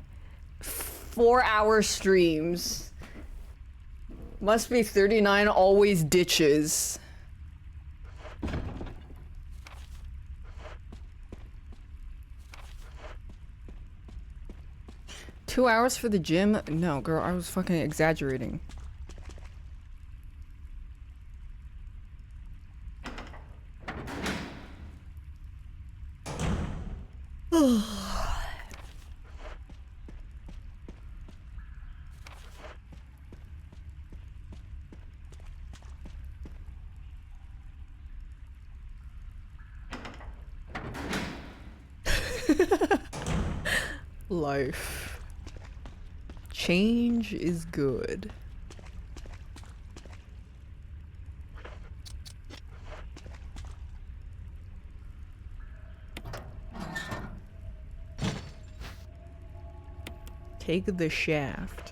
4-hour streams. Must be 39 always ditches. Two hours for the gym? No, girl, I was fucking exaggerating. Life. Change is good. Take the shaft.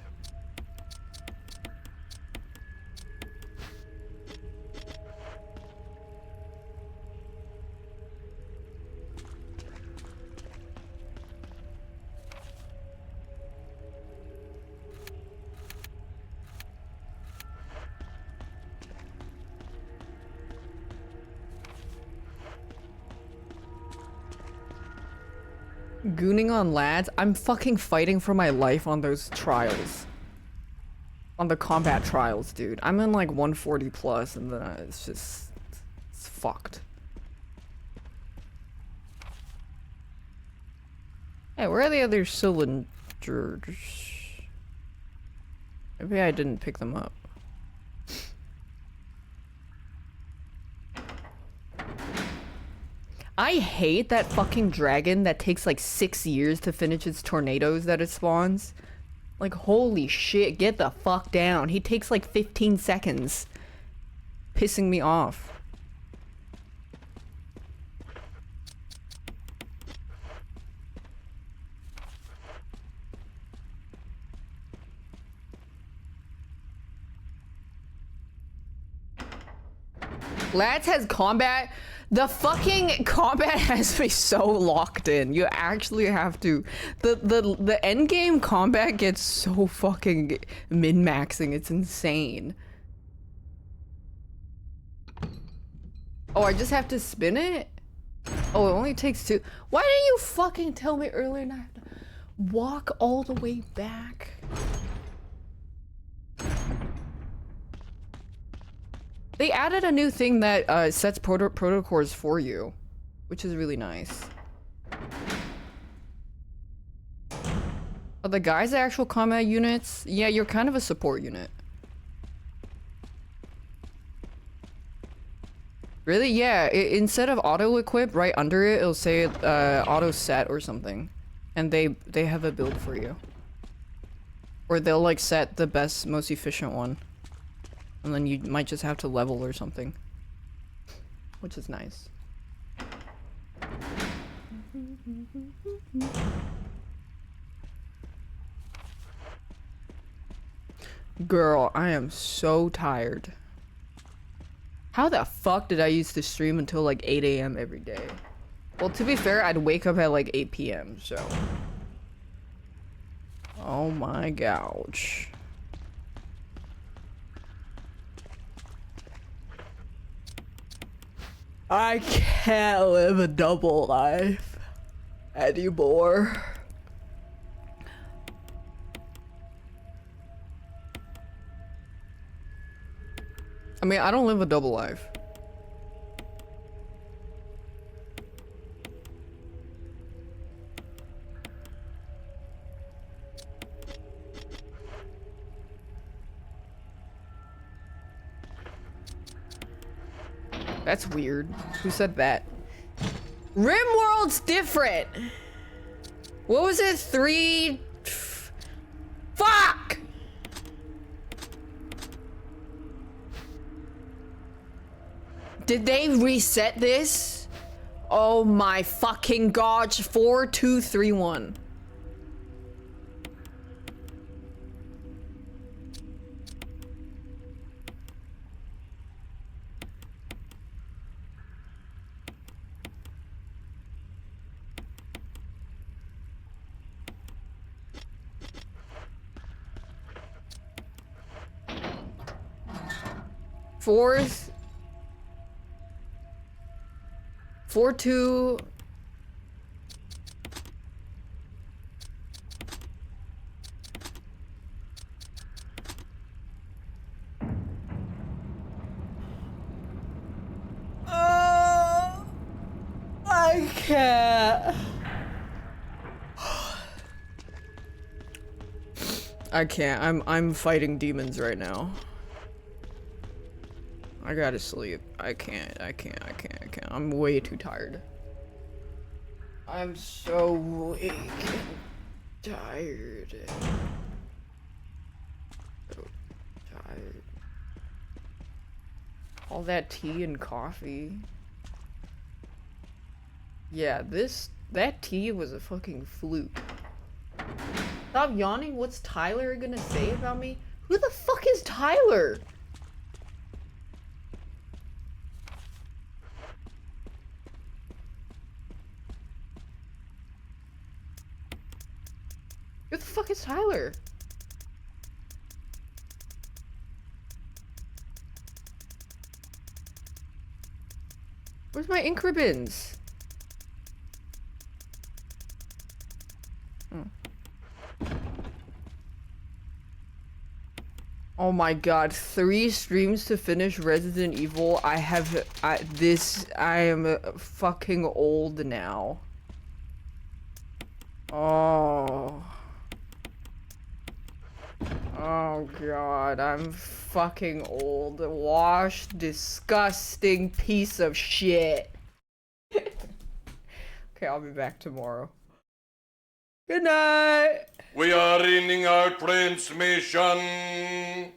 Gooning on lads? I'm fucking fighting for my life on those trials. On the combat trials, dude. I'm in like 140 plus and then it's just... It's fucked. Hey, where are the other cylinders? Maybe I didn't pick them up. I hate that fucking dragon that takes like 6 years to finish its tornadoes that it spawns. Like, holy shit, get the fuck down. He takes like 15 seconds. Pissing me off. Lads has combat. The combat has me so locked in. You actually have to. The end game combat gets so fucking min-maxing. It's insane. Oh, I just have to spin it? Oh, it only takes 2. Why didn't you fucking tell me earlier and I have to walk all the way back? They added a new thing that sets protocores for you, which is really nice. Are the guys actual combat units? Yeah, you're kind of a support unit. Really? Yeah, instead of auto-equip, right under it, it'll say auto-set or something. And they have a build for you. Or they'll like set the best, most efficient one. And then you might just have to level or something. Which is nice. Girl, I am so tired. How the fuck did I used to stream until like 8 AM every day? Well, to be fair, I'd wake up at like 8 PM, so. Oh my gosh. I can't live a double life anymore. I mean, I don't live a double life. That's weird. Who said that? RimWorld's different! What was it? 3... Fuck! Did they reset this? Oh my fucking gosh. 4231. Fourth, 4-2. I can't. I can't. I'm fighting demons right now. I gotta sleep. I can't. I'm way too tired. I'm so weak and tired. So tired. All that tea and coffee. Yeah, that tea was a fucking fluke. Stop yawning. What's Tyler gonna say about me? Who the fuck is Tyler? Who the fuck is Tyler? Where's my ink ribbons? Oh my god, 3 streams to finish Resident Evil. I am fucking old now. Oh. Oh god, I'm fucking old. Washed, disgusting piece of shit. Okay, I'll be back tomorrow. Good night! We are ending our transmission.